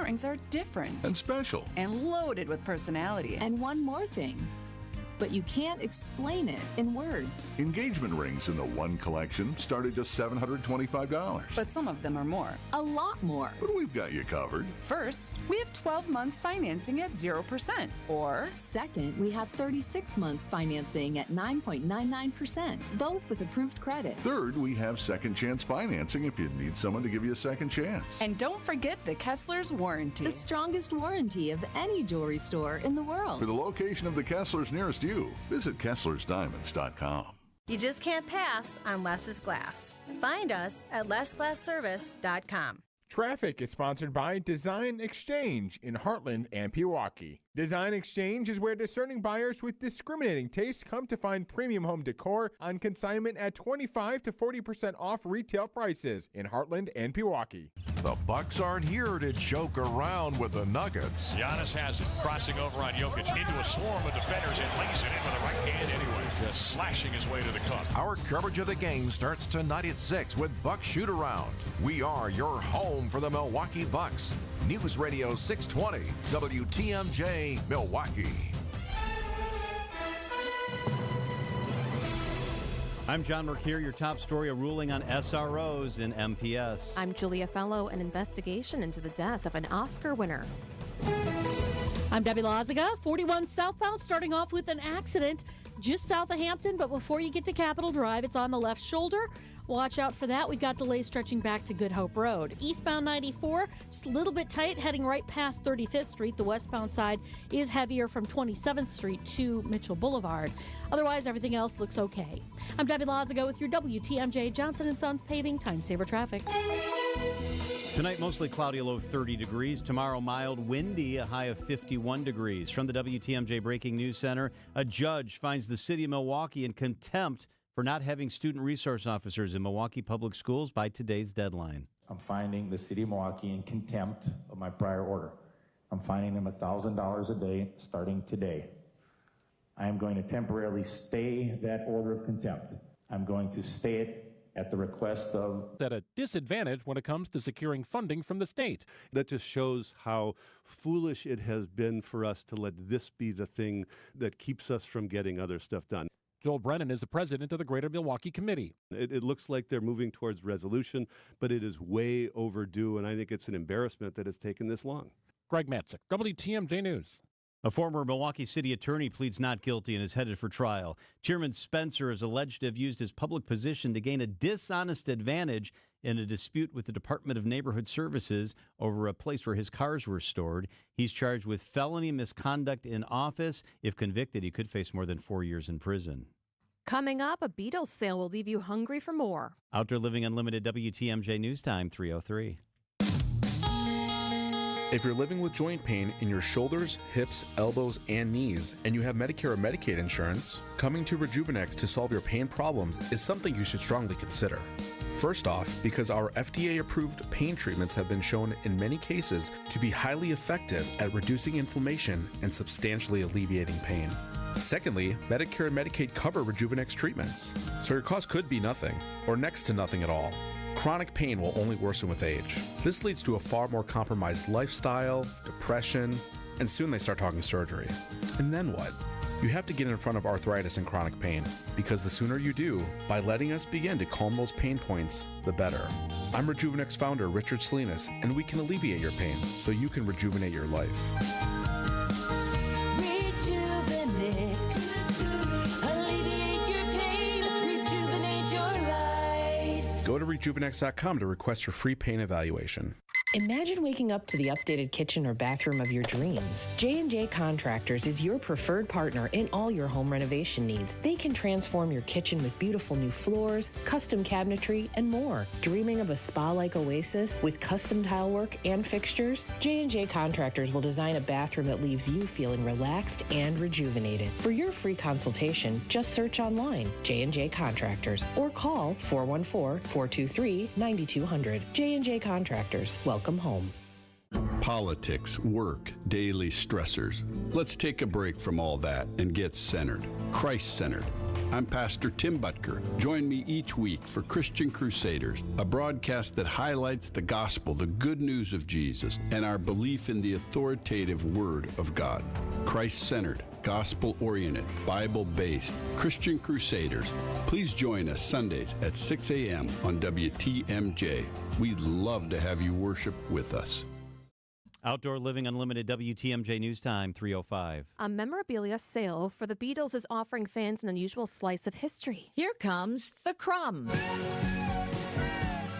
engagement rings are different and special and loaded with personality. And one more thing. But you can't explain it in words. Engagement rings in the one collection start at just $725. But some of them are more. A lot more. But we've got you covered. First, we have 12 months financing at 0%. Or second, we have 36 months financing at 9.99%, both with approved credit. Third, we have second chance financing if you need someone to give you a second chance. And don't forget the Kessler's warranty. The strongest warranty of any jewelry store in the world. For the location of the Kesslers nearest you, visit KesslersDiamonds.com. You just can't pass on Les's Glass. Find us at lesglassservice.com. Traffic is sponsored by Design Exchange in Heartland and Pewaukee. Design Exchange is where discerning buyers with discriminating tastes come to find premium home decor on consignment at 25 to 40% off retail prices in Heartland and Pewaukee. The Bucks aren't here to joke around with the Nuggets. Giannis has it, crossing over on Jokic into a swarm of defenders and lays it in with the right hand anyway, just slashing his way to the cup. Our coverage of the game starts tonight at 6 with Bucks Shoot Around. We are your home for the Milwaukee Bucks. News Radio 620, WTMJ, Milwaukee. I'm John Mercure. Your top story, a ruling on SROs in MPS. I'm Julia Fellow. An investigation into the death of an Oscar winner. I'm Debbie Lazaga. 41 southbound, starting off with an accident just south of Hampton, but before you get to Capitol Drive, it's on the left shoulder. Watch out for that. We've got delays stretching back to Good Hope Road. Eastbound 94, just a little bit tight, heading right past 35th Street. The westbound side is heavier from 27th Street to Mitchell Boulevard. Otherwise, everything else looks okay. I'm Debbie Lazaga with your WTMJ Johnson & Sons Paving Time Saver Traffic. Tonight, mostly cloudy, a low 30 degrees. Tomorrow, mild, windy, a high of 51 degrees. From the WTMJ Breaking News Center, a judge finds the city of Milwaukee in contempt for not having student resource officers in Milwaukee Public Schools by today's deadline. I'm finding the city of Milwaukee in contempt of my prior order. I'm finding them $1,000 a day starting today. I am going to temporarily stay that order of contempt. I'm going to stay it at the request of... At a disadvantage when it comes to securing funding from the state. That just shows how foolish it has been for us to let this be the thing that keeps us from getting other stuff done. Joel Brennan is the president of the Greater Milwaukee Committee. It looks like they're moving towards resolution, but it is way overdue, and I think it's an embarrassment that it's taken this long. Greg Matzik, WTMJ News. A former Milwaukee city attorney pleads not guilty and is headed for trial. Chairman Spencer is alleged to have used his public position to gain a dishonest advantage in a dispute with the Department of Neighborhood Services over a place where his cars were stored. He's charged with felony misconduct in office. If convicted, he could face more than 4 years in prison. Coming up, a Beatles sale will leave you hungry for more. Outdoor Living Unlimited, WTMJ News Time, 3:03. If you're living with joint pain in your shoulders, hips, elbows, and knees, and you have Medicare or Medicaid insurance, coming to Rejuvenex to solve your pain problems is something you should strongly consider. First off, because our FDA-approved pain treatments have been shown in many cases to be highly effective at reducing inflammation and substantially alleviating pain. Secondly, Medicare and Medicaid cover Rejuvenex treatments, so your cost could be nothing, or next to nothing at all. Chronic pain will only worsen with age. This leads to a far more compromised lifestyle, depression, and soon they start talking surgery. And then what? You have to get in front of arthritis and chronic pain, because the sooner you do, by letting us begin to calm those pain points, the better. I'm Rejuvenex founder Richard Salinas, and we can alleviate your pain so you can rejuvenate your life. Alleviate your pain, rejuvenate your life. Go to Rejuvenex.com to request your free pain evaluation. Imagine waking up to the updated kitchen or bathroom of your dreams. J&J Contractors is your preferred partner in all your home renovation needs. They can transform your kitchen with beautiful new floors, custom cabinetry, and more. Dreaming of a spa-like oasis with custom tile work and fixtures? J&J Contractors will design a bathroom that leaves you feeling relaxed and rejuvenated. For your free consultation, just search online, J&J Contractors, or call 414-423-9200. J&J Contractors. Welcome home. Politics, work, daily stressors. Let's take a break from all that and get centered, Christ-centered. I'm Pastor Tim Butker. Join me each week for Christian Crusaders, a broadcast that highlights the gospel, the good news of Jesus, and our belief in the authoritative Word of God. Christ-centered, gospel-oriented, Bible-based, Christian Crusaders. Please join us Sundays at 6 a.m. on WTMJ. We'd love to have you worship with us. Outdoor Living Unlimited, WTMJ News Time, 3:05. A memorabilia sale for the Beatles is offering fans an unusual slice of history. Here comes the crumb.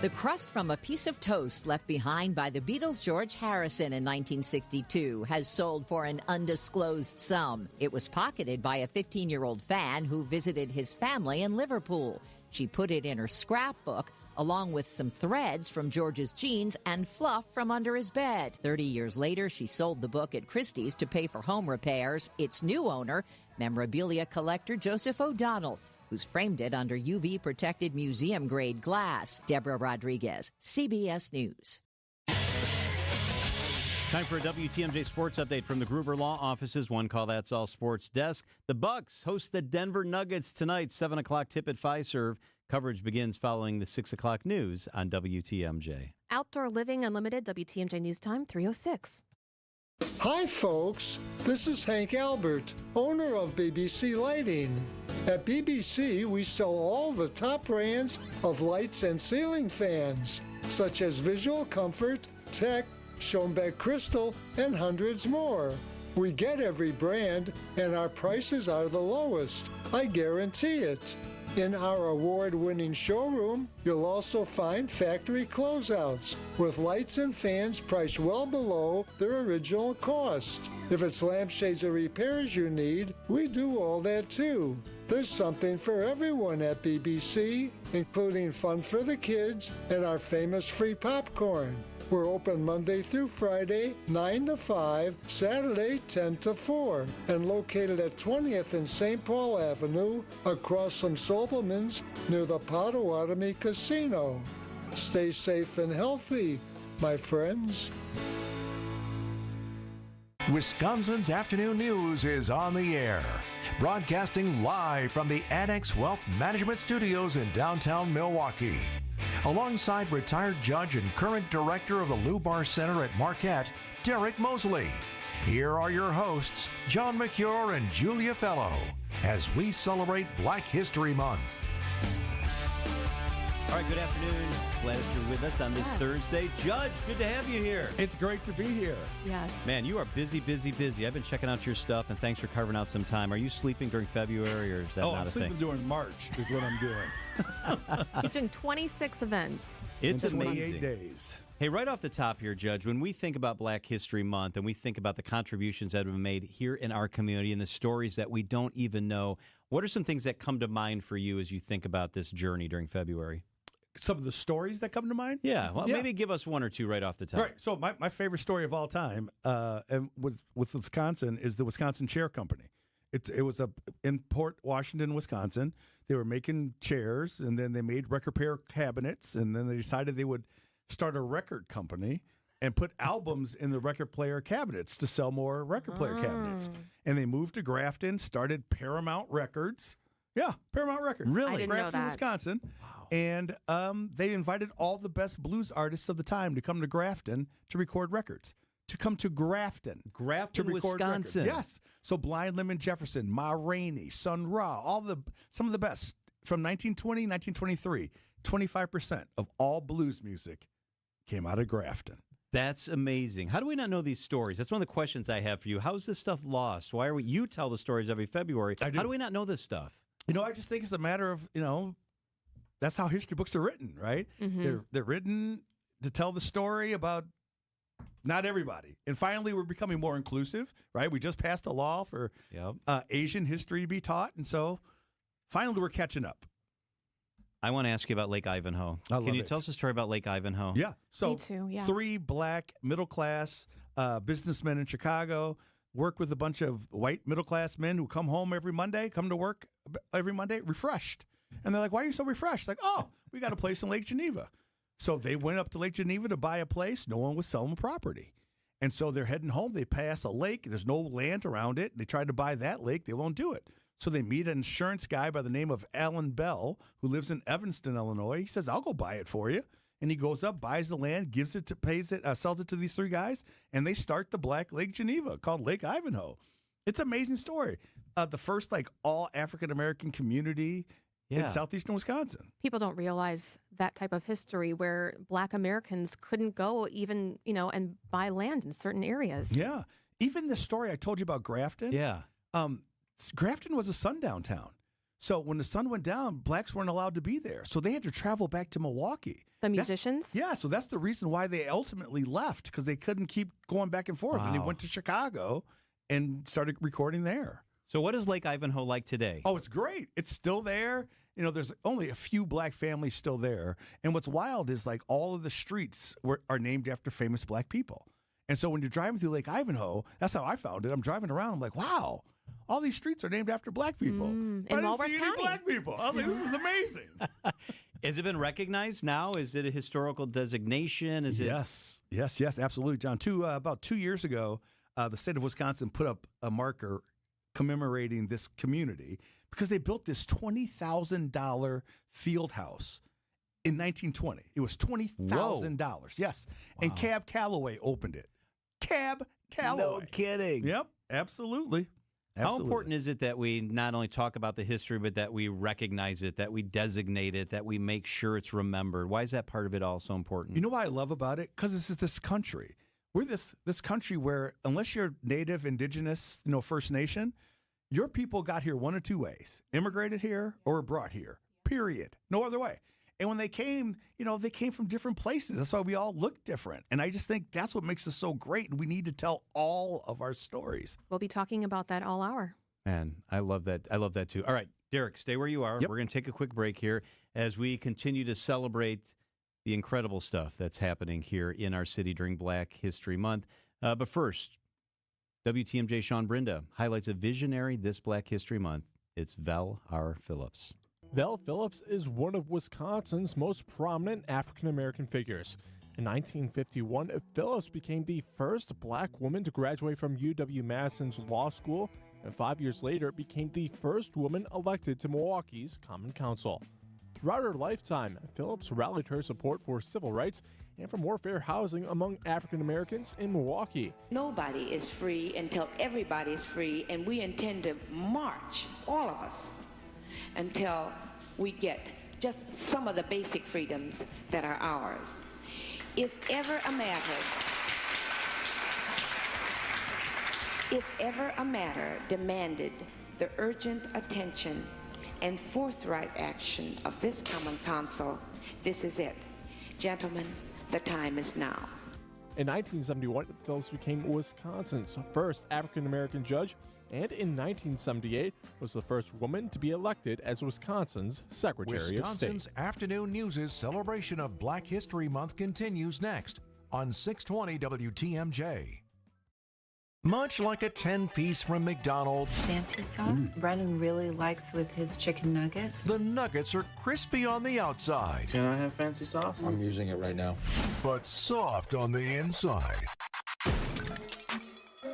The crust from a piece of toast left behind by the Beatles' George Harrison in 1962 has sold for an undisclosed sum. It was pocketed by a 15-year-old fan who visited his family in Liverpool. She put it in her scrapbook, along with some threads from George's jeans and fluff from under his bed. 30 years later, she sold the book at Christie's to pay for home repairs. Its new owner, memorabilia collector Joseph O'Donnell, who's framed it under UV-protected museum-grade glass. Deborah Rodriguez, CBS News. Time for a WTMJ sports update from the Gruber Law Offices. One call, that's all sports desk. The Bucks host the Denver Nuggets tonight, 7 o'clock tip at Fiserv. Coverage begins following the 6 o'clock news on WTMJ. Outdoor Living Unlimited, WTMJ News Time, 3:06. Hi, folks. This is Hank Albert, owner of BBC Lighting. At BBC, we sell all the top brands of lights and ceiling fans, such as Visual Comfort, Tech, Schoenbeck Crystal, and hundreds more. We get every brand, and our prices are the lowest. I guarantee it. In our award-winning showroom, you'll also find factory closeouts with lights and fans priced well below their original cost. If it's lampshades or repairs you need, we do all that too. There's something for everyone at BBC, including fun for the kids and our famous free popcorn. We're open Monday through Friday, 9 to 5, Saturday, 10 to 4, and located at 20th and St. Paul Avenue, across from Sobelman's, near the Potawatomi Casino. Stay safe and healthy, my friends. Wisconsin's Afternoon News is on the air. Broadcasting live from the Annex Wealth Management Studios in downtown Milwaukee. Alongside retired judge and current director of the Lubar Center at Marquette, Derek Mosley. Here are your hosts, John McCure and Julia Fellow, as we celebrate Black History Month. All right, good afternoon. Glad that you're with us on this Thursday. Judge, good to have you here. It's great to be here. Yes. Man, you are busy, busy, busy. I've been checking out your stuff, and thanks for carving out some time. Are you sleeping during February, or is that not I'm a thing? sleeping during March is what I'm doing. He's doing 26 events. It's in 28 amazing. days. Hey, right off the top here, Judge, when we think about Black History Month and we think about the contributions that have been made here in our community and the stories that we don't even know, what are some things that come to mind for you as you think about this journey during February? Some of the stories that come to mind? Yeah, well, maybe give us one or two right off the top. Right. So my favorite story of all time and with Wisconsin is the Wisconsin Chair Company. It was in Port Washington, Wisconsin. They were making chairs, and then they made record player cabinets, and then they decided they would start a record company and put albums in the record player cabinets to sell more record player cabinets. And they moved to Grafton, started Paramount Records. Yeah, Paramount Records. Really? I didn't know Grafton, that. Wisconsin. Wow. And they invited all the best blues artists of the time to come to Grafton to record records. To come to Grafton. Grafton, to record Wisconsin. Records. Yes. So Blind Lemon Jefferson, Ma Rainey, Sun Ra, some of the best. From 1920, 1923, 25% of all blues music came out of Grafton. That's amazing. How do we not know these stories? That's one of the questions I have for you. How is this stuff lost? Why are we? You tell the stories every February. I do. How do we not know this stuff? I just think it's a matter of, that's how history books are written, right? Mm-hmm. They're written to tell the story about not everybody. And finally, we're becoming more inclusive, right? We just passed a law for Asian history to be taught. And so finally, we're catching up. I want to ask you about Lake Ivanhoe. Can you tell us a story about Lake Ivanhoe? Yeah. So Me too, yeah. 3 black middle-class businessmen in Chicago work with a bunch of white middle-class men who come home every Monday, come to work every Monday, refreshed. And they're like, why are you so refreshed? Like, oh, we got a place in Lake Geneva. So they went up to Lake Geneva to buy a place. No one was selling property. And so they're heading home. They pass a lake. There's no land around it. They tried to buy that lake. They won't do it. So they meet an insurance guy by the name of Alan Bell, who lives in Evanston, Illinois. He says, I'll go buy it for you. And he goes up, buys the land, sells it to these three guys, and they start the Black Lake Geneva called Lake Ivanhoe. It's an amazing story. The first all African-American community in southeastern Wisconsin. People don't realize that type of history where Black Americans couldn't go even, and buy land in certain areas. Yeah. Even the story I told you about Grafton. Yeah. Grafton was a sundown town. So when the sun went down, blacks weren't allowed to be there. So they had to travel back to Milwaukee. The musicians? So that's the reason why they ultimately left, because they couldn't keep going back and forth. Wow. And they went to Chicago and started recording there. So what is Lake Ivanhoe like today? Oh, it's great. It's still there. There's only a few black families still there. And what's wild is all of the streets are named after famous black people. And so when you're driving through Lake Ivanhoe, that's how I found it. I'm driving around. I'm like, wow, all these streets are named after black people. In I didn't Walworth see any County. black people. I was like, this is amazing. Has it been recognized now? Is it a historical designation? Yes, absolutely, John. About 2 years ago, the state of Wisconsin put up a marker commemorating this community because they built this $20,000 field house in 1920. It was $20,000. Yes. Wow. And Cab Calloway opened it. Cab Calloway. No kidding. Yep, absolutely. How important is it that we not only talk about the history, but that we recognize it, that we designate it, that we make sure it's remembered? Why is that part of it all so important? You know what I love about it? Because this is this country. We're this country where unless you're Native, Indigenous, First Nation, your people got here one of two ways: immigrated here or were brought here. Period. No other way. And when they came, they came from different places. That's why we all look different. And I just think that's what makes us so great. And we need to tell all of our stories. We'll be talking about that all hour. Man, I love that. I love that too. All right, Derek, stay where you are. Yep. We're going to take a quick break here as we continue to celebrate the incredible stuff that's happening here in our city during Black History Month. But first, WTMJ Sean Brinda highlights a visionary this Black History Month. It's Vel R. Phillips. Vel Phillips is one of Wisconsin's most prominent African-American figures. In 1951, Phillips became the first black woman to graduate from UW-Madison's law school, and 5 years later became the first woman elected to Milwaukee's Common Council. Throughout her lifetime, Phillips rallied her support for civil rights and for more fair housing among African Americans in Milwaukee. Nobody is free until everybody is free, and we intend to march, all of us, until we get just some of the basic freedoms that are ours. If ever a matter demanded the urgent attention and forthright action of this Common Council, this is it. Gentlemen, the time is now. In 1971, Phillips became Wisconsin's first African-American judge, and in 1978 was the first woman to be elected as Wisconsin's Secretary of State. Wisconsin's Afternoon News' celebration of Black History Month continues next on 620 WTMJ. Much like a 10-piece from McDonald's, fancy sauce. Brennan really likes with his chicken nuggets. The nuggets are crispy on the outside. Can I have fancy sauce? I'm using it right now. But soft on the inside.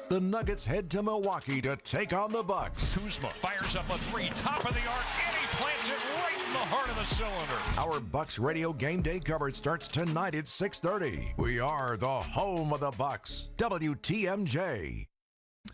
The Nuggets head to Milwaukee to take on the Bucks. Kuzma fires up a three, top of the arc, and he plants it right in the heart of the cylinder. Our Bucks radio game day coverage starts tonight at 6:30. We are the home of the Bucks, WTMJ.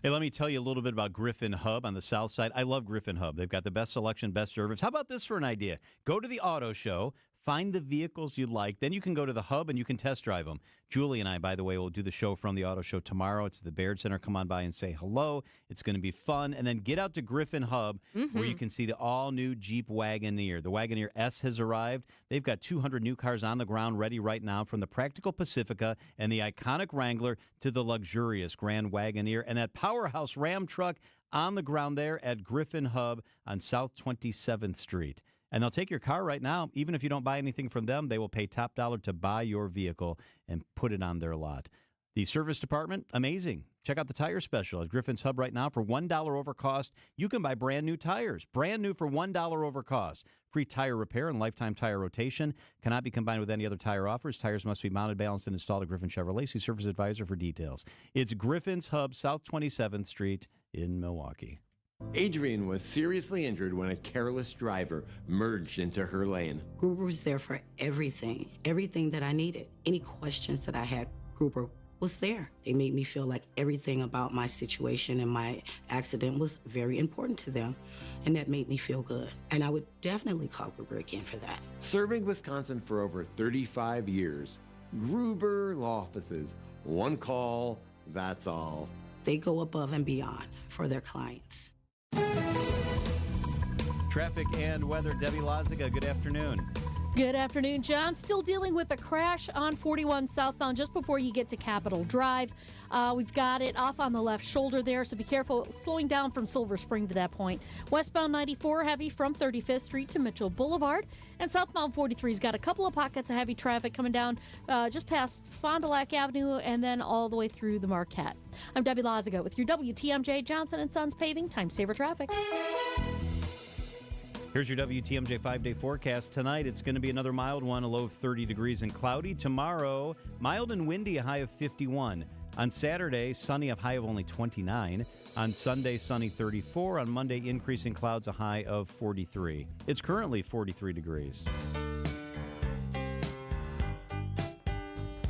Hey, let me tell you a little bit about Griffin Hub on the south side. I love Griffin Hub. They've got the best selection, best service. How about this for an idea? Go to the auto show, find the vehicles you like, then you can go to the hub and you can test drive them. Julie and I, by the way, will do the show from the auto show tomorrow. It's the Baird Center. Come on by and say hello. It's going to be fun. And then get out to Griffin Hub where you can see the all-new Jeep Wagoneer. The Wagoneer S has arrived. They've got 200 new cars on the ground ready right now, from the practical Pacifica and the iconic Wrangler to the luxurious Grand Wagoneer and that powerhouse Ram truck on the ground there at Griffin Hub on South 27th Street. And they'll take your car right now. Even if you don't buy anything from them, they will pay top dollar to buy your vehicle and put it on their lot. The service department, amazing. Check out the tire special at Griffin's Hub right now for $1 over cost. You can buy brand new tires, brand new for $1 over cost. Free tire repair and lifetime tire rotation cannot be combined with any other tire offers. Tires must be mounted, balanced, and installed at Griffin Chevrolet. See Service Advisor for details. It's Griffin's Hub, South 27th Street in Milwaukee. Adrian was seriously injured when a careless driver merged into her lane. Gruber was there for everything that I needed. Any questions that I had, Gruber was there. They made me feel like everything about my situation and my accident was very important to them, and that made me feel good. And I would definitely call Gruber again for that. Serving Wisconsin for over 35 years, Gruber Law Offices. One call, that's all. They go above and beyond for their clients. Traffic and weather, Debbie Loziga, good afternoon. Good afternoon, John. Still dealing with a crash on 41 southbound just before you get to Capitol Drive. We've got it off on the left shoulder there, so be careful. Slowing down from Silver Spring to that point. Westbound 94 heavy from 35th Street to Mitchell Boulevard. And southbound 43's got a couple of pockets of heavy traffic coming down just past Fond du Lac Avenue and then all the way through the Marquette. I'm Debbie Loziga with your WTMJ Johnson & Sons Paving Time Saver Traffic. Here's your WTMJ 5-day forecast. Tonight, it's going to be another mild one, a low of 30 degrees and cloudy. Tomorrow, mild and windy, a high of 51. On Saturday, sunny, a high of only 29. On Sunday, sunny, 34. On Monday, increasing clouds, a high of 43. It's currently 43 degrees.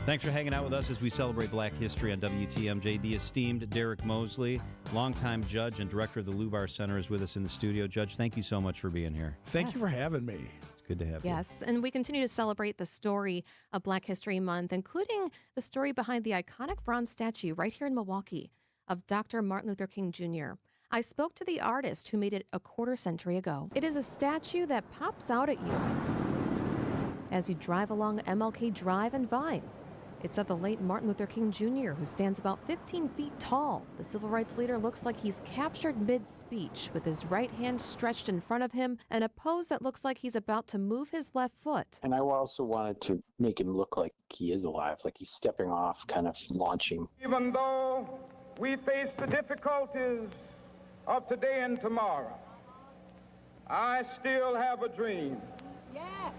Thanks for hanging out with us as we celebrate Black History on WTMJ. The esteemed Derek Mosley, longtime judge and director of the Lubar Center, is with us in the studio. Judge, thank you so much for being here. Thank you for having me. It's good to have you. Yes, and we continue to celebrate the story of Black History Month, including the story behind the iconic bronze statue right here in Milwaukee of Dr. Martin Luther King Jr. I spoke to the artist who made it a quarter century ago. It is a statue that pops out at you as you drive along MLK Drive and Vine. It's of the late Martin Luther King Jr., who stands about 15 feet tall. The civil rights leader looks like he's captured mid-speech with his right hand stretched in front of him and a pose that looks like he's about to move his left foot. And I also wanted to make him look like he is alive, like he's stepping off, kind of launching. Even though we face the difficulties of today and tomorrow, I still have a dream. Yeah.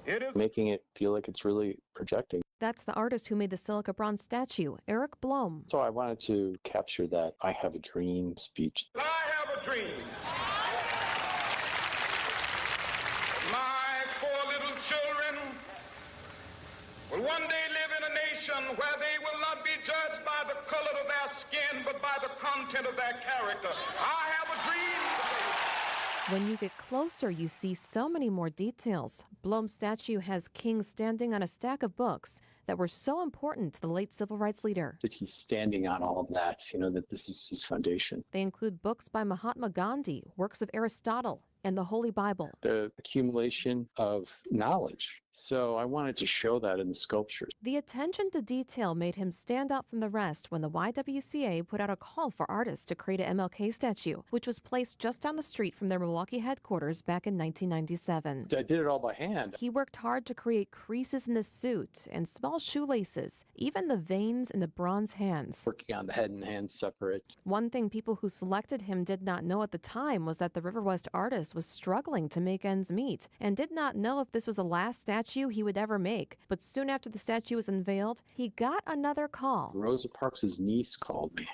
It is making it feel like it's really projecting. That's the artist who made the silica bronze statue, Eric Blom. So I wanted to capture that I have a dream speech. I have a dream. My 4 little children will one day live in a nation where they will not be judged by the color of their skin, but by the content of their character. I have a dream. When you get closer, you see so many more details. Blom's statue has King standing on a stack of books that were so important to the late civil rights leader. That he's standing on all of that, that this is his foundation. They include books by Mahatma Gandhi, works of Aristotle, and the Holy Bible. The accumulation of knowledge. So I wanted to show that in the sculptures. The attention to detail made him stand out from the rest when the YWCA put out a call for artists to create an MLK statue, which was placed just down the street from their Milwaukee headquarters back in 1997. I did it all by hand. He worked hard to create creases in the suit and small shoelaces, even the veins in the bronze hands. Working on the head and hands separate. One thing people who selected him did not know at the time was that the River West artist was struggling to make ends meet and did not know if this was the last statue he would ever make. But soon after the statue was unveiled, he got another call. Rosa Parks' niece called me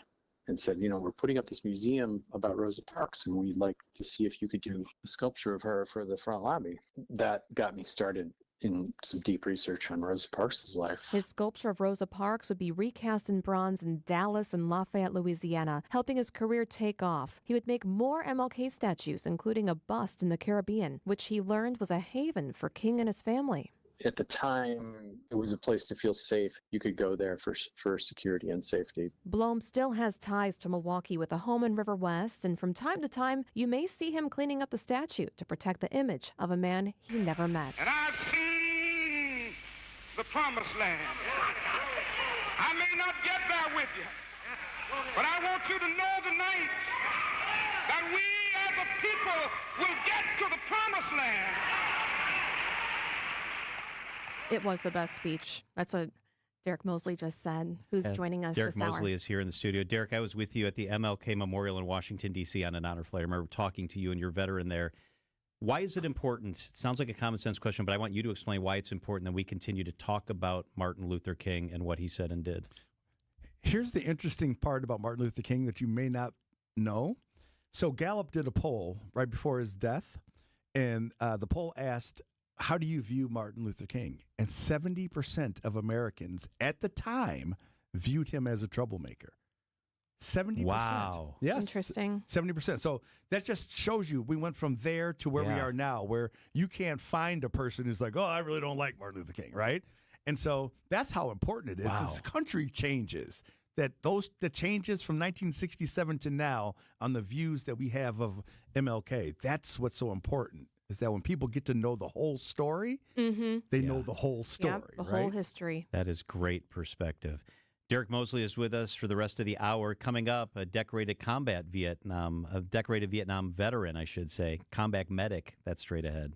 and said, we're putting up this museum about Rosa Parks and we'd like to see if you could do a sculpture of her for the front lobby. That got me started in some deep research on Rosa Parks' life. His sculpture of Rosa Parks would be recast in bronze in Dallas and Lafayette, Louisiana, helping his career take off. He would make more MLK statues, including a bust in the Caribbean, which he learned was a haven for King and his family. At the time, it was a place to feel safe. You could go there for security and safety. Blom still has ties to Milwaukee with a home in River West, and from time to time, you may see him cleaning up the statue to protect the image of a man he never met. And I've seen the promised land. I may not get there with you, but I want you to know tonight that we as a people will get to the promised land. It was the best speech. That's what Derek Mosley just said, who's joining us Derek this hour. Mosley is here in the studio. Derek, I was with you at the MLK Memorial in Washington, D.C. on an honor flight. I remember talking to you and your veteran there. Why is it important? It sounds like a common sense question, but I want you to explain why it's important that we continue to talk about Martin Luther King and what he said and did. Here's the interesting part about Martin Luther King that you may not know. So Gallup did a poll right before his death, and the poll asked, how do you view Martin Luther King? And 70% of Americans at the time viewed him as a troublemaker. 70%. Wow. Yes. Interesting. 70%. So that just shows you we went from there to where we are now, where you can't find a person who's like, oh, I really don't like Martin Luther King, right? And so that's how important it is. Wow. This country changes. The changes from 1967 to now on the views that we have of MLK, that's what's so important, is that when people get to know the whole story, they know the whole story. Yep, the whole history. That is great perspective. Derek Mosley is with us for the rest of the hour. Coming up, a decorated Vietnam veteran, I should say, combat medic. That's straight ahead.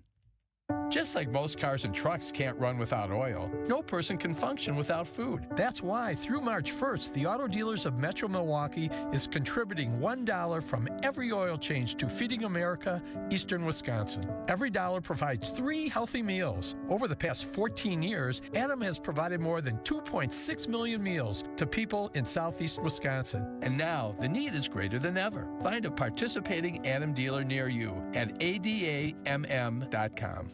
Just like most cars and trucks can't run without oil, no person can function without food. That's why through March 1st, the Auto Dealers of Metro Milwaukee is contributing $1 from every oil change to Feeding America, Eastern Wisconsin. Every dollar provides 3 healthy meals. Over the past 14 years, Adam has provided more than 2.6 million meals to people in southeast Wisconsin. And now the need is greater than ever. Find a participating Adam dealer near you at adamm.com.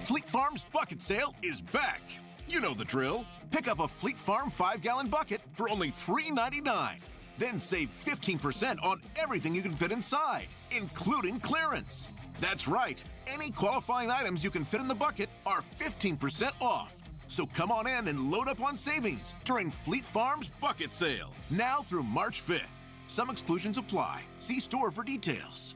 Fleet Farm's bucket sale is back. You know the drill. Pick up a Fleet Farm 5-gallon bucket for only $3.99. Then save 15% on everything you can fit inside, including clearance. That's right. Any qualifying items you can fit in the bucket are 15% off. So come on in and load up on savings during Fleet Farm's bucket sale. Now through March 5th. Some exclusions apply. See store for details.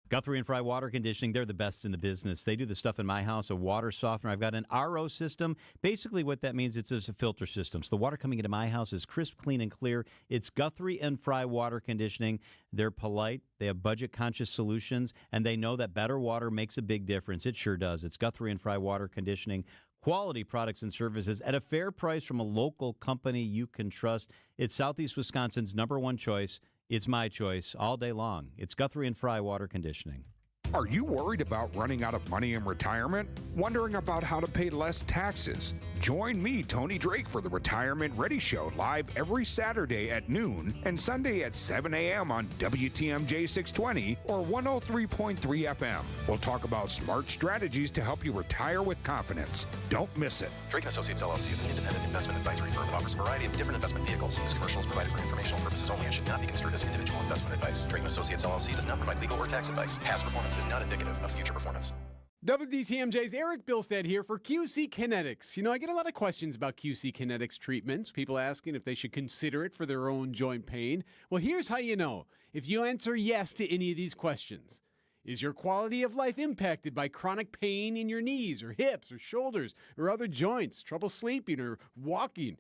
Guthrie and Fry Water Conditioning, they're the best in the business. They do the stuff in my house, a water softener. I've got an RO system. Basically what that means, it's just a filter system. So the water coming into my house is crisp, clean, and clear. It's Guthrie and Fry Water Conditioning. They're polite. They have budget-conscious solutions, and they know that better water makes a big difference. It sure does. It's Guthrie and Fry Water Conditioning. Quality products and services at a fair price from a local company you can trust. It's Southeast Wisconsin's #1 choice. It's my choice all day long. It's Guthrie and Fry Water Conditioning. Are you worried about running out of money in retirement? Wondering about how to pay less taxes? Join me, Tony Drake, for the Retirement Ready Show, live every Saturday at noon and Sunday at 7 a.m. on WTMJ 620 or 103.3 FM. We'll talk about smart strategies to help you retire with confidence. Don't miss it. Drake & Associates LLC is an independent investment advisory firm that offers a variety of different investment vehicles. This commercial is provided for informational purposes only and should not be construed as individual investment advice. Drake & Associates LLC does not provide legal or tax advice. Past performance is not indicative of future performance. WDTMJ's Eric Bilstead here for QC Kinetics. You know, I get a lot of questions about QC Kinetics treatments, people asking if they should consider it for their own joint pain. Well, here's how you know. If you answer yes to any of these questions. Is your quality of life impacted by chronic pain in your knees or hips or shoulders or other joints, trouble sleeping or walking?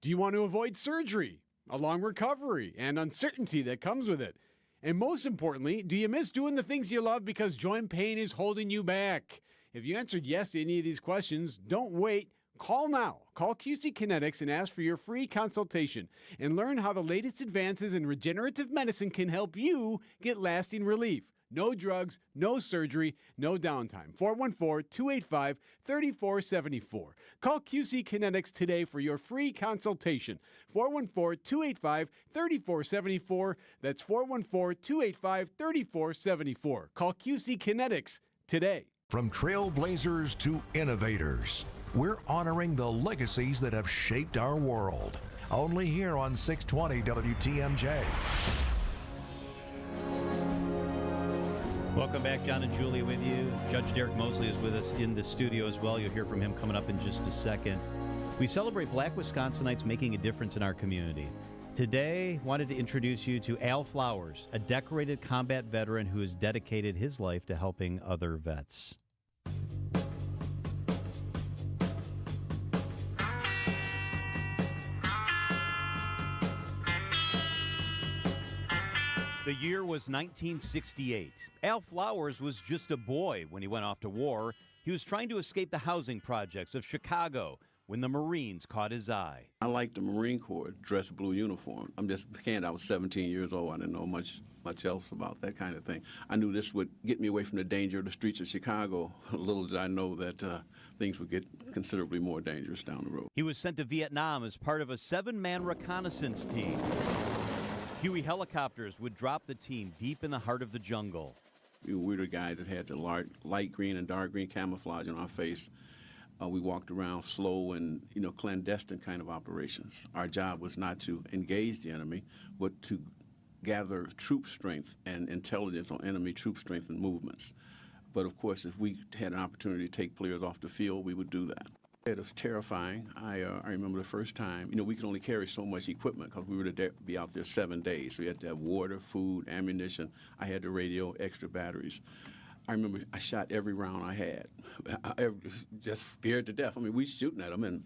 Do you want to avoid surgery, a long recovery, and uncertainty that comes with it? And most importantly, do you miss doing the things you love because joint pain is holding you back? If you answered yes to any of these questions, don't wait. Call now. Call QC Kinetics and ask for your free consultation and learn how the latest advances in regenerative medicine can help you get lasting relief. No drugs, no surgery, no downtime. 414-285-3474. Call QC Kinetics today for your free consultation. 414-285-3474. That's 414-285-3474. Call QC Kinetics today. From trailblazers to innovators, we're honoring the legacies that have shaped our world. Only here on 620 WTMJ. Welcome back. John and Julia with you. Judge Derek Mosley is with us in the studio as well. You'll hear from him coming up in just a second. We celebrate Black Wisconsinites making a difference in our community. Today, wanted to introduce you to Al Flowers, a decorated combat veteran who has dedicated his life to helping other vets. The year was 1968. Al Flowers was just a boy when he went off to war. He was trying to escape the housing projects of Chicago when the Marines caught his eye. I like the Marine Corps dress blue uniform. I'm just candid. I was 17 years old. I didn't know much else about that kind of thing. I knew this would get me away from the danger of the streets of Chicago. Little did I know that things would get considerably more dangerous down the road. He was sent to Vietnam as part of a 7-man reconnaissance team. Huey helicopters would drop the team deep in the heart of the jungle. We were the guys that had the light green and dark green camouflage on our face. We walked around slow and, clandestine kind of operations. Our job was not to engage the enemy, but to gather troop strength and intelligence on enemy troop strength and movements. But of course, if we had an opportunity to take players off the field, we would do that. It was terrifying. I remember the first time, we could only carry so much equipment because we were to be out there 7 days. So we had to have water, food, ammunition. I had the radio, extra batteries. I remember I shot every round I had, just scared to death. We shooting at them,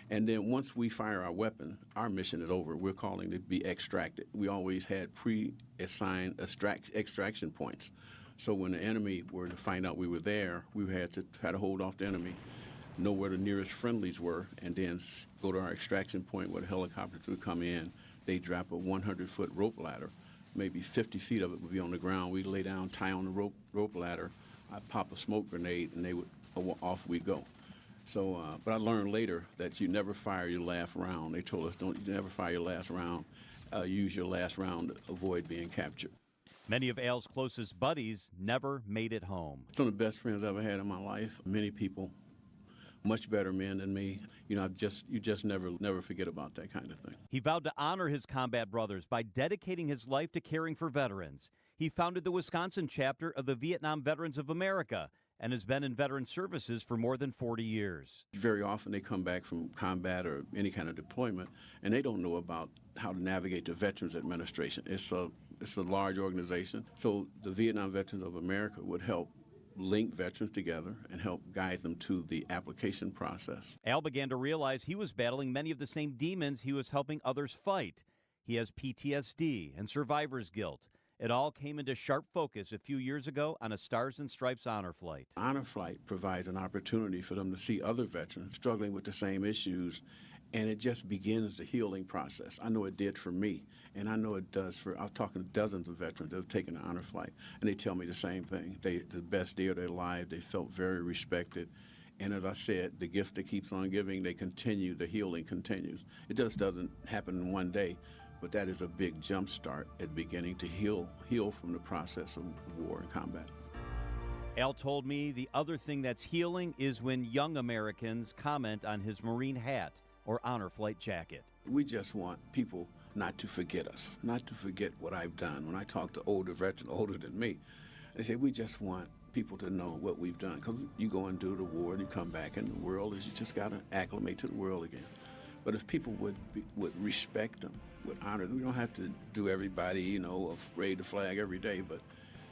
and then once we fire our weapon, our mission is over. We're calling to be extracted. We always had pre-assigned extraction points. So when the enemy were to find out we were there, we had to try to hold off the enemy, know where the nearest friendlies were, and then go to our extraction point where the helicopters would come in. They'd drop a 100-foot rope ladder. Maybe 50 feet of it would be on the ground. We'd lay down, tie on the rope ladder. I'd pop a smoke grenade, and off we'd go. So, but I learned later that you never fire your last round. They told us, you never fire your last round. Use your last round to avoid being captured. Many of Al's closest buddies never made it home. Some of the best friends I've ever had in my life. Many people, much better men than me. You just never forget about that kind of thing. He vowed to honor his combat brothers by dedicating his life to caring for veterans. He founded the Wisconsin chapter of the Vietnam Veterans of America and has been in veteran services for more than 40 years. Very often they come back from combat or any kind of deployment, and they don't know about how to navigate the Veterans Administration. It's a large organization, so the Vietnam Veterans of America would help link veterans together and help guide them to the application process. Al began to realize he was battling many of the same demons he was helping others fight. He has PTSD and survivor's guilt. It all came into sharp focus a few years ago on a Stars and Stripes honor flight. Honor flight provides an opportunity for them to see other veterans struggling with the same issues, and it just begins the healing process. I know it did for me, and I know it does for, I'm talking dozens of veterans that have taken an honor flight, and they tell me the same thing. The best day of their life, they felt very respected. And as I said, the gift that keeps on giving, they continue, the healing continues. It just doesn't happen in one day, but that is a big jump start at beginning to heal from the process of war and combat. Al told me the other thing that's healing is when young Americans comment on his Marine hat or honor flight jacket. We just want people not to forget us, not to forget what I've done. When I talk to older veterans, older than me, they say we just want people to know what we've done. Because you go and do the war and you come back, and the world is, you just got to acclimate to the world again. But if people would respect them, would honor them, we don't have to do everybody, raise the flag every day, but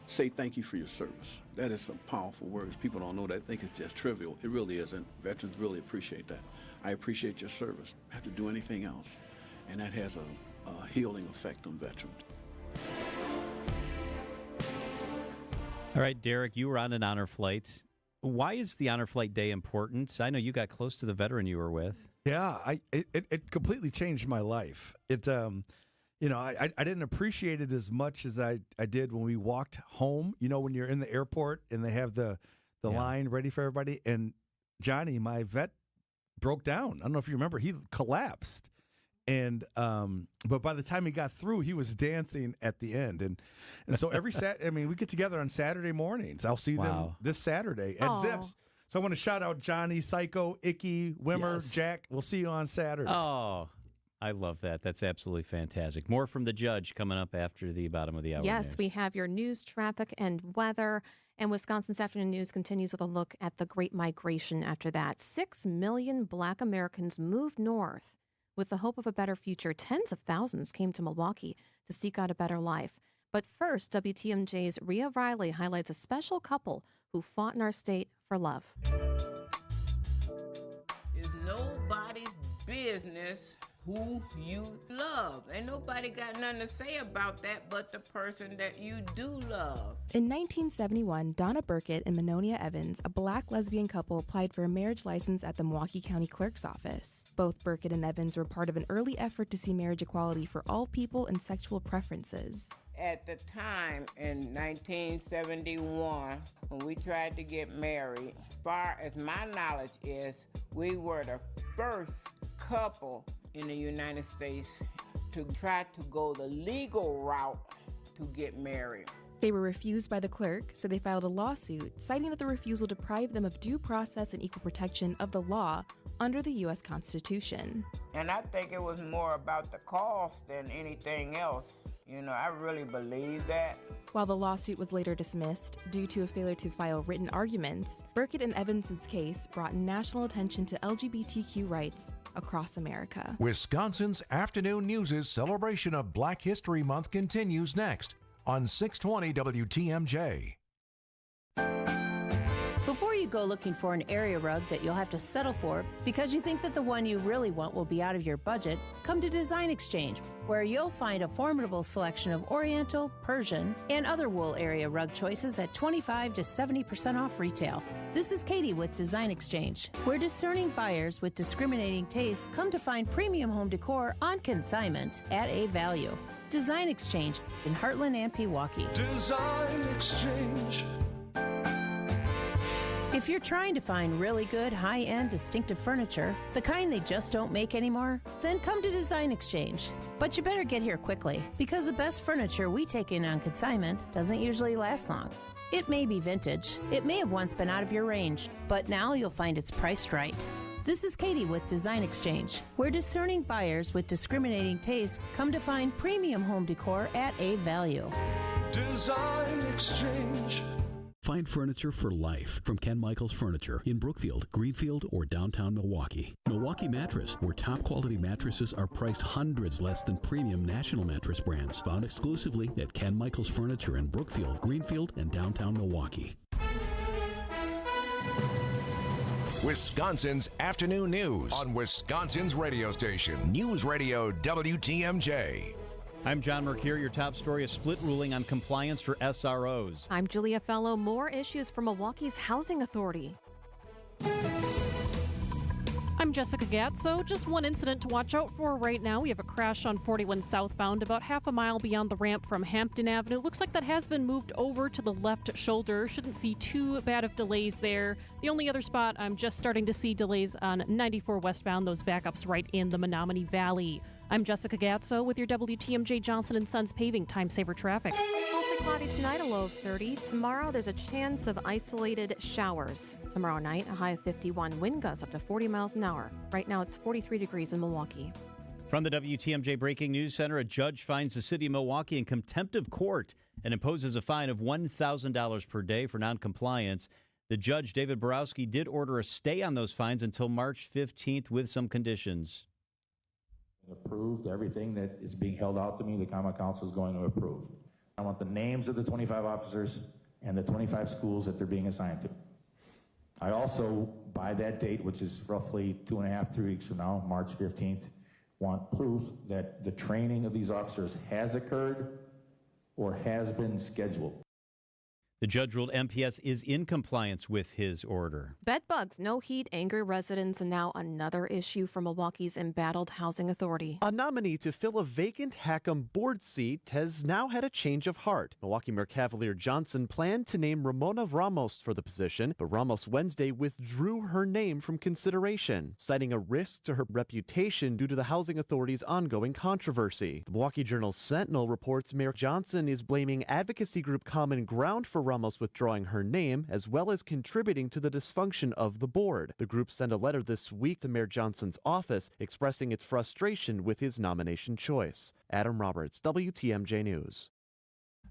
say thank you for your service. That is some powerful words. People don't know that. They think it's just trivial. It really isn't. Veterans really appreciate that. I appreciate your service. I have to do anything else. And that has a healing effect on veterans. All right, Derek, you were on an honor flight. Why is the honor flight day important? I know you got close to the veteran you were with. Yeah, it completely changed my life. It, I didn't appreciate it as much as I did when we walked home. When you're in the airport and they have the line ready for everybody. And Johnny, my vet, broke down. I don't know if you remember. He collapsed. And but by the time he got through, he was dancing at the end. And so every we get together on Saturday mornings. I'll see them this Saturday at Zips. So I want to shout out Johnny, Psycho, Icky, Wimmer, Jack. We'll see you on Saturday. Oh, I love that. That's absolutely fantastic. More from the judge coming up after the bottom of the hour. Yes, news. we have your news, traffic, and weather. And Wisconsin's Afternoon News continues with a look at the Great Migration after that. 6 million Black Americans moved north with the hope of a better future. Tens of thousands came to Milwaukee to seek out a better life. But first, WTMJ's Rhea Riley highlights a special couple who fought in our state for love. It's nobody's business who you love. Ain't nobody got nothing to say about that but the person that you do love. In 1971, Donna Burkett and Menonia Evans, a black lesbian couple, applied for a marriage license at the Milwaukee County Clerk's office. Both Burkett and Evans were part of an early effort to see marriage equality for all people and sexual preferences. At the time in 1971, when we tried to get married, far as my knowledge is, we were the first couple in the United States to try to go the legal route to get married. They were refused by the clerk, so they filed a lawsuit citing that the refusal deprived them of due process and equal protection of the law under the U.S. Constitution. And I think it was more about the cost than anything else. You know, I really believe that. While the lawsuit was later dismissed due to a failure to file written arguments, Burkett and Evans's case brought national attention to LGBTQ rights across America. Wisconsin's Afternoon News' celebration of Black History Month continues next on 620 WTMJ. Before you go looking for an area rug that you'll have to settle for because you think that the one you really want will be out of your budget, come to Design Exchange, where you'll find a formidable selection of Oriental, Persian, and other wool area rug choices at 25 to 70% off retail. This is Katie with Design Exchange, where discerning buyers with discriminating tastes come to find premium home decor on consignment at a value. Design Exchange in Heartland and Pewaukee. Design Exchange. If you're trying to find really good, high-end, distinctive furniture, the kind they just don't make anymore, then come to Design Exchange. But you better get here quickly, because the best furniture we take in on consignment doesn't usually last long. It may be vintage, it may have once been out of your range, but now you'll find it's priced right. This is Katie with Design Exchange, where discerning buyers with discriminating tastes come to find premium home decor at a value. Design Exchange. Find furniture for life from Ken Michaels Furniture in Brookfield, Greenfield, or downtown Milwaukee. Milwaukee Mattress, where top quality mattresses are priced hundreds less than premium national mattress brands. Found exclusively at Ken Michaels Furniture in Brookfield, Greenfield, and downtown Milwaukee. Wisconsin's Afternoon News on Wisconsin's radio station, News Radio WTMJ. I'm John Mercure. Your top story, a split ruling on compliance for SROs. I'm Julia Fellow. More issues for Milwaukee's Housing Authority. I'm Jessica Gatso. Just one incident to watch out for right now. We have a crash on 41 southbound about half a mile beyond the ramp from Hampton Avenue. Looks like that has been moved over to the left shoulder. Shouldn't see too bad of delays there. The only other spot I'm just starting to see delays on 94 westbound, those backups right in the Menominee Valley. I'm Jessica Gatso with your WTMJ Johnson & Sons Paving Time Saver Traffic. Mostly cloudy tonight, a low of 30. Tomorrow, there's a chance of isolated showers. Tomorrow night, a high of 51. Wind gusts up to 40 miles an hour. Right now, it's 43 degrees in Milwaukee. From the WTMJ Breaking News Center, a judge finds the city of Milwaukee in contempt of court and imposes a fine of $1,000 per day for noncompliance. The judge, David Borowski, did order a stay on those fines until March 15th with some conditions. Approved everything that is being held out to me, the Common Council is going to approve. I want the names of the 25 officers and the 25 schools that they're being assigned to. I also, by that date, which is roughly 2.5, 3 weeks from now, March 15th, want proof that the training of these officers has occurred or has been scheduled. The judge ruled MPS is in compliance with his order. Bed bugs, no heat, angry residents, and now another issue for Milwaukee's embattled housing authority. A nominee to fill a vacant HACM board seat has now had a change of heart. Milwaukee Mayor Cavalier Johnson planned to name Ramona Ramos for the position, but Ramos Wednesday withdrew her name from consideration, citing a risk to her reputation due to the housing authority's ongoing controversy. The Milwaukee Journal-Sentinel reports Mayor Johnson is blaming advocacy group Common Ground for Ramos withdrawing her name, as well as contributing to the dysfunction of the board. The group sent a letter this week to Mayor Johnson's office expressing its frustration with his nomination choice. Adam Roberts, WTMJ News.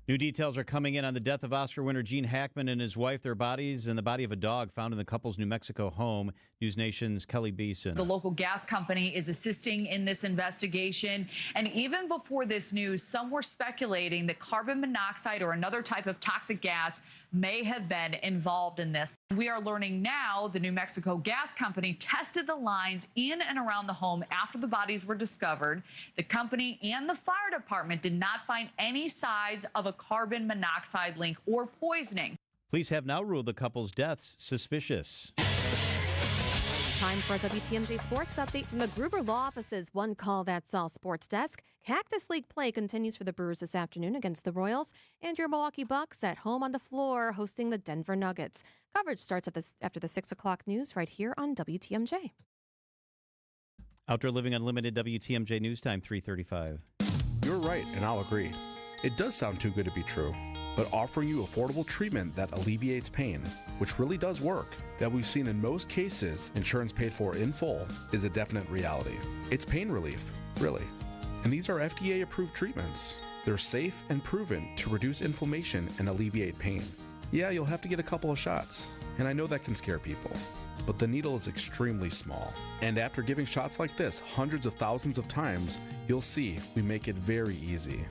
New details are coming in on the death of Oscar winner Gene Hackman and his wife. Their bodies and the body of a dog found in the couple's New Mexico home. News Nation's Kelly Beeson. The local gas company is assisting in this investigation. And even before this news, some were speculating that carbon monoxide or another type of toxic gas may have been involved in this. We are learning now the New Mexico Gas Company tested the lines in and around the home after the bodies were discovered. The company and the fire department did not find any signs of a carbon monoxide link or poisoning. Police have now ruled the couple's deaths suspicious. Time for a WTMJ Sports update from the Gruber Law Office's One Call That's All Sports Desk. Cactus League play continues for the Brewers this afternoon against the Royals, and your Milwaukee Bucks at home on the floor hosting the Denver Nuggets. Coverage starts after the 6 o'clock news right here on WTMJ. Outdoor Living Unlimited WTMJ News Time 3:35. You're right, and I'll agree. It does sound too good to be true. But offering you affordable treatment that alleviates pain, which really does work, that we've seen in most cases insurance paid for in full, is a definite reality. It's pain relief, really. And these are FDA-approved treatments. They're safe and proven to reduce inflammation and alleviate pain. Yeah, you'll have to get a couple of shots, and I know that can scare people. But the needle is extremely small. And after giving shots like this hundreds of thousands of times, you'll see we make it very easy.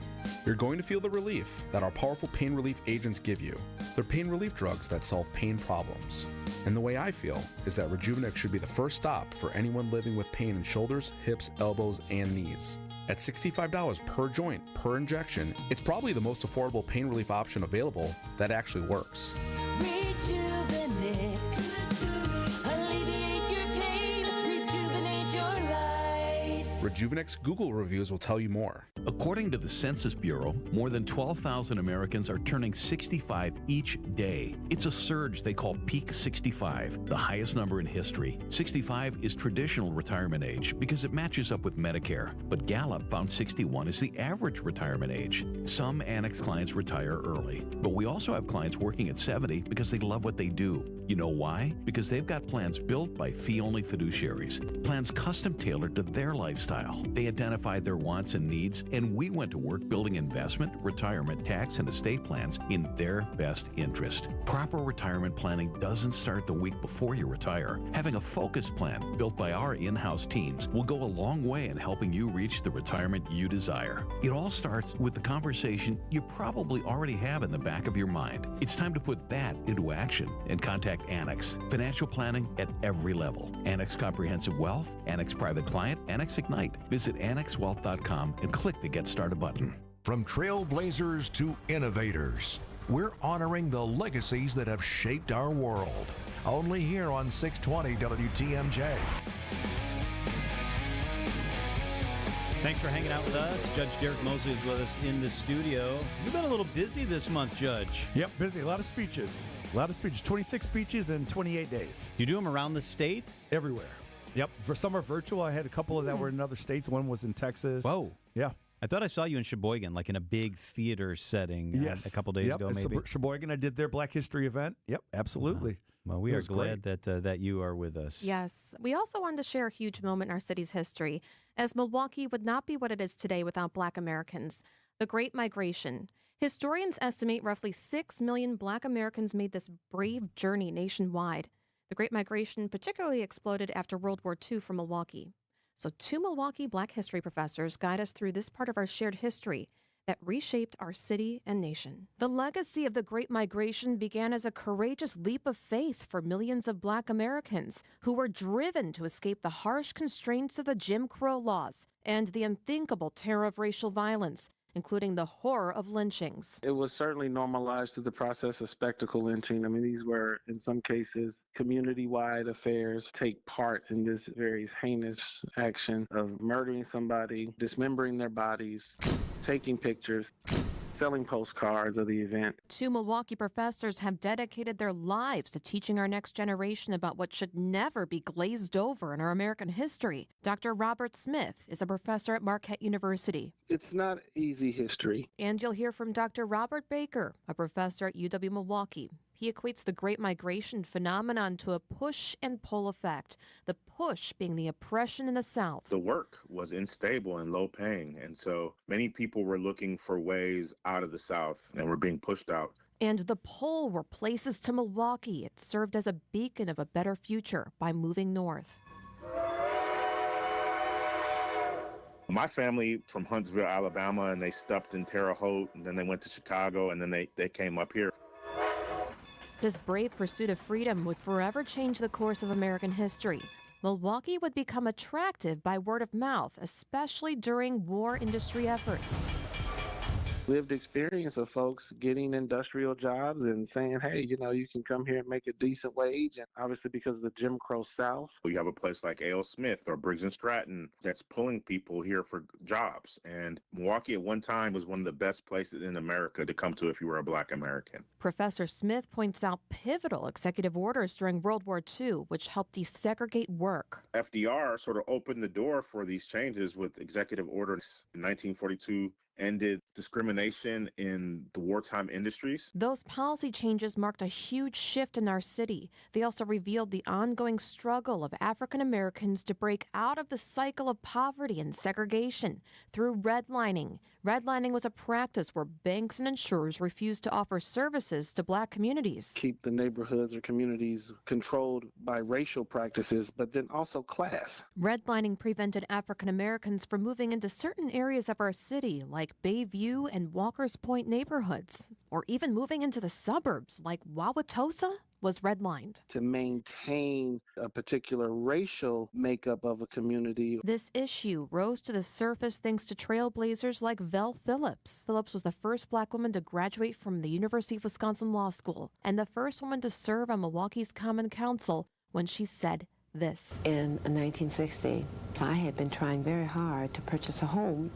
You're going to feel the relief that our powerful pain relief agents give you. They're pain relief drugs that solve pain problems. And the way I feel is that Rejuvenex should be the first stop for anyone living with pain in shoulders, hips, elbows, and knees. At $65 per joint, per injection, it's probably the most affordable pain relief option available that actually works. Rejuvenex. Alleviate your pain. Rejuvenate your life. Rejuvenex Google reviews will tell you more. According to the Census Bureau, more than 12,000 Americans are turning 65 each day. It's a surge they call Peak 65, the highest number in history. 65 is traditional retirement age because it matches up with Medicare, but Gallup found 61 is the average retirement age. Some Annex clients retire early, but we also have clients working at 70 because they love what they do. You know why? Because they've got plans built by fee-only fiduciaries, plans custom-tailored to their lifestyle. They identify their wants and needs, and we went to work building investment, retirement, tax, and estate plans in their best interest. Proper retirement planning doesn't start the week before you retire. Having a focused plan built by our in-house teams will go a long way in helping you reach the retirement you desire. It all starts with the conversation you probably already have in the back of your mind. It's time to put that into action and contact Annex. Financial planning at every level. Annex Comprehensive Wealth, Annex Private Client, Annex Ignite. Visit annexwealth.com and click the Get Started button. From trailblazers to innovators, we're honoring the legacies that have shaped our world. Only here on 620 WTMJ. Thanks for hanging out with us. Judge Derek Mosley is with us in the studio. You've been a little busy this month, Judge. Yep, busy. A lot of speeches. 26 speeches in 28 days. You do them around the state? Everywhere. Yep. For some are virtual. I had a couple of that were in other states. One was in Texas. Whoa. Yeah. I thought I saw you in Sheboygan, like in a big theater setting Yes. a couple days ago, maybe. Sheboygan, I did their Black History event. Yep, absolutely. Well, we are glad that you are with us. Yes. We also wanted to share a huge moment in our city's history, as Milwaukee would not be what it is today without Black Americans. The Great Migration. Historians estimate roughly 6 million Black Americans made this brave journey nationwide. The Great Migration particularly exploded after World War II for Milwaukee. So 2 Milwaukee Black history professors guide us through this part of our shared history that reshaped our city and nation. The legacy of the Great Migration began as a courageous leap of faith for millions of Black Americans who were driven to escape the harsh constraints of the Jim Crow laws and the unthinkable terror of racial violence, including the horror of lynchings. It was certainly normalized through the process of spectacle lynching. I mean, these were, in some cases, community-wide affairs take part in this very heinous action of murdering somebody, dismembering their bodies, taking pictures, selling postcards of the event. 2 Milwaukee professors have dedicated their lives to teaching our next generation about what should never be glazed over in our American history. Dr. Robert Smith is a professor at Marquette University. It's not easy history. And you'll hear from Dr. Robert Baker, a professor at UW-Milwaukee. He equates the Great Migration phenomenon to a push and pull effect, the push being the oppression in the South. The work was unstable and low paying, and so many people were looking for ways out of the South and were being pushed out. And the pull were places to Milwaukee. It served as a beacon of a better future by moving north. My family from Huntsville, Alabama, and they stopped in Terre Haute, and then they went to Chicago, and then they came up here. This brave pursuit of freedom would forever change the course of American history. Milwaukee would become attractive by word of mouth, especially during war industry efforts. Lived experience of folks getting industrial jobs and saying, hey, you can come here and make a decent wage. And obviously because of the Jim Crow South. You have a place like A.L. Smith or Briggs & Stratton that's pulling people here for jobs. And Milwaukee at one time was one of the best places in America to come to if you were a Black American. Professor Smith points out pivotal executive orders during World War II, which helped desegregate work. FDR sort of opened the door for these changes with executive orders in 1942. Ended discrimination in the wartime industries. Those policy changes marked a huge shift in our city. They also revealed the ongoing struggle of African Americans to break out of the cycle of poverty and segregation through redlining. Redlining was a practice where banks and insurers refused to offer services to Black communities. Keep the neighborhoods or communities controlled by racial practices, but then also class. Redlining prevented African Americans from moving into certain areas of our city, like Bayview and Walker's Point neighborhoods, or even moving into the suburbs like Wauwatosa was redlined. To maintain a particular racial makeup of a community. This issue rose to the surface thanks to trailblazers like Vel Phillips. Phillips was the first Black woman to graduate from the University of Wisconsin Law School and the first woman to serve on Milwaukee's Common Council when she said this. In 1960, I had been trying very hard to purchase a home.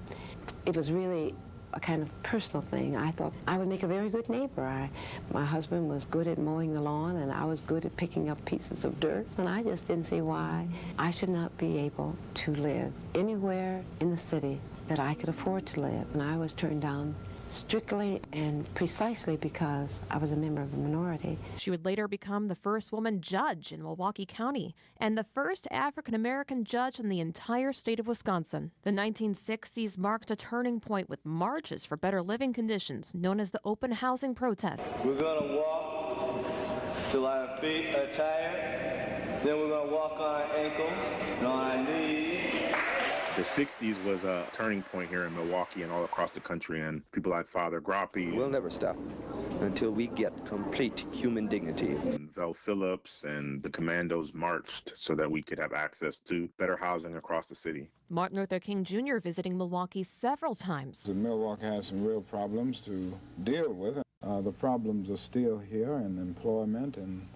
It was really a kind of personal thing. I thought I would make a very good neighbor. My husband was good at mowing the lawn, and I was good at picking up pieces of dirt. And I just didn't see why I should not be able to live anywhere in the city that I could afford to live. And I was turned down strictly and precisely because I was a member of a minority. She would later become the first woman judge in Milwaukee County and the first African-American judge in the entire state of Wisconsin. The 1960s marked a turning point with marches for better living conditions known as the open housing protests. We're going to walk till our feet are tired. Then we're going to walk on our ankles and on our knees. The 60s was a turning point here in Milwaukee and all across the country, and people like Father Groppe. We'll never stop until we get complete human dignity. And Vel Phillips and the Commandos marched so that we could have access to better housing across the city. Martin Luther King Jr. visiting Milwaukee several times. Milwaukee has some real problems to deal with. The problems are still here in employment and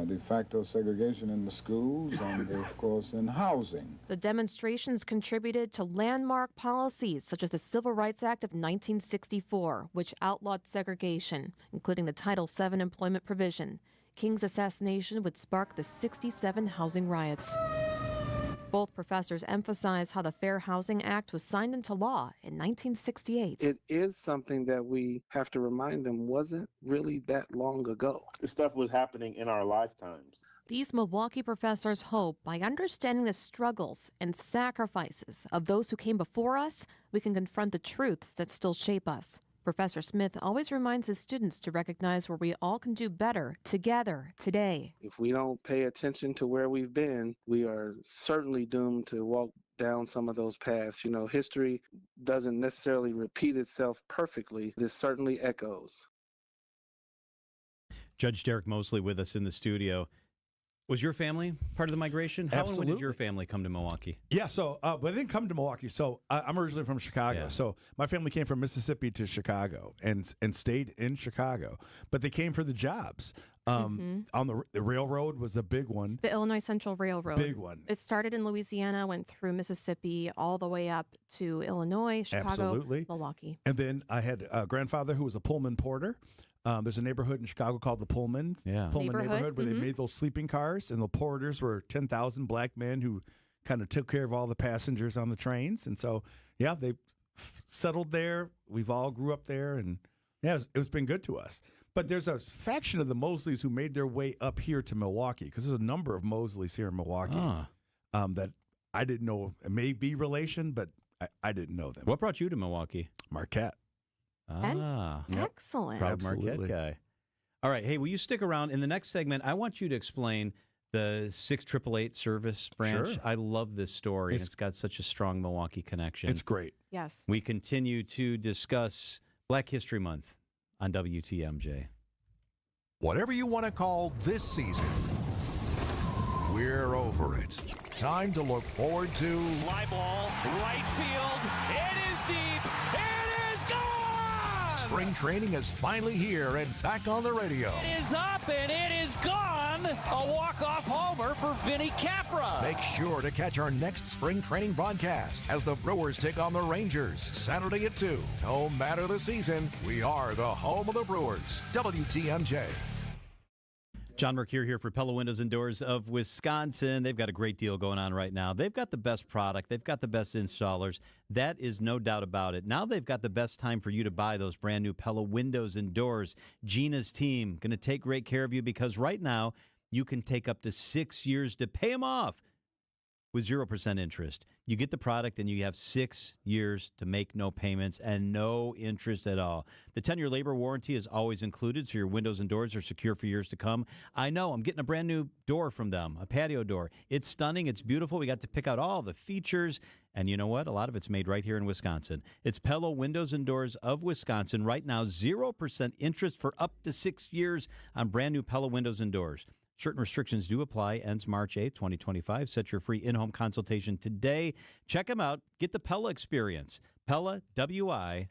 de facto segregation in the schools and, of course, in housing. The demonstrations contributed to landmark policies such as the Civil Rights Act of 1964, which outlawed segregation, including the Title VII employment provision. King's assassination would spark the '67 housing riots. Both professors emphasize how the Fair Housing Act was signed into law in 1968. It is something that we have to remind them wasn't really that long ago. This stuff was happening in our lifetimes. These Milwaukee professors hope by understanding the struggles and sacrifices of those who came before us, we can confront the truths that still shape us. Professor Smith always reminds his students to recognize where we all can do better together today. If we don't pay attention to where we've been, we are certainly doomed to walk down some of those paths. History doesn't necessarily repeat itself perfectly. This certainly echoes. Judge Derek Mosley with us in the studio. Was your family part of the migration? How and when did your family come to Milwaukee? Yeah, so but they didn't come to Milwaukee. So I'm originally from Chicago. Yeah. So my family came from Mississippi to Chicago and stayed in Chicago. But they came for the jobs. On the railroad was a big one. The Illinois Central Railroad. Big one. It started in Louisiana, went through Mississippi, all the way up to Illinois, Chicago, Milwaukee. And then I had a grandfather who was a Pullman porter. There's a neighborhood in Chicago called the Pullman neighborhood where they made those sleeping cars, and the porters were 10,000 black men who kind of took care of all the passengers on the trains. And so, yeah, they settled there. We've all grew up there, and yeah, it's been good to us. But there's a faction of the Mosleys who made their way up here to Milwaukee because there's a number of Mosleys here in Milwaukee that I didn't know. It may be relation, but I didn't know them. What brought you to Milwaukee? Marquette. Excellent. Proud Marquette guy. All right. Hey, will you stick around? In the next segment, I want you to explain the 6888 service branch. Sure. I love this story. It's got such a strong Milwaukee connection. It's great. Yes. We continue to discuss Black History Month on WTMJ. Whatever you want to call this season, we're over it. Time to look forward to Fly ball, right field. It is deep. It is gone. spring training is finally here and back on the radio. It is up and it is gone. A walk-off homer for Vinny Capra. Make sure to catch our next spring training broadcast as the Brewers take on the Rangers Saturday at 2. No matter the season, we are the home of the Brewers. WTMJ. John Mercure here for Pella Windows and Doors of Wisconsin. They've got a great deal going on right now. They've got the best product. They've got the best installers. That is no doubt about it. Now they've got the best time for you to buy those brand new Pella Windows and Doors. Gina's team going to take great care of you because right now you can take up to 6 years to pay them off with 0% interest. You get the product and you have 6 years to make no payments and no interest at all. The 10-year labor warranty is always included, so your windows and doors are secure for years to come. I know, I'm getting a brand new door from them, a patio door. It's stunning. It's beautiful. We got to pick out all the features. And you know what? A lot of it's made right here in Wisconsin. It's Pella Windows and Doors of Wisconsin. Right now, 0% interest for up to 6 years on brand new Pella Windows and Doors. Certain restrictions do apply. Ends March 8th, 2025. Set your free in-home consultation today. Check them out. Get the Pella experience. PellaWI.com.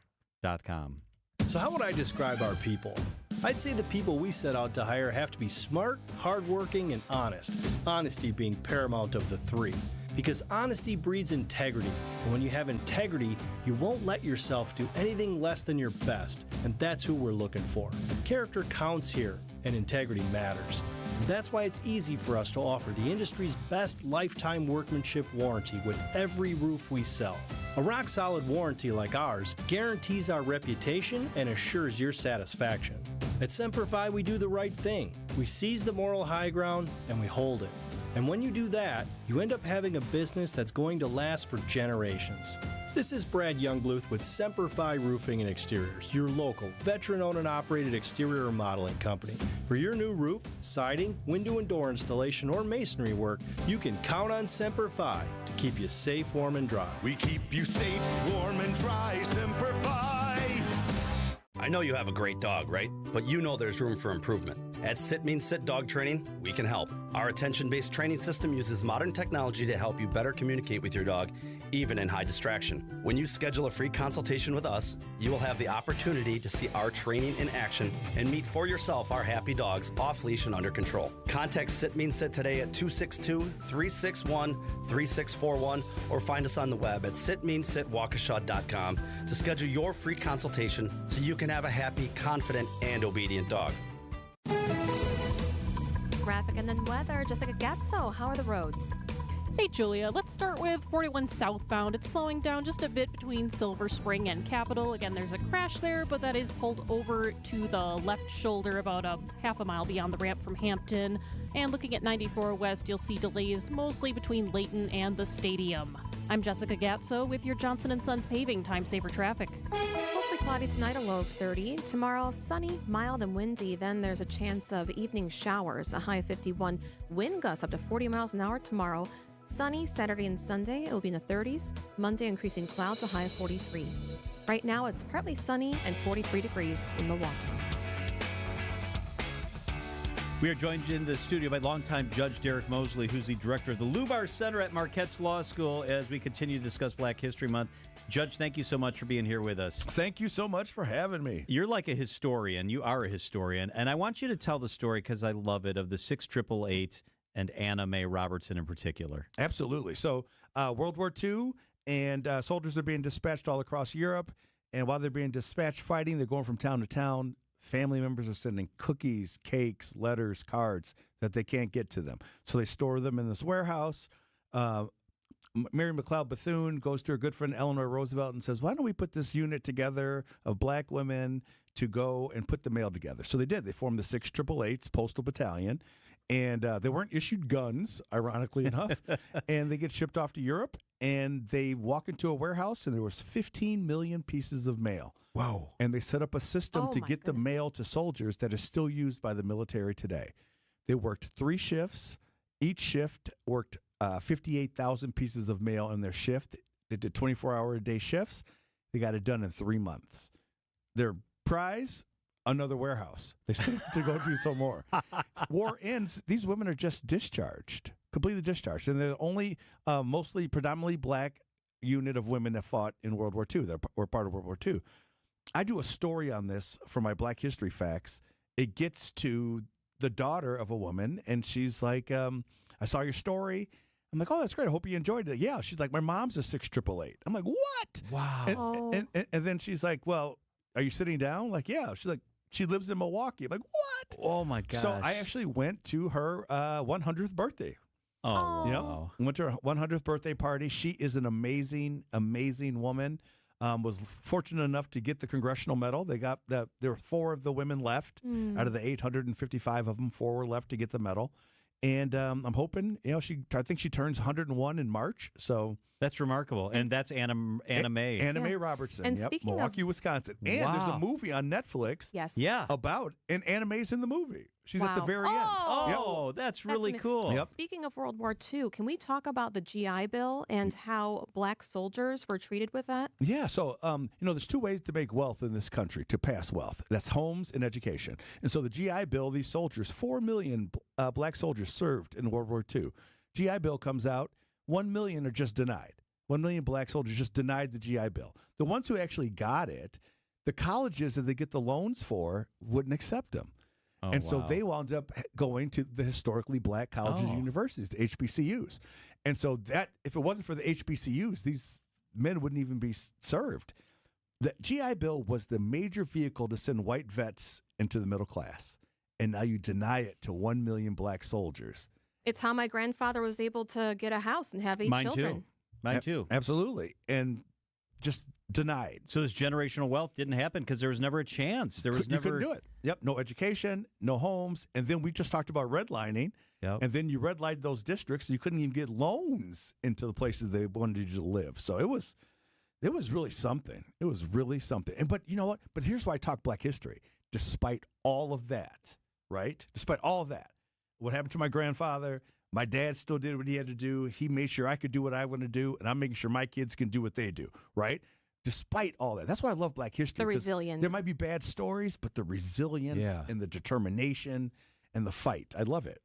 So how would I describe our people? I'd say the people we set out to hire have to be smart, hardworking, and honest. Honesty being paramount of the three. Because honesty breeds integrity. And when you have integrity, you won't let yourself do anything less than your best. And that's who we're looking for. Character counts here, and integrity matters. That's why it's easy for us to offer the industry's best lifetime workmanship warranty with every roof we sell. A rock-solid warranty like ours guarantees our reputation and assures your satisfaction. At Semper Fi, we do the right thing. We seize the moral high ground and we hold it. And when you do that, you end up having a business that's going to last for generations. This is Brad Youngbluth with Semper Fi Roofing and Exteriors, your local, veteran-owned and operated exterior remodeling company. For your new roof, siding, window and door installation, or masonry work, you can count on Semper Fi to keep you safe, warm, and dry. We keep you safe, warm, and dry. Semper Fi. I know you have a great dog, right? But you know there's room for improvement. At Sit Means Sit Dog Training, we can help. Our attention-based training system uses modern technology to help you better communicate with your dog, even in high distraction. When you schedule a free consultation with us, you will have the opportunity to see our training in action and meet for yourself our happy dogs off leash and under control. Contact Sit Means Sit today at 262-361-3641 or find us on the web at sitmeansitwaukesha.com to schedule your free consultation so you can have a happy, confident, and obedient dog. Traffic and then weather. Jessica Gatso, how are the roads? Hey, Julia. Let's start with 41 southbound. It's slowing down just a bit between Silver Spring and Capitol. Again, there's a crash there, but that is pulled over to the left shoulder about a half a mile beyond the ramp from Hampton. And looking at 94 West, you'll see delays mostly between Layton and the stadium. I'm Jessica Gatso with your Johnson & Sons Paving Time Saver Traffic. Mostly cloudy tonight, a low of 30. Tomorrow, sunny, mild, and windy. Then there's a chance of evening showers, a high of 51. Wind gusts up to 40 miles an hour tomorrow. Sunny Saturday and Sunday, it will be in the 30s. Monday, increasing clouds, a high of 43. Right now, it's partly sunny and 43 degrees in Milwaukee. We are joined in the studio by longtime Judge Derek Mosley, who's the director of the Lubar Center at Marquette's Law School, as we continue to discuss Black History Month. Judge, thank you so much for being here with us. Thank you so much for having me. You're like a historian. You are a historian. And I want you to tell the story, because I love it, of the 688 and Anna Mae Robertson in particular. Absolutely. So World War II, and soldiers are being dispatched all across Europe. And while they're being dispatched fighting, they're going from town to town. Family members are sending cookies, cakes, letters, cards that they can't get to them. So they store them in this warehouse. Mary McLeod Bethune goes to her good friend Eleanor Roosevelt and says, why don't we put this unit together of black women to go and put the mail together? So they did. They formed the 688's Postal Battalion, and they weren't issued guns, ironically enough, and they get shipped off to Europe, and they walk into a warehouse, and there was 15 million pieces of mail. Wow. And they set up a system to get the mail to soldiers that is still used by the military today. They worked 3 shifts. Each shift worked 58,000 pieces of mail in their shift. They did 24-hour-a-day shifts. They got it done in 3 months. Their prize, another warehouse. They sent them to go do some more. War ends. These women are just discharged, completely discharged. And they're the only predominantly black unit of women that fought in World War II. They were part of World War II. I do a story on this for my Black History Facts. It gets to the daughter of a woman, and she's like, I saw your story. I'm like, oh, that's great. I hope you enjoyed it. Yeah. She's like, my mom's a 688. I'm like, what? Wow. And then she's like, well, are you sitting down? Like, yeah. She's like, she lives in Milwaukee. I'm like, what? Oh, my gosh. So I actually went to her 100th birthday. Oh, wow. Went to her 100th birthday party. She is an amazing, amazing woman. Was fortunate enough to get the Congressional Medal. There were 4 of the women left. Out of the 855 of them, 4 were left to get the medal. And I'm hoping, I think she turns 101 in March. So that's remarkable. And that's Anna Mae. Anna Mae Robertson. And speaking Milwaukee, Wisconsin. And there's a movie on Netflix. Yes. Yeah. And Anna Mae's in the movie. She's at the very end. Oh, that's really cool. Yep. Speaking of World War II, can we talk about the GI Bill and how black soldiers were treated with that? Yeah, so, there's 2 ways to make wealth in this country, to pass wealth. That's homes and education. And so the GI Bill, these soldiers, 4 million black soldiers served in World War II. GI Bill comes out, 1 million are just denied. 1 million black soldiers just denied the GI Bill. The ones who actually got it, the colleges that they get the loans for wouldn't accept them. And so they wound up going to the historically black colleges and universities, the HBCUs. And so that, if it wasn't for the HBCUs, these men wouldn't even be served. The GI Bill was the major vehicle to send white vets into the middle class. And now you deny it to 1 million black soldiers. It's how my grandfather was able to get a house and have 8 children. Mine too. Absolutely. And just denied. So this generational wealth didn't happen because there was never a chance. You couldn't do it. Yep. No education, no homes. And then we just talked about redlining. Yep. And then you redlined those districts. You couldn't even get loans into the places they wanted you to live. So it was really something. It was really something. But you know what? But here's why I talk Black history. Despite all of that, right? Despite all of that, what happened to my grandfather? My dad still did what he had to do. He made sure I could do what I want to do, and I'm making sure my kids can do what they do, right? Despite all that. That's why I love Black history. The resilience. There might be bad stories, but the resilience and the determination and the fight. I love it.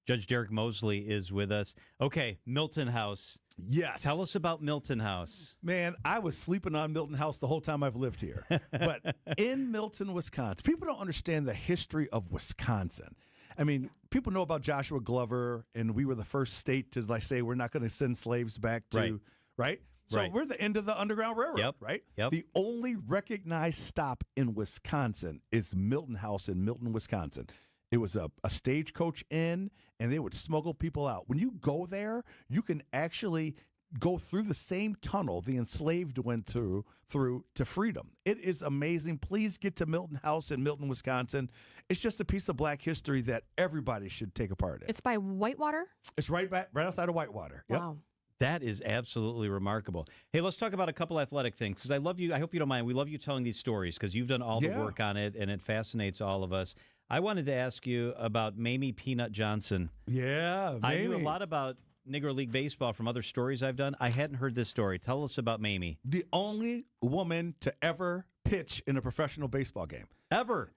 Judge Derek Mosley is with us. Okay, Milton House. Yes. Tell us about Milton House. Man, I was sleeping on Milton House the whole time I've lived here. But in Milton, Wisconsin, people don't understand the history of Wisconsin. I mean, people know about Joshua Glover, and we were the first state to say we're not going to send slaves back to, right? So we're the end of the Underground Railroad, right? Yep. The only recognized stop in Wisconsin is Milton House in Milton, Wisconsin. It was a stagecoach inn, and they would smuggle people out. When you go there, you can actually go through the same tunnel the enslaved went through to freedom. It is amazing. Please get to Milton House in Milton, Wisconsin. It's just a piece of Black history that everybody should take a part in. It's by Whitewater? It's right outside of Whitewater. Yep. Wow. That is absolutely remarkable. Hey, let's talk about a couple athletic things because I love you. I hope you don't mind. We love you telling these stories because you've done all the work on it, and it fascinates all of us. I wanted to ask you about Mamie Peanut Johnson. Yeah, Mamie. I knew a lot about Negro League Baseball from other stories I've done. I hadn't heard this story. Tell us about Mamie. The only woman to ever pitch in a professional baseball game. Ever.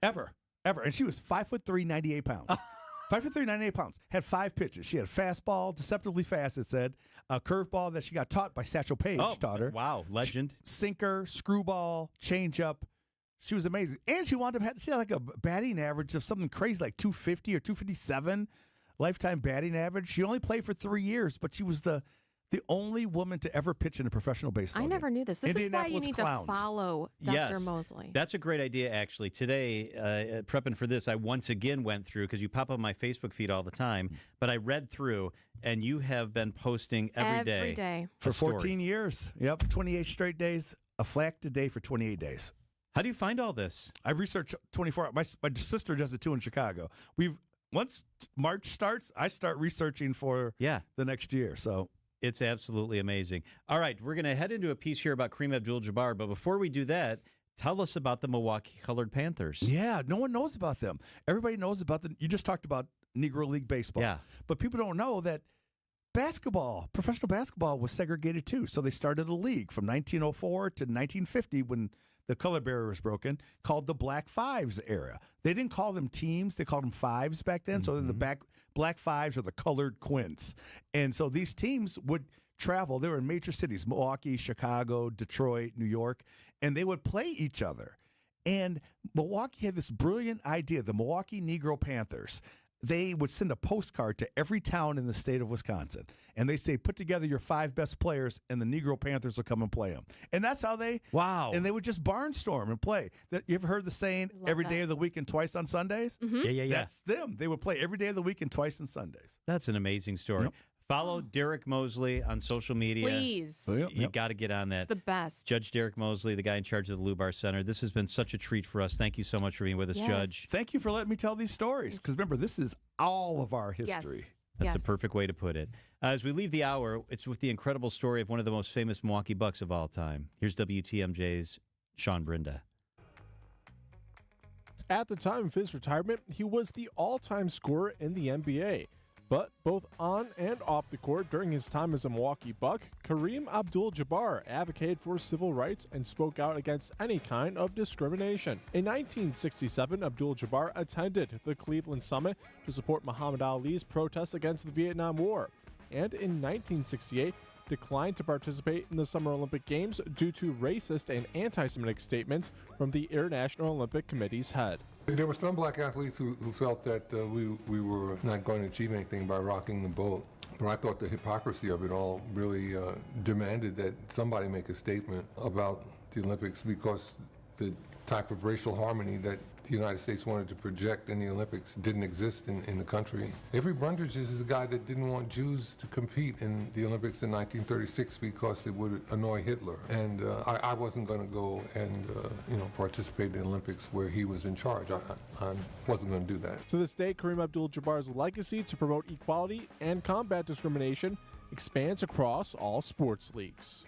And she was 5'3", 98 pounds. 5'3", 98 pounds. Had 5 pitches. She had a fastball, deceptively fast, it said. A curveball that she got taught by Satchel Paige, taught her. Wow, legend. Sinker, screwball, changeup. She was amazing. And she she had like a batting average of something crazy, like 250 or 257 lifetime batting average. She only played for 3 years, but she was the only woman to ever pitch in a professional baseball game. I never knew this. This is why you need to follow Dr. Mosley. That's a great idea, actually. Today, prepping for this, I once again went through, because you pop up my Facebook feed all the time, but I read through, and you have been posting every day. For 14 years. Yep, 28 straight days, a flack a day for 28 days. How do you find all this? I research 24 hours. My sister does it too in Chicago. Once March starts, I start researching for the next year. So it's absolutely amazing. All right, we're going to head into a piece here about Kareem Abdul-Jabbar, but before we do that, tell us about the Milwaukee Colored Panthers. Yeah, no one knows about them. Everybody knows about them. You just talked about Negro League Baseball. Yeah. But people don't know that professional basketball was segregated too. So they started a league from 1904 to 1950 when the color barrier was broken, called the Black Fives era. They didn't call them teams; they called them fives back then. So then the Black Fives are the colored quints, and so these teams would travel. They were in major cities: Milwaukee, Chicago, Detroit, New York, and they would play each other. And Milwaukee had this brilliant idea: the Milwaukee Negro Panthers. They would send a postcard to every town in the state of Wisconsin. And they say, put together your 5 best players, and the Negro Panthers will come and play them. And that's how they... Wow. And they would just barnstorm and play. You ever heard the saying, every day of the week and twice on Sundays? Mm-hmm. Yeah. That's them. They would play every day of the week and twice on Sundays. That's an amazing story. Yep. Follow Derek Mosley on social media. Please. You got to get on that. It's the best. Judge Derek Mosley, the guy in charge of the Lubar Center. This has been such a treat for us. Thank you so much for being with us, Judge. Thank you for letting me tell these stories. Because remember, this is all of our history. That's a perfect way to put it. As we leave the hour, it's with the incredible story of one of the most famous Milwaukee Bucks of all time. Here's WTMJ's Sean Brinda. At the time of his retirement, he was the all-time scorer in the NBA. But both on and off the court during his time as a Milwaukee Buck, Kareem Abdul-Jabbar advocated for civil rights and spoke out against any kind of discrimination. In 1967, Abdul-Jabbar attended the Cleveland Summit to support Muhammad Ali's protests against the Vietnam War, and in 1968, declined to participate in the Summer Olympic Games due to racist and anti-Semitic statements from the International Olympic Committee's head. There were some black athletes who felt that we were not going to achieve anything by rocking the boat. But I thought the hypocrisy of it all really demanded that somebody make a statement about the Olympics, because the type of racial harmony that the United States wanted to project in the Olympics didn't exist in the country. Avery Brundage is the guy that didn't want Jews to compete in the Olympics in 1936 because it would annoy Hitler. And I wasn't going to go and participate in the Olympics where he was in charge. I wasn't going to do that. To this day, Kareem Abdul-Jabbar's legacy to promote equality and combat discrimination expands across all sports leagues.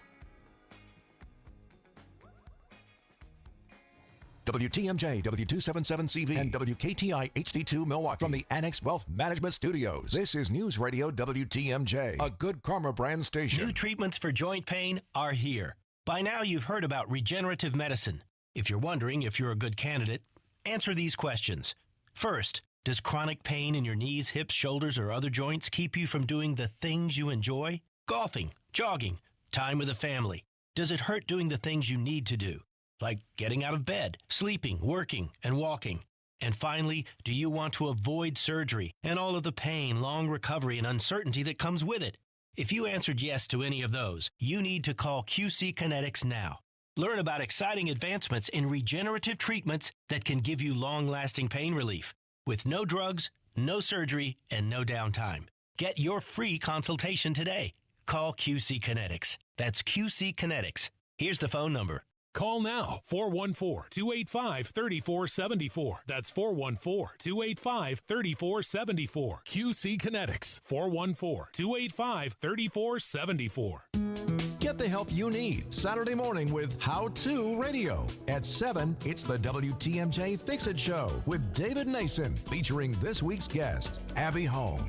WTMJ, W277CV, and WKTI HD2 Milwaukee from the Annex Wealth Management Studios. This is News Radio WTMJ, a Good Karma brand station. New treatments for joint pain are here. By now, you've heard about regenerative medicine. If you're wondering if you're a good candidate, answer these questions. First, does chronic pain in your knees, hips, shoulders, or other joints keep you from doing the things you enjoy? Golfing, jogging, time with the family. Does it hurt doing the things you need to do? Like getting out of bed, sleeping, working, and walking. And finally, do you want to avoid surgery and all of the pain, long recovery, and uncertainty that comes with it? If you answered yes to any of those, you need to call QC Kinetics now. Learn about exciting advancements in regenerative treatments that can give you long-lasting pain relief with no drugs, no surgery, and no downtime. Get your free consultation today. Call QC Kinetics. That's QC Kinetics. Here's the phone number. Call now, 414-285-3474. That's 414-285-3474. QC Kinetics, 414-285-3474. Get the help you need Saturday morning with How To Radio. At 7, it's the WTMJ Fix-It Show with David Nason, featuring this week's guest, Abby Home.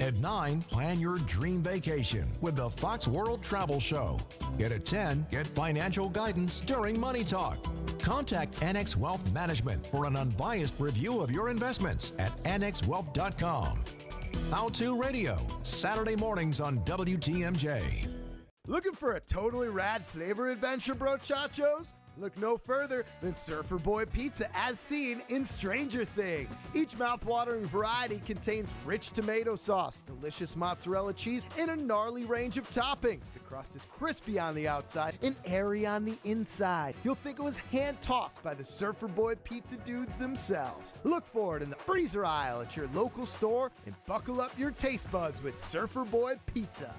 At 9, plan your dream vacation with the Fox World Travel Show. Yet at 10, get financial guidance during Money Talk. Contact Annex Wealth Management for an unbiased review of your investments at annexwealth.com. How To Radio, Saturday mornings on WTMJ. Looking for a totally rad flavor adventure, brochachos? Look no further than Surfer Boy Pizza as seen in Stranger Things. Each mouth-watering variety contains rich tomato sauce, delicious mozzarella cheese, and a gnarly range of toppings. The crust is crispy on the outside and airy on the inside. You'll think it was hand-tossed by the Surfer Boy Pizza dudes themselves. Look for it in the freezer aisle at your local store and buckle up your taste buds with Surfer Boy Pizza.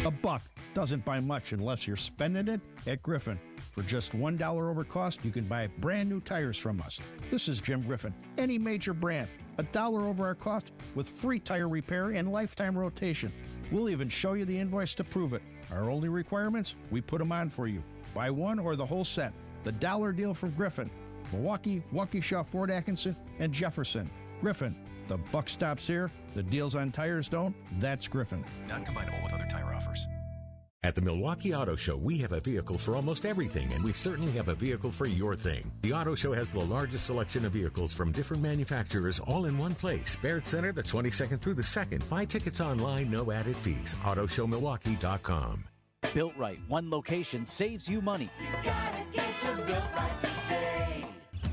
A buck doesn't buy much unless you're spending it at Griffin. For just $1 over cost, you can buy brand new tires from us. This is Jim Griffin. Any major brand, $1 over our cost with free tire repair and lifetime rotation. We'll even show you the invoice to prove it. Our only requirements, we put them on for you. Buy one or the whole set. The dollar deal from Griffin. Milwaukee, Waukesha, Fort Atkinson, and Jefferson. Griffin. The buck stops here. The deals on tires don't. That's Griffin. Not combinable with other tire offers. At the Milwaukee Auto Show, we have a vehicle for almost everything, and we certainly have a vehicle for your thing. The Auto Show has the largest selection of vehicles from different manufacturers all in one place. Barrett Center, the 22nd through the 2nd. Buy tickets online, no added fees. AutoShowMilwaukee.com. Built Right. One location saves you money. You gotta get to Built Right today.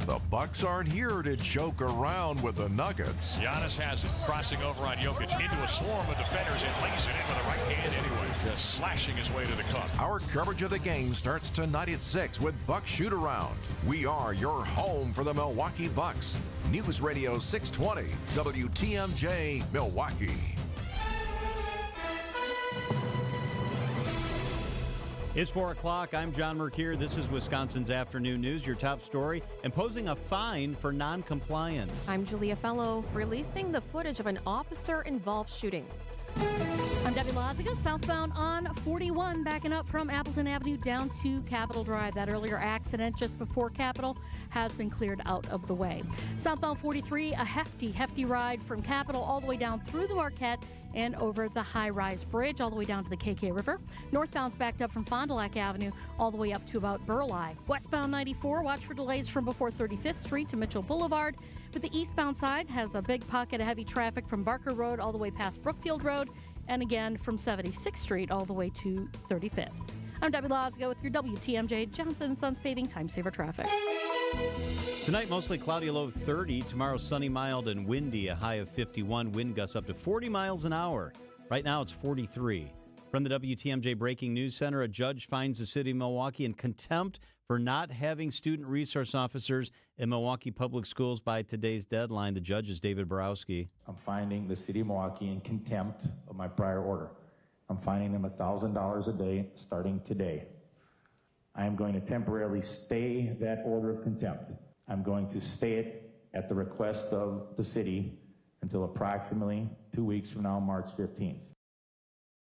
The Bucks aren't here to joke around with the Nuggets. Giannis has it, crossing over on Jokic into a swarm of defenders and lays it in with the right hand anyway, just slashing his way to the cup. Our coverage of the game starts tonight at 6 with Bucks Shoot Around. We are your home for the Milwaukee Bucks. News Radio 620, WTMJ, Milwaukee. It's 4 o'clock. I'm John Mercure. This is Wisconsin's Afternoon News. Your top story, imposing a fine for non-compliance. I'm Julia Fellow, releasing the footage of an officer-involved shooting. I'm Debbie Loziga, southbound on 41, backing up from Appleton Avenue down to Capitol Drive. That earlier accident just before Capitol has been cleared out of the way. Southbound 43, a hefty ride from Capitol all the way down through the Marquette and over the high-rise bridge all the way down to the KK River. Northbound's backed up from Fond du Lac Avenue all the way up to about Burleigh. Westbound 94, watch for delays from before 35th Street to Mitchell Boulevard. But the eastbound side has a big pocket of heavy traffic from Barker Road all the way past Brookfield Road, and again from 76th Street all the way to 35th. I'm Debbie Loziga with your WTMJ Johnson & Sons Paving Time Saver Traffic. Tonight, mostly cloudy, low of 30. Tomorrow, sunny, mild, and windy, a high of 51. Wind gusts up to 40 miles an hour. Right now, it's 43. From the WTMJ Breaking News Center, a judge finds the city of Milwaukee in contempt for not having student resource officers in Milwaukee Public Schools by today's deadline. The judge is David Borowski. I'm finding the city of Milwaukee in contempt of my prior order. I'm fining them $1,000 a day starting today. I am going to temporarily stay that order of contempt. I'm going to stay it at the request of the city until approximately 2 weeks from now, March 15th.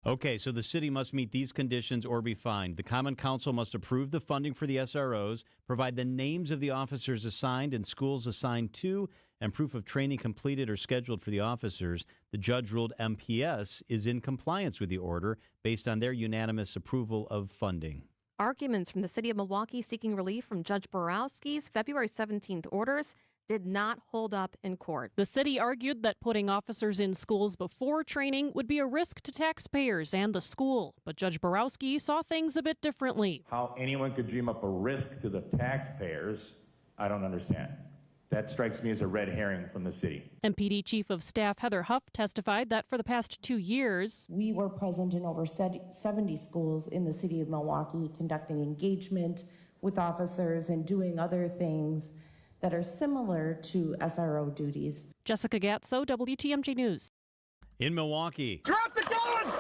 Okay, so the city must meet these conditions or be fined. The Common Council must approve the funding for the SROs, provide the names of the officers assigned and schools assigned to, and proof of training completed or scheduled for the officers. The judge ruled MPS is in compliance with the order based on their unanimous approval of funding. Arguments from the city of Milwaukee seeking relief from Judge Borowski's February 17th orders did not hold up in court. The city argued that putting officers in schools before training would be a risk to taxpayers and the school. But Judge Borowski saw things a bit differently. How anyone could dream up a risk to the taxpayers, I don't understand. That strikes me as a red herring from the city. MPD Chief of Staff Heather Huff testified that for the past 2 years, we were present in over 70 schools in the city of Milwaukee, conducting engagement with officers and doing other things that are similar to SRO duties. Jessica Gatso, WTMJ News. In Milwaukee. Drop the gun!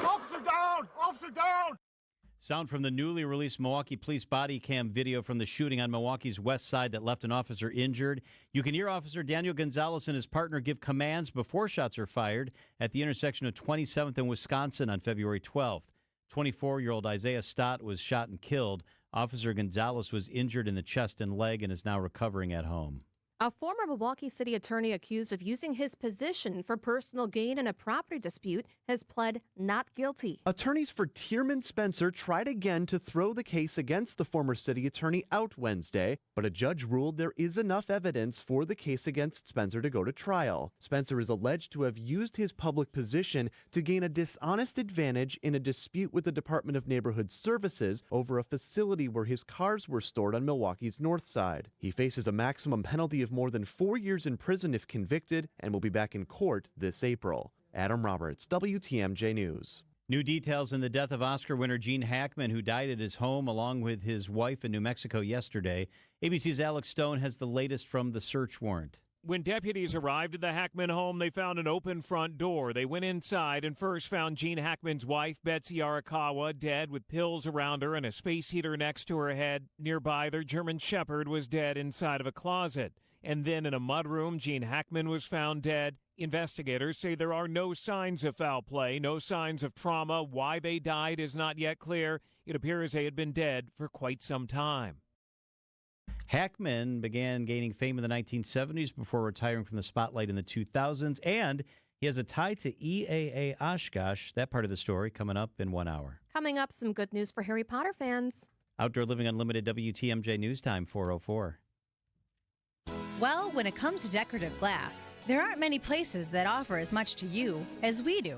Officer down! Officer down! Sound from the newly released Milwaukee Police body cam video from the shooting on Milwaukee's west side that left an officer injured. You can hear Officer Daniel Gonzalez and his partner give commands before shots are fired at the intersection of 27th and Wisconsin on February 12th. 24-year-old Isaiah Stott was shot and killed. Officer Gonzalez was injured in the chest and leg and is now recovering at home. A former Milwaukee city attorney accused of using his position for personal gain in a property dispute has pled not guilty. Attorneys for Tierman Spencer tried again to throw the case against the former city attorney out Wednesday, but a judge ruled there is enough evidence for the case against Spencer to go to trial. Spencer is alleged to have used his public position to gain a dishonest advantage in a dispute with the Department of Neighborhood Services over a facility where his cars were stored on Milwaukee's north side. He faces a maximum penalty of more than 4 years in prison if convicted and will be back in court this April. Adam Roberts, WTMJ News. New details in the death of Oscar winner Gene Hackman, who died at his home along with his wife in New Mexico yesterday. ABC's Alex Stone has the latest from the search warrant. When deputies arrived at the Hackman home, they found an open front door. They went inside and first found Gene Hackman's wife, Betsy Arakawa, dead with pills around her and a space heater next to her head. Nearby, their German Shepherd was dead inside of a closet. And then in a mudroom, Gene Hackman was found dead. Investigators say there are no signs of foul play, no signs of trauma. Why they died is not yet clear. It appears they had been dead for quite some time. Hackman began gaining fame in the 1970s before retiring from the spotlight in the 2000s, and he has a tie to EAA Oshkosh. That part of the story coming up in 1 hour. Coming up, some good news for Harry Potter fans. Outdoor Living Unlimited WTMJ News Time 4:04. Well, when it comes to decorative glass, there aren't many places that offer as much to you as we do.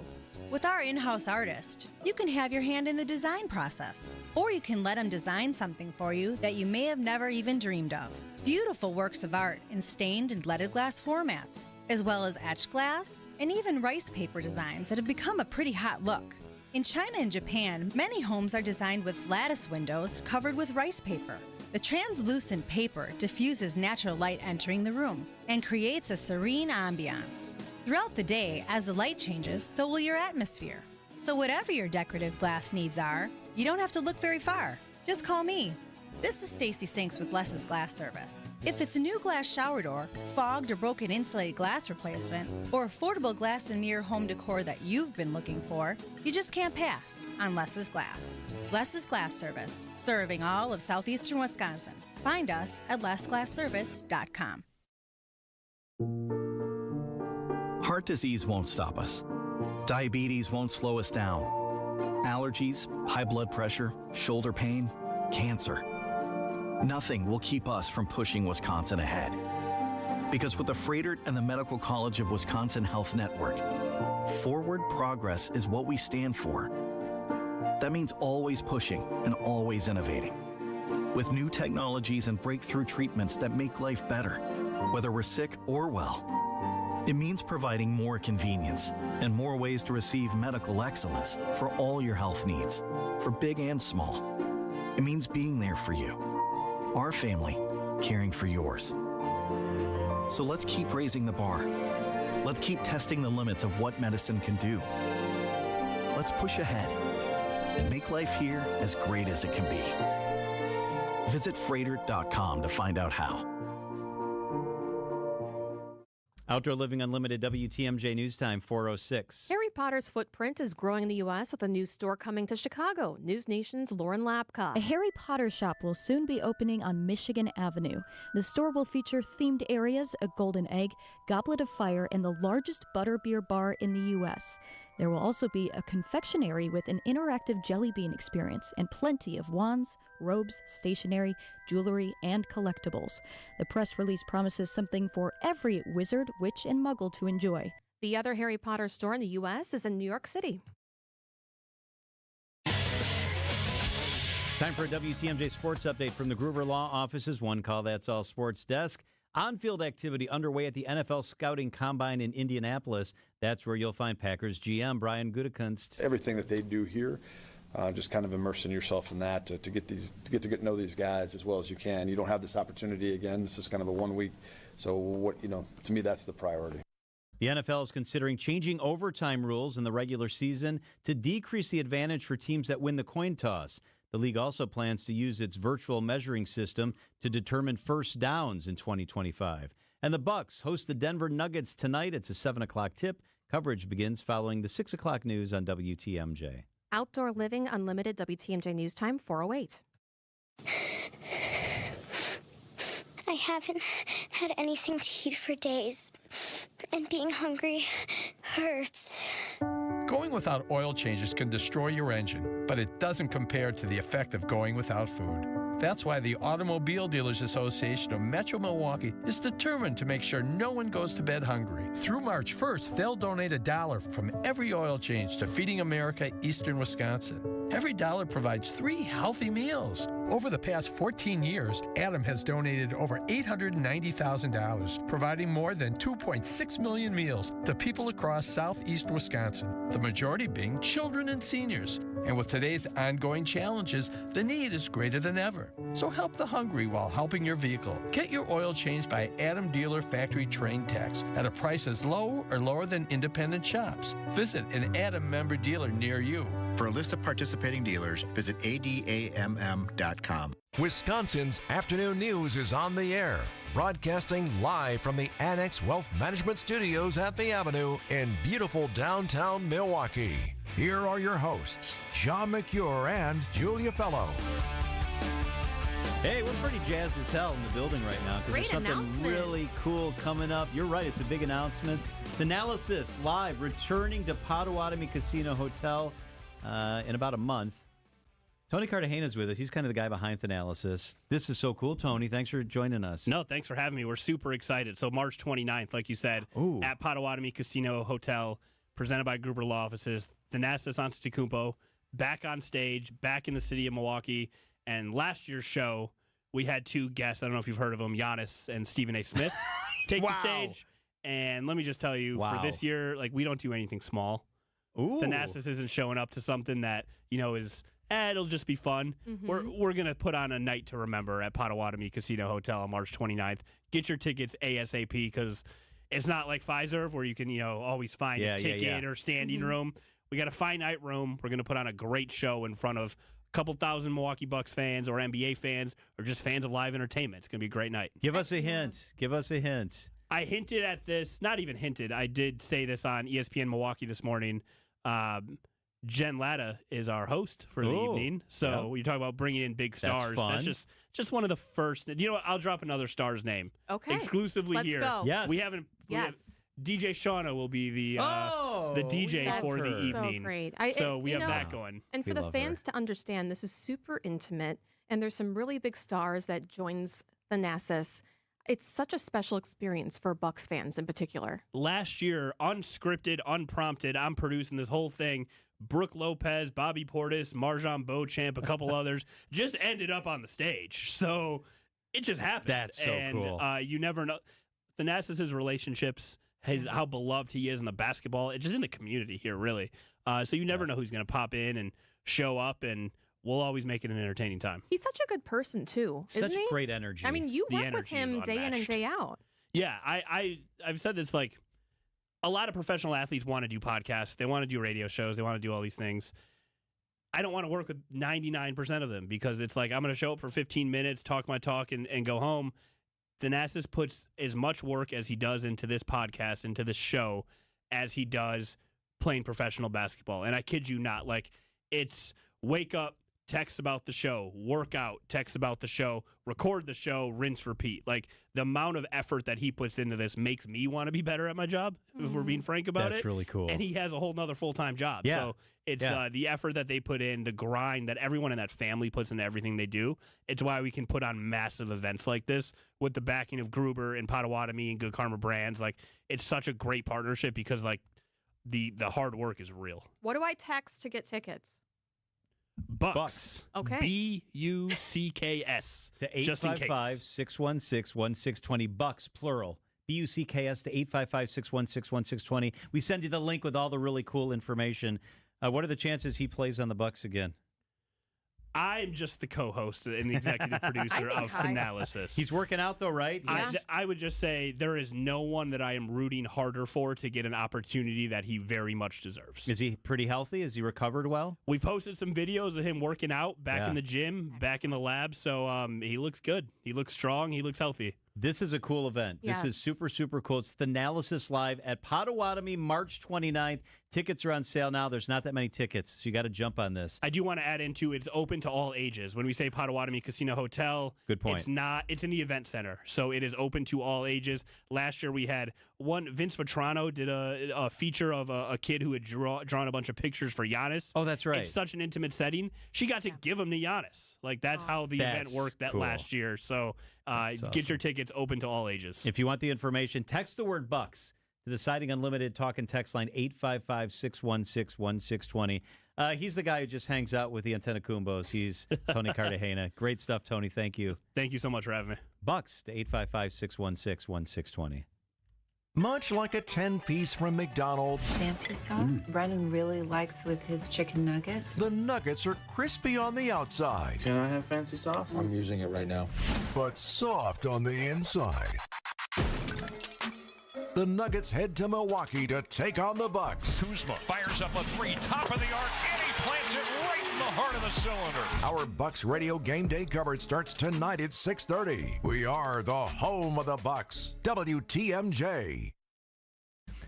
With our in-house artist, you can have your hand in the design process, or you can let them design something for you that you may have never even dreamed of. Beautiful works of art in stained and leaded glass formats, as well as etched glass and even rice paper designs that have become a pretty hot look. In China and Japan, many homes are designed with lattice windows covered with rice paper. The translucent paper diffuses natural light entering the room and creates a serene ambiance. Throughout the day, as the light changes, so will your atmosphere. So whatever your decorative glass needs are, you don't have to look very far. Just call me. This is Stacy Sinks with Less's Glass Service. If it's a new glass shower door, fogged or broken insulated glass replacement, or affordable glass and mirror home decor that you've been looking for, you just can't pass on Less's Glass. Less's Glass Service, serving all of southeastern Wisconsin. Find us at lessglassservice.com. Heart disease won't stop us. Diabetes won't slow us down. Allergies, high blood pressure, shoulder pain, cancer. Nothing will keep us from pushing Wisconsin ahead. Because with the Froedtert and the Medical College of Wisconsin Health Network, forward progress is what we stand for. That means always pushing and always innovating. With new technologies and breakthrough treatments that make life better, whether we're sick or well. It means providing more convenience and more ways to receive medical excellence for all your health needs, for big and small. It means being there for you, our family, caring for yours. So let's keep raising the bar. Let's keep testing the limits of what medicine can do. Let's push ahead and make life here as great as it can be. Visit Froedtert.com to find out how. Outdoor Living Unlimited WTMJ News Time 4:06. Harry Potter's footprint is growing in the U.S. with a new store coming to Chicago. News Nation's Lauren Lapka. A Harry Potter shop will soon be opening on Michigan Avenue. The store will feature themed areas, a golden egg, goblet of fire, and the largest butterbeer bar in the U.S. There will also be a confectionery with an interactive jelly bean experience and plenty of wands, robes, stationery, jewelry, and collectibles. The press release promises something for every wizard, witch, and muggle to enjoy. The other Harry Potter store in the U.S. is in New York City. Time for a WTMJ Sports Update from the Gruber Law Office's One Call That's All Sports Desk. On-field activity underway at the NFL Scouting Combine in Indianapolis. That's where you'll find Packers GM Brian Gutekunst. Everything that they do here, just kind of immersing yourself in that to get to know these guys as well as you can. You don't have this opportunity again. This is kind of a 1 week. So to me, that's the priority. The NFL is considering changing overtime rules in the regular season to decrease the advantage for teams that win the coin toss. The league also plans to use its virtual measuring system to determine first downs in 2025. And the Bucks host the Denver Nuggets tonight. It's a 7 o'clock tip. Coverage begins following the 6 o'clock news on WTMJ. Outdoor Living Unlimited WTMJ News Time 4:08. I haven't had anything to eat for days, and being hungry hurts. Going without oil changes can destroy your engine, but it doesn't compare to the effect of going without food. That's why the Automobile Dealers Association of Metro Milwaukee is determined to make sure no one goes to bed hungry. Through March 1st, they'll donate $1 from every oil change to Feeding America Eastern Wisconsin. Every dollar provides 3 healthy meals. Over the past 14 years, Adam has donated over $890,000, providing more than 2.6 million meals to people across southeast Wisconsin, the majority being children and seniors. And with today's ongoing challenges, the need is greater than ever. So help the hungry while helping your vehicle. Get your oil changed by Adam Dealer Factory Train Techs at a price as low or lower than independent shops. Visit an Adam member dealer near you. For a list of participating dealers, visit adamm.com. Wisconsin's afternoon news is on the air, broadcasting live from the Annex Wealth Management Studios at the Avenue in beautiful downtown Milwaukee. Here are your hosts, John McCure and Julia Fellow. Hey, we're pretty jazzed as hell in the building right now because there's something really cool coming up. You're right, it's a big announcement. Thanalysis live, returning to Potawatomi Casino Hotel in about a month. Tony Cartagena's with us. He's kind of the guy behind Thanalysis. This is so cool, Tony. Thanks for joining us. No, thanks for having me. We're super excited. So March 29th, like you said, at Potawatomi Casino Hotel, presented by Gruber Law Offices, Thanasis Antetokounmpo, back on stage, back in the city of Milwaukee. And last year's show, we had two guests. I don't know if you've heard of them, Giannis and Stephen A. Smith, take the stage. And let me just tell you, for this year, like, we don't do anything small. Thanasis isn't showing up to something that, is, it'll just be fun. Mm-hmm. We're going to put on a night to remember at Potawatomi Casino Hotel on March 29th. Get your tickets ASAP because it's not like Fiserv where you can, always find a ticket or standing room. We got a finite room. We're going to put on a great show in front of a couple thousand Milwaukee Bucks fans or NBA fans or just fans of live entertainment. It's going to be a greght night. Give us a hint. Give us a hint. I hinted at this, not even hinted. I did say this on ESPN Milwaukee this morning. Jen Latta is our host for the evening. So you talk about bringing in big stars. That's just one of the first. You know what? I'll drop another star's name. Okay. Exclusively Let's here. go. Yes. We haven't. DJ Shauna will be the DJ for the evening. So great. So we have that going. And for the fans to understand, this is super intimate, and there's some really big stars that joins Thanasis. It's such a special experience for Bucks fans in particular. Last year, unscripted, unprompted, I'm producing this whole thing. Brooke Lopez, Bobby Portis, Marjan Beauchamp, a couple others just ended up on the stage. So it just happened. That's so cool. You never know. Thanasis' relationships, how beloved he is in the basketball, it's just in the community here, really. So you never know who's going to pop in and show up, and we'll always make it an entertaining time. He's such a good person, too, isn't he? Such great energy. I mean, you work with him day in and day out. Yeah, I've said this, like, a lot of professional athletes want to do podcasts. They want to do radio shows. They want to do all these things. I don't want to work with 99% of them because it's like I'm going to show up for 15 minutes, talk my talk, and go home. Thanasis puts as much work as he does into this podcast, into this show, as he does playing professional basketball. And I kid you not, like, it's wake up, text about the show, work out, text about the show, record the show, rinse, repeat. Like, the amount of effort that he puts into this makes me want to be better at my job, if we're being frank about it. That's really cool. And he has a whole nother full-time job. Yeah. So it's the effort that they put in, the grind that everyone in that family puts into everything they do. It's why we can put on massive events like this with the backing of Gruber and Potawatomi and Good Karma Brands. Like, it's such a great partnership because, like, the hard work is real. What do I text to get tickets? Bucks. Okay. BUCKS. To 855-616-1620. Bucks, plural. BUCKS to 855-616-1620. We send you the link with all the really cool information. What are the chances he plays on the Bucks again? I'm just the co-host and the executive producer of Thanalysis. He's working out, though, right? I would just say there is no one that I am rooting harder for to get an opportunity that he very much deserves. Is he pretty healthy? Is he recovered well? We've posted some videos of him working out back in the gym, back in the lab, so he looks good. He looks strong. He looks healthy. This is a cool event. Yes. This is super, super cool. It's Thanalysis Live at Potawatomi, March 29th. Tickets are on sale now. There's not that many tickets, so you got to jump on this. I do want to add into it's open to all ages. When we say Potawatomi Casino Hotel, good point. It's in the event center, so it is open to all ages. Last year we had Vince Vetrano did a feature of a kid who had drawn a bunch of pictures for Giannis. Oh, that's right. It's such an intimate setting. She got to give them to Giannis. Like, that's how the event worked that last year. So get your tickets open to all ages. If you want the information, text the word Bucks to the Siding Unlimited talk and text line 855-616-1620. He's the guy who just hangs out with the Antetokounmpos. He's Tony Cartagena. Great stuff, Tony. Thank you. Thank you so much for having me. Bucks to 855-616-1620. Much like a 10-piece from McDonald's, Fancy sauce. Brennan really likes with his chicken nuggets. the nuggets are crispy on the outside. Can I have fancy sauce? I'm using it right now. But soft on the inside. The Nuggets head to Milwaukee to take on the Bucks. Kuzma fires up a three, top of the arc, and he plants it right in the heart of the cylinder. Our Bucks radio game day coverage starts tonight at 6:30. We are the home of the Bucks. WTMJ.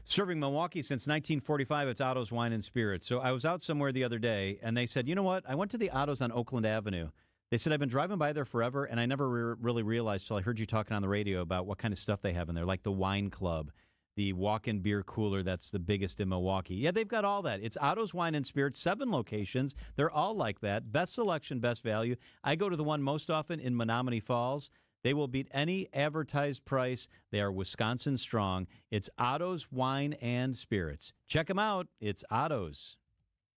Serving Milwaukee since 1945, it's Otto's Wine and Spirits. So I was out somewhere the other day, and they said, you know what? I went to the Otto's on Oakland Avenue. They said, I've been driving by there forever, and I never really realized till I heard you talking on the radio about what kind of stuff they have in there, like the wine club, the walk-in beer cooler that's the biggest in Milwaukee. Yeah, they've got all that. It's Otto's Wine and Spirits, 7 locations. They're all like that. Best selection, best value. I go to the one most often in Menominee Falls. They will beat any advertised price. They are Wisconsin strong. It's Otto's Wine and Spirits. Check them out. It's Otto's.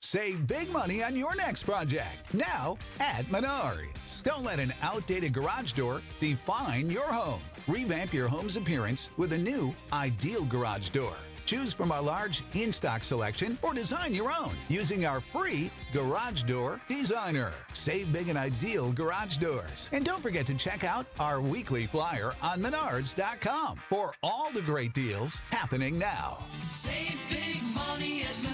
Save big money on your next project now at Menards. Don't let an outdated garage door define your home. Revamp your home's appearance with a new ideal garage door. Choose from our large in-stock selection or design your own using our free Garage Door Designer. Save big and ideal garage doors. And don't forget to check out our weekly flyer on Menards.com for all the great deals happening now. Save big money at Menards.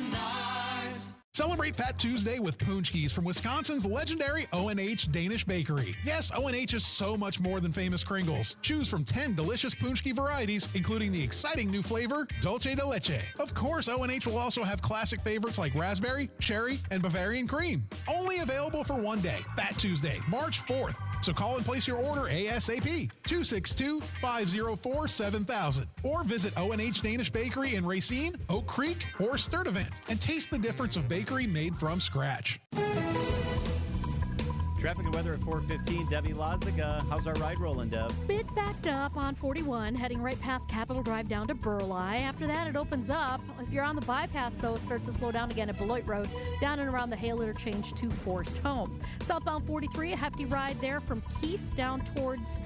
Celebrate Fat Tuesday with Paczkis from Wisconsin's legendary O&H Danish Bakery. Yes, O&H is so much more than famous Kringles. Choose from 10 delicious Paczki varieties, including the exciting new flavor, Dulce de Leche. Of course, O&H will also have classic favorites like raspberry, cherry, and Bavarian cream. Only available for one day, Fat Tuesday, March 4th. So call and place your order ASAP, 262-504-7000. Or visit O&H Danish Bakery in Racine, Oak Creek, or Sturtevant and taste the difference of bakery made from scratch. Traffic and weather at 4:15. Debbie Lazaga. How's our ride rolling, Deb? Bit backed up on 41, heading right past Capitol Drive down to Burleigh. After that, it opens up. If you're on the bypass, though, it starts to slow down again at Beloit Road, down and around the Hale interchange to Forest Home. Southbound 43, a hefty ride there from Keith down towards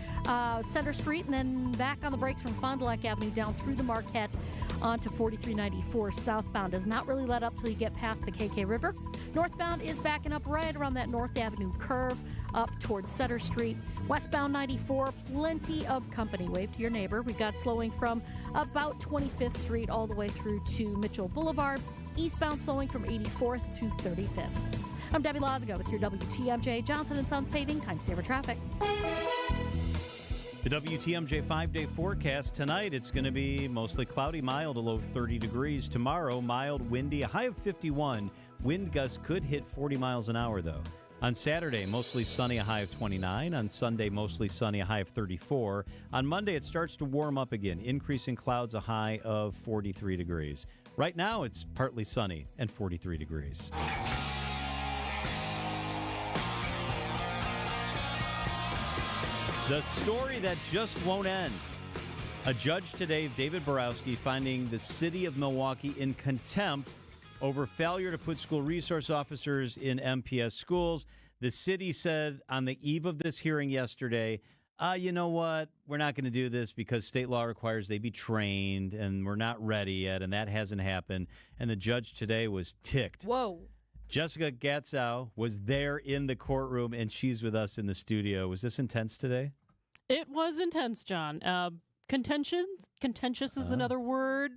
Center Street, and then back on the brakes from Fond du Lac Avenue down through the Marquette onto 4394 southbound. Does not really let up till you get past the KK River. Northbound is backing up right around that North Avenue curve up towards Sutter Street. Westbound 94, plenty of company. Wave to your neighbor. We got slowing from about 25th Street all the way through to Mitchell Boulevard. Eastbound slowing from 84th to 35th. I'm Debbie Lazaga with your WTMJ Johnson & Sons Paving Time Saver Traffic. The WTMJ 5-day forecast tonight, it's going to be mostly cloudy, mild, a low of 30 degrees. Tomorrow, mild, windy, a high of 51. Wind gusts could hit 40 miles an hour, though. On Saturday, mostly sunny, a high of 29. On Sunday, mostly sunny, a high of 34. On Monday, it starts to warm up again. Increasing clouds, a high of 43 degrees. Right now, it's partly sunny and 43 degrees. The story that just won't end. A judge today, David Borowski, finding the city of Milwaukee in contempt over failure to put school resource officers in MPS schools. The city said on the eve of this hearing yesterday, you know what? We're not going to do this because state law requires they be trained, and we're not ready yet, and that hasn't happened. And the judge today was ticked. Whoa. Jessica Gatzow was there in the courtroom, and she's with us in the studio. Was this intense today? It was intense, John. Contentious is another word.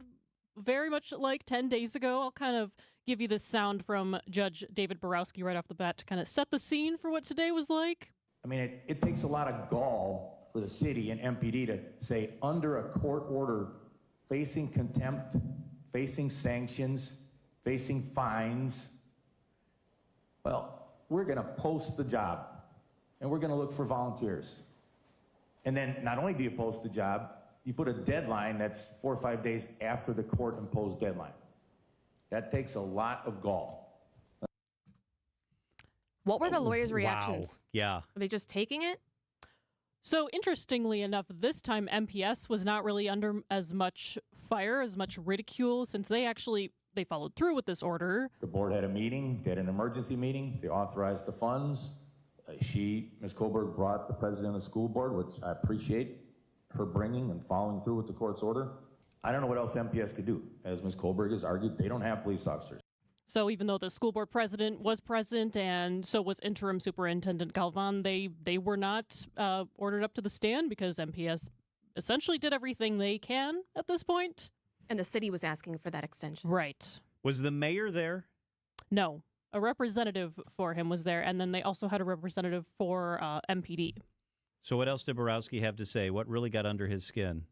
Very much like 10 days ago. I'll kind of give you this sound from Judge David Borowski right off the bat to kind of set the scene for what today was like. I mean, it takes a lot of gall for the city and MPD to say under a court order, facing contempt, facing sanctions, facing fines. Well, we're going to post the job, and we're going to look for volunteers. And then not only do you post the job, you put a deadline that's 4 or 5 days after the court-imposed deadline. That takes a lot of gall. What were the lawyers' reactions? Wow. Yeah. Are they just taking it? So interestingly enough, this time MPS was not really under as much fire, as much ridicule, since they followed through with this order. The board had a meeting, they had an emergency meeting, they authorized the funds. Ms. Kohlberg, brought the president of the school board, which I appreciate her bringing and following through with the court's order. I don't know what else MPS could do. As Ms. Kohlberg has argued, they don't have police officers. So even though the school board president was present and so was interim superintendent Galvan, they were not ordered up to the stand because MPS essentially did everything they can at this point. And the city was asking for that extension. Right. Was the mayor there? No. A representative for him was there, and then they also had a representative for MPD. So what else did Borowski have to say? What really got under his skin?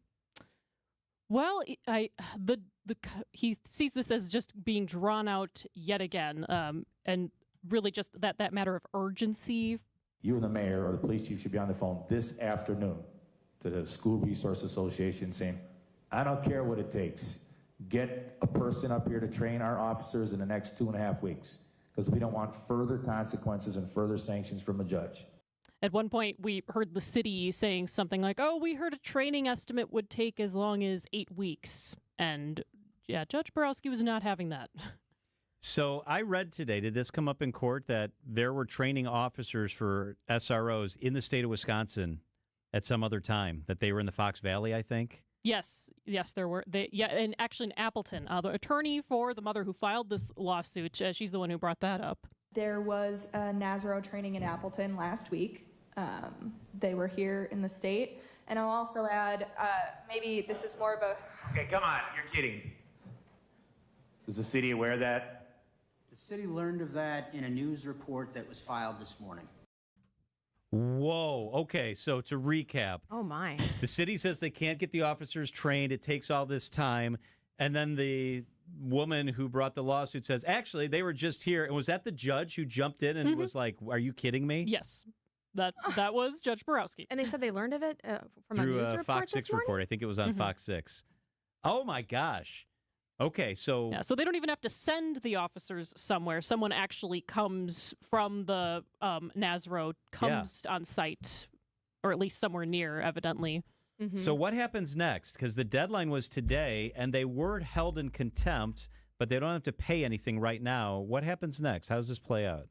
Well, he sees this as just being drawn out yet again, and really just that matter of urgency You and the mayor or the police chief should be on the phone this afternoon to the School Resource Association saying, I don't care what it takes. Get a person up here to train our officers in the next 2.5 weeks, because we don't want further consequences and further sanctions from a judge. At one point, we heard the city saying something like, oh, we heard a training estimate would take as long as 8 weeks. And yeah, Judge Borowski was not having that. So I read today, did this come up in court, that there were training officers for SROs in the state of Wisconsin at some other time, that they were in the Fox Valley, I think? Yes, there were. And actually in Appleton, the attorney for the mother who filed this lawsuit, she's the one who brought that up. There was a NASRO training in Appleton last week. They were here in the state. And I'll also add, maybe this is more of a... Okay, come on, you're kidding. Was the city aware of that? The city learned of that in a news report that was filed this morning. Whoa. Okay, so to recap. Oh, my. The city says they can't get the officers trained. It takes all this time. And then the woman who brought the lawsuit says, actually, they were just here. And was that the judge who jumped in and was like, are you kidding me? Yes. That was Judge Borowski. And they said they learned of it from through a news report Fox 6 report. I think it was on Fox 6. Oh, my gosh. Okay, so... Yeah, so they don't even have to send the officers somewhere. Someone actually comes from the NASRO, on site, or at least somewhere near, evidently. So what happens next? Because the deadline was today, and they weren't held in contempt, but they don't have to pay anything right now. What happens next? How does this play out?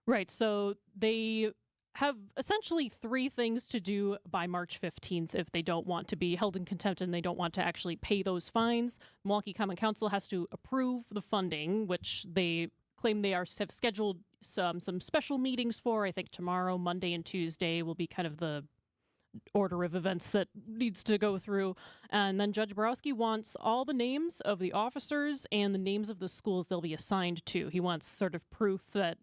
Right, so they have essentially 3 things to do by March 15th if they don't want to be held in contempt and they don't want to actually pay those fines. Milwaukee Common Council has to approve the funding, which they claim they have scheduled some special meetings for. I think tomorrow, Monday, and Tuesday will be kind of the order of events that needs to go through. And then Judge Borowski wants all the names of the officers and the names of the schools they'll be assigned to. He wants sort of proof that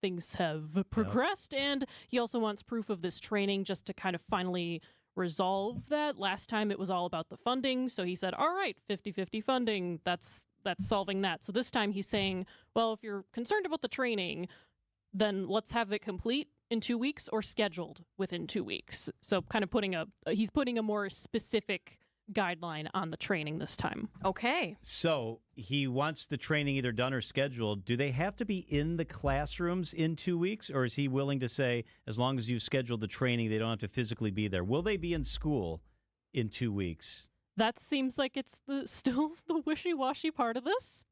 things have progressed, and he also wants proof of this training just to kind of finally resolve that. Last time it was all about the funding, so he said, all right, 50-50 funding, that's solving that. So this time he's saying, well, if you're concerned about the training, then let's have it complete in 2 weeks or scheduled within 2 weeks. So kind of he's putting a more specific guideline on the training this time. Okay. So he wants the training either done or scheduled. Do they have to be in the classrooms in 2 weeks, or is he willing to say, as long as you schedule the training, they don't have to physically be there? Will they be in school in 2 weeks? That seems like it's still the wishy-washy part of this.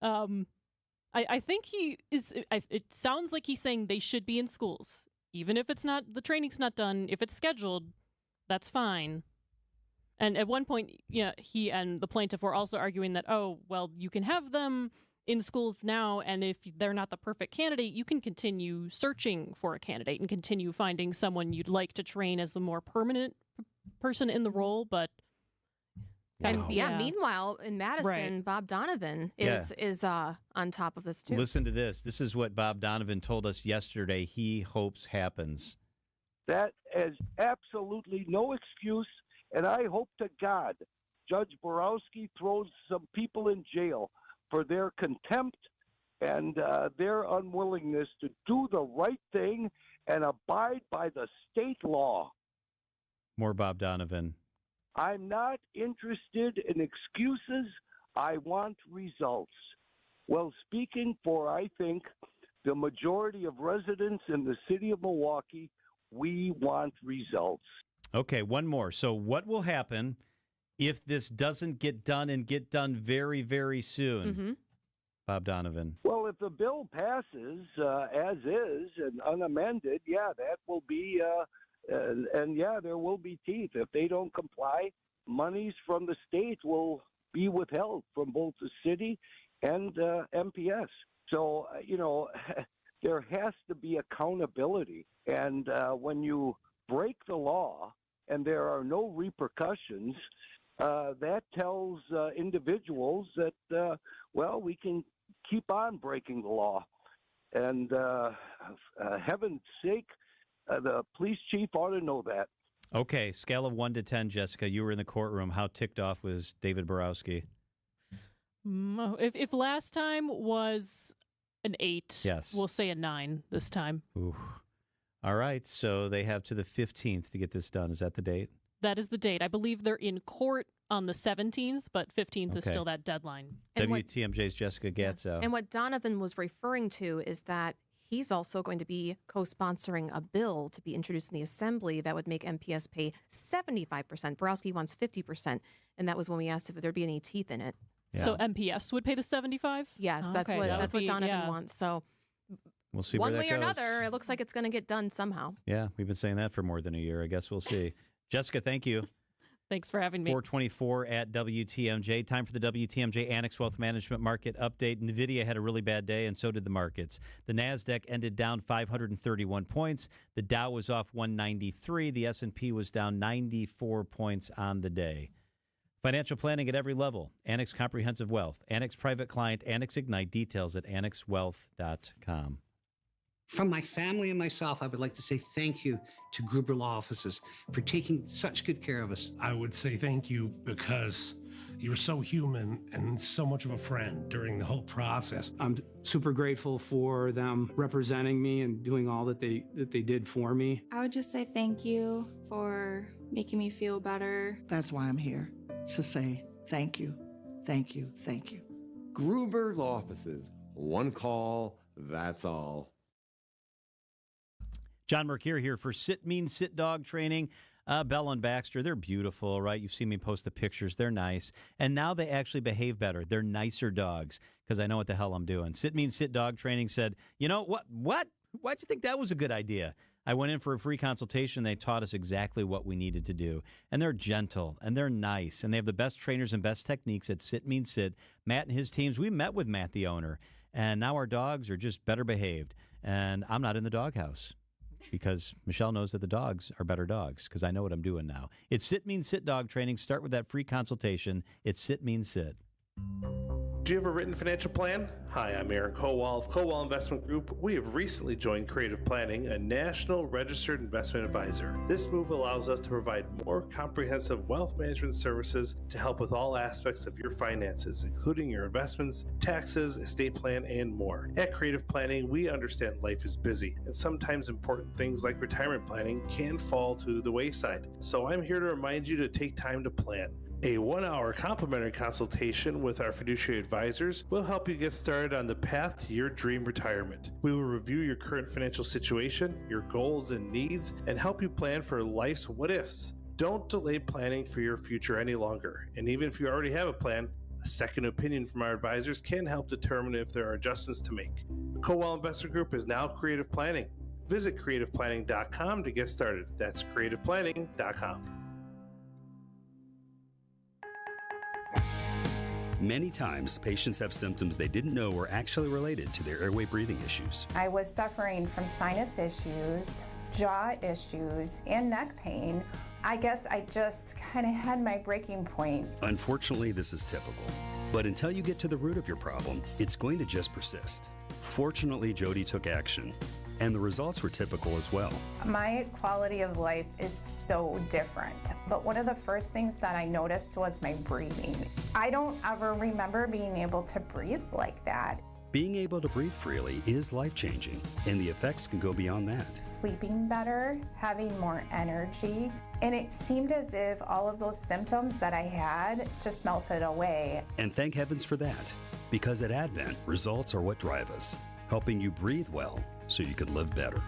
I think he is. It sounds like he's saying they should be in schools, even if the training's not done. If it's scheduled, that's fine. And at one point, he and the plaintiff were also arguing that, oh, well, you can have them in schools now, and if they're not the perfect candidate, you can continue searching for a candidate and continue finding someone you'd like to train as the more permanent person in the role. But meanwhile, in Madison, Right. Bob Donovan is on top of this too. Listen to this. This is what Bob Donovan told us yesterday he hopes happens. That is absolutely no excuse, and I hope to God Judge Borowski throws some people in jail for their contempt and their unwillingness to do the right thing and abide by the state law. More Bob Donovan. I'm not interested in excuses. I want results. Well, speaking for, I think, the majority of residents in the city of Milwaukee, we want results. Okay, one more. So what will happen if this doesn't get done and get done very, very soon? Bob Donovan. Well, if the bill passes as is and unamended, that will be, there will be teeth. If they don't comply, monies from the state will be withheld from both the city and MPS. So, there has to be accountability. And when you break the law and there are no repercussions, that tells individuals that, we can keep on breaking the law. And heaven's sake, the police chief ought to know that. Okay, scale of 1 to 10, Jessica. You were in the courtroom. How ticked off was David Borowski? If last time was an 8, yes, we'll say a 9 this time. Ooh. All right, so they have to the 15th to get this done. Is that the date? That is the date. I believe they're in court on the 17th, but 15th is Okay. still that deadline. WTMJ's Jessica Gatzo. And what Donovan was referring to is that he's also going to be co-sponsoring a bill to be introduced in the assembly that would make MPS pay 75%. Borowski wants 50%. And that was when we asked if there'd be any teeth in it. So MPS would pay the 75? Yes, that's Okay, what that that's would what be- Donovan yeah. wants. So We'll see one where way that or goes. another, it looks like it's going to get done somehow. Yeah, we've been saying that for more than a year. I guess we'll see. Jessica, thank you. Thanks for having me. 424 at WTMJ. Time for the WTMJ Annex Wealth Management Market Update. NVIDIA had a really bad day, and so did the markets. The NASDAQ ended down 531 points. The Dow was off 193. The S&P was down 94 points on the day. Financial planning at every level. Annex Comprehensive Wealth. Annex Private Client. Annex Ignite. Details at annexwealth.com. From my family and myself, I would like to say thank you to Gruber Law Offices for taking such good care of us. I would say thank you because you're so human and so much of a friend during the whole process. I'm super grateful for them representing me and doing all that they did for me. I would just say thank you for making me feel better. That's why I'm here, to say thank you, thank you, thank you. Gruber Law Offices. One call, that's all. John Mercure here for Sit Mean Sit Dog Training. Bell and Baxter, they're beautiful, right? You've seen me post the pictures. They're nice. And now they actually behave better. They're nicer dogs because I know what the hell I'm doing. Sit Mean Sit Dog Training said, you know, what? Why'd you think that was a good idea? I went in for a free consultation. They taught us exactly what we needed to do. And they're gentle, and they're nice, and they have the best trainers and best techniques at Sit Mean Sit. Matt and his teams, we met with Matt, the owner, and now our dogs are just better behaved. And I'm not in the doghouse, because Michelle knows that the dogs are better dogs, because I know what I'm doing now. It's Sit Mean Sit Dog Training. Start with that free consultation. It's Sit Mean Sit. Do you have a written financial plan? Hi, I'm Aaron Kowal of Kowal Investment Group. We have recently joined Creative Planning, a national registered investment advisor. This move allows us to provide more comprehensive wealth management services to help with all aspects of your finances, including your investments, taxes, estate plan, and more. At Creative Planning, we understand life is busy, and sometimes important things like retirement planning can fall to the wayside. So I'm here to remind you to take time to plan. A 1-hour complimentary consultation with our fiduciary advisors will help you get started on the path to your dream retirement. We will review your current financial situation, your goals and needs, and help you plan for life's what-ifs. Don't delay planning for your future any longer. And even if you already have a plan, a second opinion from our advisors can help determine if there are adjustments to make. Kowal Investment Group is now Creative Planning. Visit creativeplanning.com to get started. That's creativeplanning.com. Many times, patients have symptoms they didn't know were actually related to their airway breathing issues. I was suffering from sinus issues, jaw issues, and neck pain. I guess I just kind of had my breaking point. Unfortunately, this is typical. But until you get to the root of your problem, it's going to just persist. Fortunately, Jody took action, and the results were typical as well. My quality of life is so different. But one of the first things that I noticed was my breathing. I don't ever remember being able to breathe like that. Being able to breathe freely is life-changing, and the effects can go beyond that. Sleeping better, having more energy, and it seemed as if all of those symptoms that I had just melted away. And thank heavens for that, because at Advent, results are what drive us, helping you breathe well so you can live better.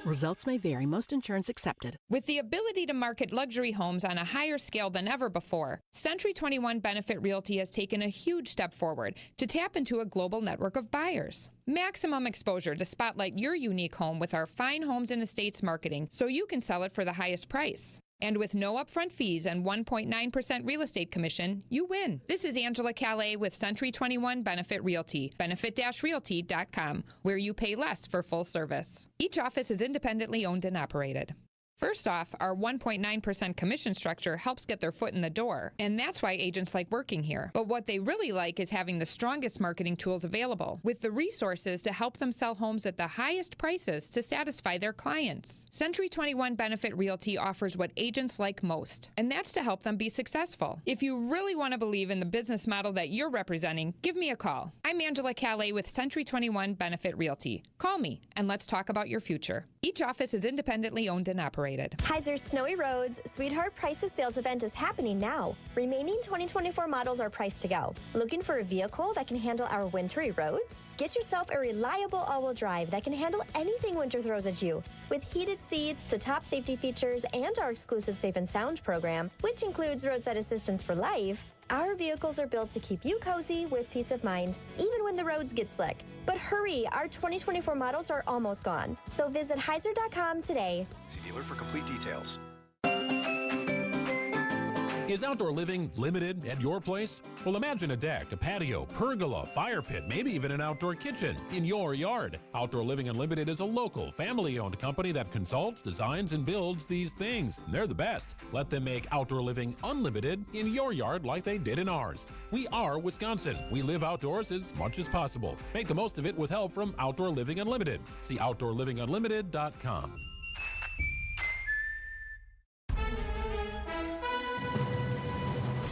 Results may vary. Most insurance accepted. With the ability to market luxury homes on a higher scale than ever before, Century 21 Benefit Realty has taken a huge step forward to tap into a global network of buyers. Maximum exposure to spotlight your unique home with our fine homes and estates marketing so you can sell it for the highest price. And with no upfront fees and 1.9% real estate commission, you win. This is Angela Calais with Century 21 Benefit Realty, benefit-realty.com, where you pay less for full service. Each office is independently owned and operated. First off, our 1.9% commission structure helps get their foot in the door, and that's why agents like working here. But what they really like is having the strongest marketing tools available, with the resources to help them sell homes at the highest prices to satisfy their clients. Century 21 Benefit Realty offers what agents like most, and that's to help them be successful. If you really want to believe in the business model that you're representing, give me a call. I'm Angela Calais with Century 21 Benefit Realty. Call me, and let's talk about your future. Each office is independently owned and operated. Heiser's Snowy Roads Sweetheart Prices sales event is happening now. Remaining 2024 models are priced to go. Looking for a vehicle that can handle our wintry roads? Get yourself a reliable all-wheel drive that can handle anything winter throws at you. With heated seats to top safety features and our exclusive Safe and Sound program, which includes roadside assistance for life, our vehicles are built to keep you cozy with peace of mind, even when the roads get slick. But hurry, our 2024 models are almost gone. So visit Heiser.com today. See dealer for complete details. Is outdoor living limited at your place? Well, imagine a deck, a patio, pergola, fire pit, maybe even an outdoor kitchen in your yard. Outdoor Living Unlimited is a local, family-owned company that consults, designs, and builds these things. They're the best. Let them make Outdoor Living Unlimited in your yard like they did in ours. We are Wisconsin. We live outdoors as much as possible. Make the most of it with help from Outdoor Living Unlimited. See OutdoorLivingUnlimited.com.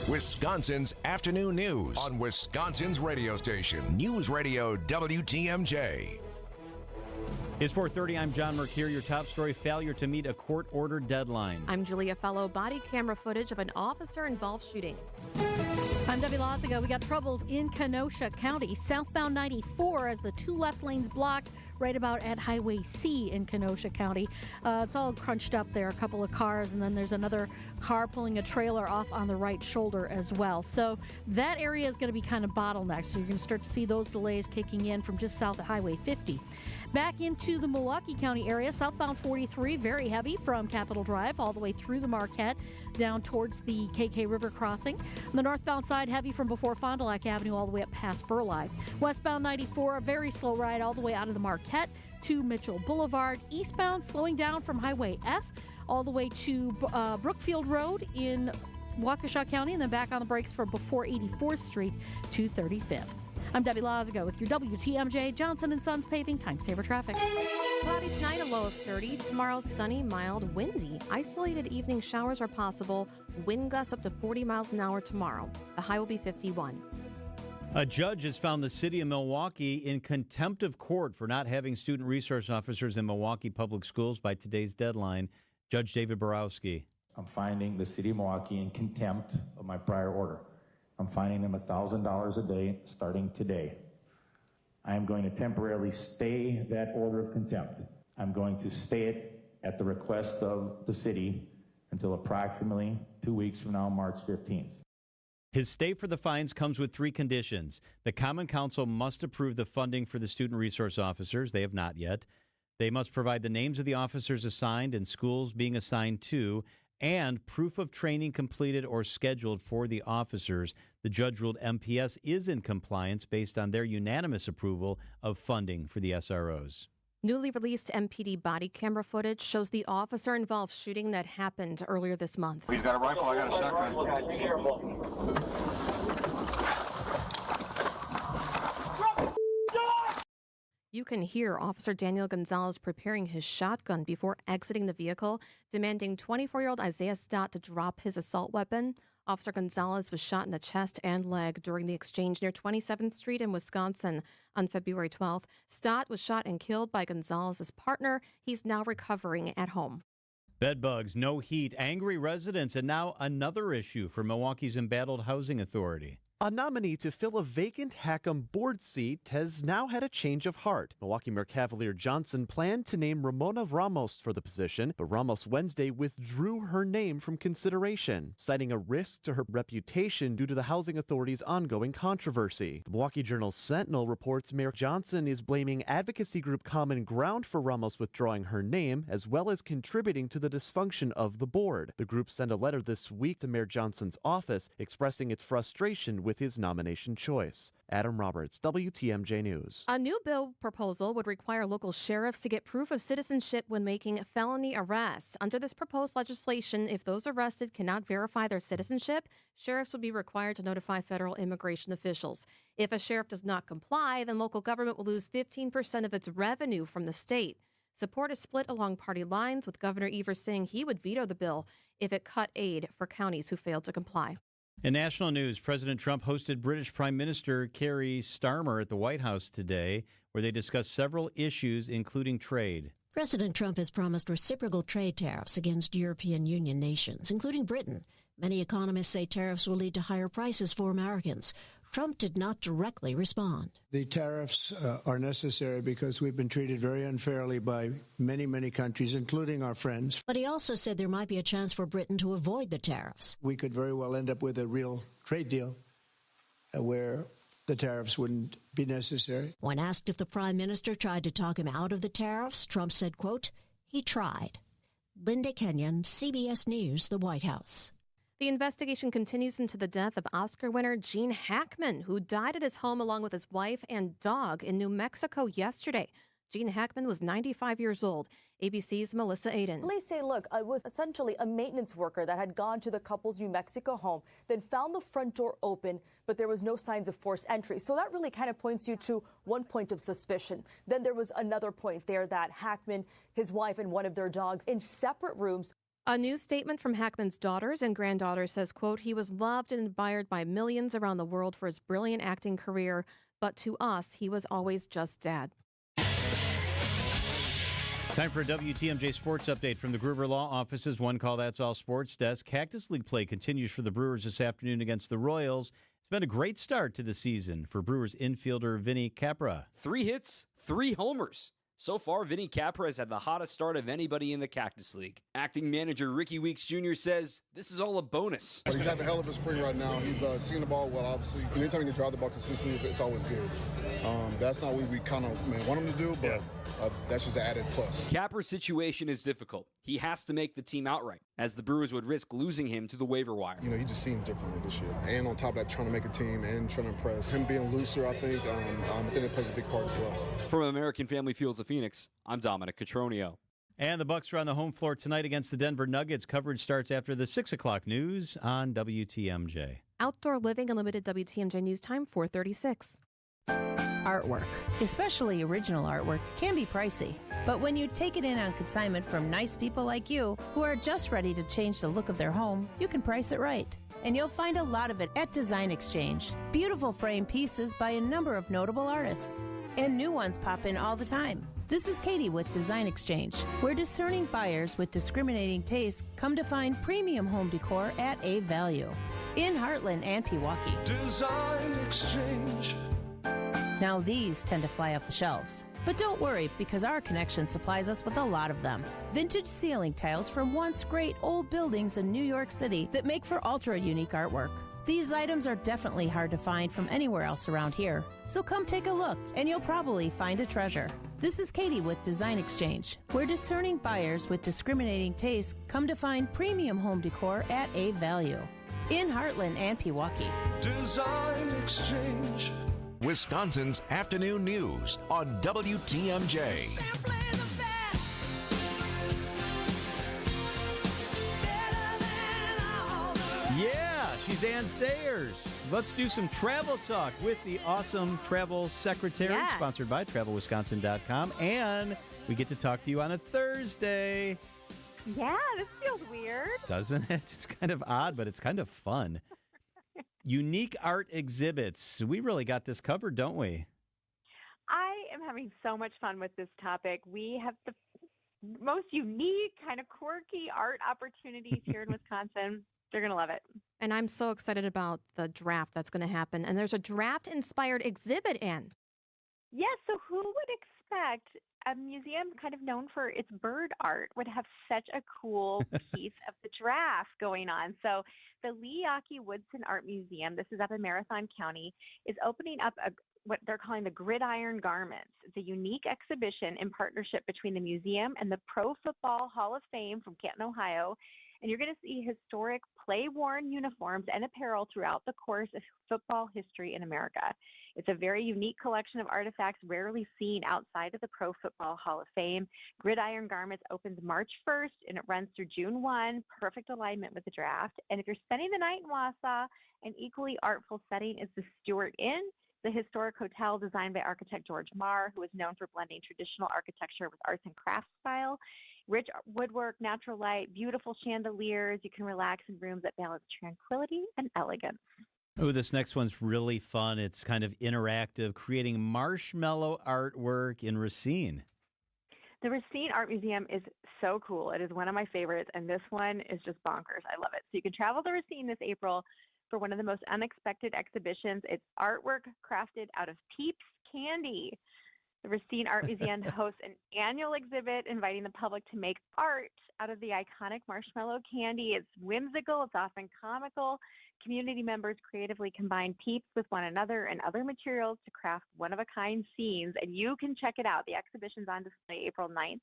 Wisconsin's afternoon news on Wisconsin's radio station, News Radio WTMJ. It's 4:30. I'm John Mercure. Your top story: failure to meet a court-ordered deadline. I'm Julia Fellow. Body camera footage of an officer-involved shooting. I'm Debbie Loziga. We got troubles in Kenosha County. Southbound 94 as the two left lanes blocked right about at Highway C in Kenosha County. It's all crunched up there, a couple of cars, and then there's another car pulling a trailer off on the right shoulder as well. So that area is going to be kind of bottlenecked. So you're going to start to see those delays kicking in from just south of Highway 50. Back into the Milwaukee County area, southbound 43, very heavy from Capitol Drive all the way through the Marquette down towards the KK River crossing. On the northbound side, heavy from before Fond du Lac Avenue all the way up past Burleigh. Westbound 94, a very slow ride all the way out of the Marquette to Mitchell Boulevard. Eastbound slowing down from Highway F all the way to Brookfield Road in Waukesha County, and then back on the brakes from before 84th Street to 35th. I'm Debbie Loziga with your WTMJ Johnson & Sons Paving Time Saver Traffic. Cloudy tonight, a low of 30. Tomorrow, sunny, mild, windy. Isolated evening showers are possible. Wind gusts up to 40 miles an hour tomorrow. The high will be 51. A judge has found the city of Milwaukee in contempt of court for not having student resource officers in Milwaukee public schools by today's deadline. Judge David Borowski. I'm finding the city of Milwaukee in contempt of my prior order. I'm fining them $1,000 a day starting today. I am going to temporarily stay that order of contempt. I'm going to stay it at the request of the city until approximately 2 weeks from now, March 15th. His stay for the fines comes with 3 conditions. The Common Council must approve the funding for the student resource officers. They have not yet. They must provide the names of the officers assigned and schools being assigned to, and proof of training completed or scheduled for the officers. The judge ruled MPS is in compliance based on their unanimous approval of funding for the SROs. Newly released MPD body camera footage shows the officer-involved shooting that happened earlier this month. He's got a rifle, I got a shotgun. Be careful. You can hear Officer Daniel Gonzalez preparing his shotgun before exiting the vehicle, demanding 24-year-old Isaiah Stott to drop his assault weapon. Officer Gonzalez was shot in the chest and leg during the exchange near 27th Street in Wisconsin on February 12th. Stott was shot and killed by Gonzalez's partner. He's now recovering at home. Bedbugs, no heat, angry residents, and now another issue for Milwaukee's embattled housing authority. A nominee to fill a vacant Hackham board seat has now had a change of heart. Milwaukee Mayor Cavalier Johnson planned to name Ramona Ramos for the position, but Ramos Wednesday withdrew her name from consideration, citing a risk to her reputation due to the Housing Authority's ongoing controversy. The Milwaukee Journal-Sentinel reports Mayor Johnson is blaming advocacy group Common Ground for Ramos withdrawing her name, as well as contributing to the dysfunction of the board. The group sent a letter this week to Mayor Johnson's office expressing its frustration with his nomination choice. Adam Roberts, WTMJ News. A new bill proposal would require local sheriffs to get proof of citizenship when making felony arrests. Under this proposed legislation, if those arrested cannot verify their citizenship, sheriffs would be required to notify federal immigration officials. If a sheriff does not comply, then local government will lose 15% of its revenue from the state. Support is split along party lines, with Governor Evers saying he would veto the bill if it cut aid for counties who failed to comply. In national news, President Trump hosted British Prime Minister Keir Starmer at the White House today, where they discussed several issues, including trade. President Trump has promised reciprocal trade tariffs against European Union nations, including Britain. Many economists say tariffs will lead to higher prices for Americans. Trump did not directly respond. The tariffs are necessary because we've been treated very unfairly by many, many countries, including our friends. But he also said there might be a chance for Britain to avoid the tariffs. We could very well end up with a real trade deal where the tariffs wouldn't be necessary. When asked if the prime minister tried to talk him out of the tariffs, Trump said, quote, he tried. Linda Kenyon, CBS News, the White House. The investigation continues into the death of Oscar winner Gene Hackman, who died at his home along with his wife and dog in New Mexico yesterday. Gene Hackman was 95 years old. ABC's Melissa Aiden. Police say, look, it was essentially a maintenance worker that had gone to the couple's New Mexico home, then found the front door open, but there was no signs of forced entry. So that really kind of points you to one point of suspicion. Then there was another point there that Hackman, his wife, and one of their dogs in separate rooms. A new statement from Hackman's daughters and granddaughters says, quote, he was loved and admired by millions around the world for his brilliant acting career, but to us, he was always just Dad. Time for a WTMJ Sports Update from the Gruber Law Office's One Call That's All Sports Desk. Cactus League play continues for the Brewers this afternoon against the Royals. It's been a great start to the season for Brewers infielder Vinny Capra. 3 hits, 3 homers. So far, Vinny Capra has had the hottest start of anybody in the Cactus League. Acting manager Ricky Weeks Jr. says this is all a bonus. He's having a hell of a spring right now. He's seeing the ball well, obviously. Anytime he can drive the ball consistently, it's always good. That's not what we kind of want him to do, but that's just an added plus. Capra's situation is difficult. He has to make the team outright, as the Brewers would risk losing him to the waiver wire. You know, he just seems differently this year. And on top of that, trying to make a team and trying to impress. Him being looser, I think that plays a big part as well. From American Family Fields of Phoenix, I'm Dominic Cotroneo. And the Bucs are on the home floor tonight against the Denver Nuggets. Coverage starts after the 6 o'clock news on WTMJ. Outdoor Living Unlimited WTMJ News Time, 4:36. Artwork, especially original artwork, can be pricey. But when you take it in on consignment from nice people like you, who are just ready to change the look of their home, you can price it right. And you'll find a lot of it at Design Exchange. Beautiful frame pieces by a number of notable artists. And new ones pop in all the time. This is Katie with Design Exchange, where discerning buyers with discriminating tastes come to find premium home decor at a value. In Heartland and Pewaukee. Design Exchange. Now these tend to fly off the shelves. But don't worry, because our connection supplies us with a lot of them. Vintage ceiling tiles from once great old buildings in New York City that make for ultra-unique artwork. These items are definitely hard to find from anywhere else around here. So come take a look, and you'll probably find a treasure. This is Katie with Design Exchange, where discerning buyers with discriminating tastes come to find premium home decor at a value. In Heartland and Pewaukee. Design Exchange. Wisconsin's afternoon news on WTMJ. Yeah, she's Ann Sayers. Let's do some travel talk with the awesome travel secretary, Yes. sponsored by TravelWisconsin.com. And we get to talk to you on a Thursday. Yeah, this feels weird. Doesn't it? It's kind of odd, but it's kind of fun. Unique art exhibits. We really got this covered, don't we? I am having so much fun with this topic. We have the most unique, kind of quirky art opportunities here in Wisconsin. They're going to love it. And I'm so excited about the draft that's going to happen. And there's a draft-inspired exhibit in. Yes, so who would expect a museum kind of known for its bird art would have such a cool piece of the draft going on? So the Lee Yawkey Woodson Art Museum, this is up in Marathon County, is opening up what they're calling the Gridiron Garments. It's a unique exhibition in partnership between the museum and the Pro Football Hall of Fame from Canton, Ohio. And you're going to see historic play-worn uniforms and apparel throughout the course of football history in America. It's a very unique collection of artifacts rarely seen outside of the Pro Football Hall of Fame. Gridiron Garments opens March 1st, and it runs through June 1, perfect alignment with the draft. And if you're spending the night in Wausau, an equally artful setting is the Stewart Inn, the historic hotel designed by architect George Marr, who is known for blending traditional architecture with arts and crafts style. Rich woodwork, natural light, beautiful chandeliers. You can relax in rooms that balance tranquility and elegance. Oh, this next one's really fun. It's kind of interactive, creating marshmallow artwork in Racine. The Racine Art Museum is so cool. It is one of my favorites, and this one is just bonkers. I love it. So you can travel to Racine this April for one of the most unexpected exhibitions. It's artwork crafted out of Peeps candy. The Racine Art Museum hosts an annual exhibit inviting the public to make art out of the iconic marshmallow candy. It's whimsical, it's often comical. Community members creatively combine Peeps with one another and other materials to craft one-of-a-kind scenes, and you can check it out. The exhibition's on display April 9th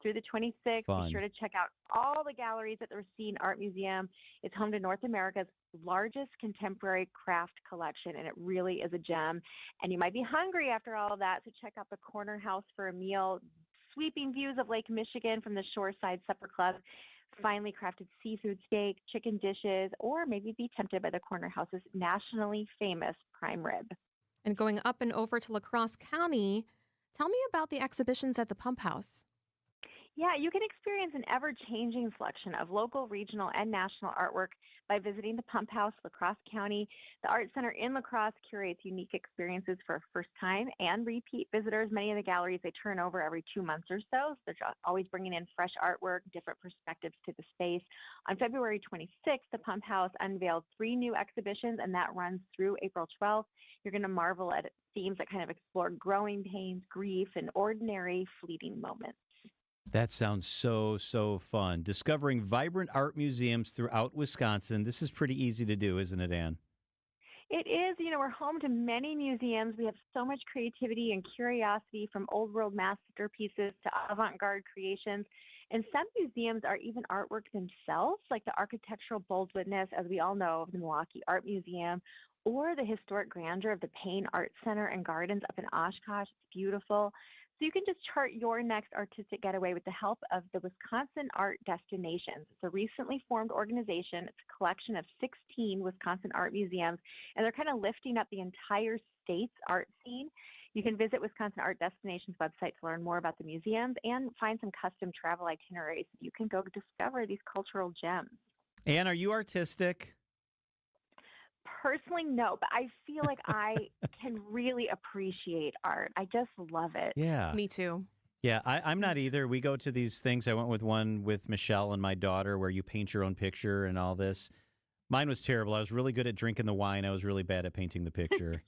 through the 26th. Fun. Be sure to check out all the galleries at the Racine Art Museum. It's home to North America's largest contemporary craft collection, and it really is a gem. And you might be hungry after all of that, so check out the Corner House for a meal. Sweeping views of Lake Michigan from the Shoreside Supper Club, finely crafted seafood steak, chicken dishes, or maybe be tempted by the Corner House's nationally famous prime rib. And going up and over to La Crosse County, tell me about the exhibitions at the Pump House. Yeah, you can experience an ever-changing selection of local, regional, and national artwork by visiting the Pump House, La Crosse County. The Art Center in La Crosse curates unique experiences for first-time and repeat visitors. Many of the galleries, they turn over every 2 months or so. They're always bringing in fresh artwork, different perspectives to the space. On February 26th, the Pump House unveiled 3 new exhibitions, and that runs through April 12th. You're going to marvel at themes that kind of explore growing pains, grief, and ordinary, fleeting moments. That sounds so fun. Discovering vibrant art museums throughout Wisconsin. This is pretty easy to do, isn't it, Ann? It is. We're home to many museums. We have so much creativity and curiosity, from old world masterpieces to avant-garde creations. And some museums are even artwork themselves, like the architectural bold witness, as we all know, of the Milwaukee Art Museum, or the historic grandeur of the Payne Art Center and Gardens up in Oshkosh. It's beautiful. So you can just chart your next artistic getaway with the help of the Wisconsin Art Destinations. It's a recently formed organization. It's a collection of 16 Wisconsin art museums, and they're kind of lifting up the entire state's art scene. You can visit Wisconsin Art Destinations website to learn more about the museums and find some custom travel itineraries. You can go discover these cultural gems. Ann, are you artistic? Personally, no, but I feel like I can really appreciate art. I just love it. Yeah. Me too. Yeah, I'm not either. We go to these things. I went with one with Michelle and my daughter where you paint your own picture and all this. Mine was terrible. I was really good at drinking the wine. I was really bad at painting the picture.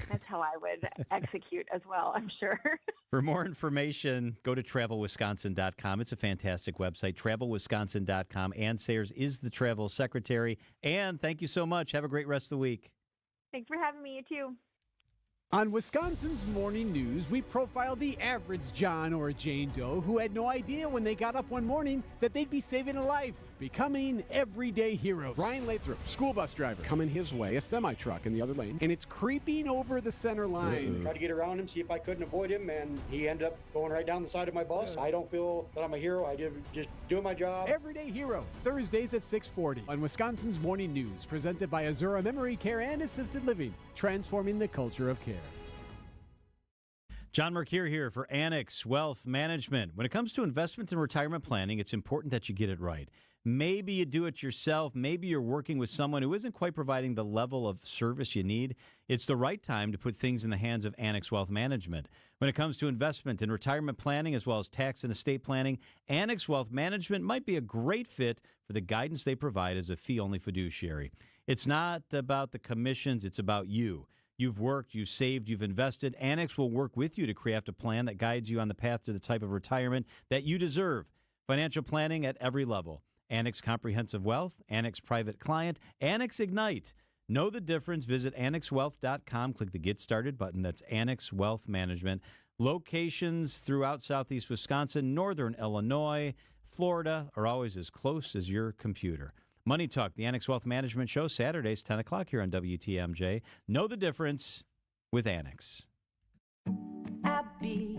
That's how I would execute as well, I'm sure. For more information, go to travelwisconsin.com. It's a fantastic website, travelwisconsin.com. Ann Sayers is the travel secretary. Ann, thank you so much. Have a great rest of the week. Thanks for having me, you too. On Wisconsin's Morning News, we profile the average John or Jane Doe who had no idea when they got up one morning that they'd be saving a life, becoming everyday heroes. Ryan Lathrop, school bus driver, coming his way, a semi-truck in the other lane, and it's creeping over the center line. Tried to get around him, see if I couldn't avoid him, and he ended up going right down the side of my bus. I don't feel that I'm a hero. I did just doing my job. Everyday Hero, Thursdays at 6:40 on Wisconsin's Morning News, presented by Azura Memory Care and Assisted Living, transforming the culture of care. John Mercure here for Annex Wealth Management. When it comes to investment and retirement planning, it's important that you get it right. Maybe you do it yourself. Maybe you're working with someone who isn't quite providing the level of service you need. It's the right time to put things in the hands of Annex Wealth Management. When it comes to investment and retirement planning, as well as tax and estate planning, Annex Wealth Management might be a great fit for the guidance they provide as a fee-only fiduciary. It's not about the commissions. It's about you. You've worked, you've saved, you've invested. Annex will work with you to craft a plan that guides you on the path to the type of retirement that you deserve. Financial planning at every level. Annex Comprehensive Wealth, Annex Private Client, Annex Ignite. Know the difference. Visit annexwealth.com. Click the Get Started button. That's Annex Wealth Management. Locations throughout southeast Wisconsin, northern Illinois, Florida are always as close as your computer. Money Talk, the Annex Wealth Management Show, Saturdays, 10 o'clock here on WTMJ. Know the difference with Annex. Abbey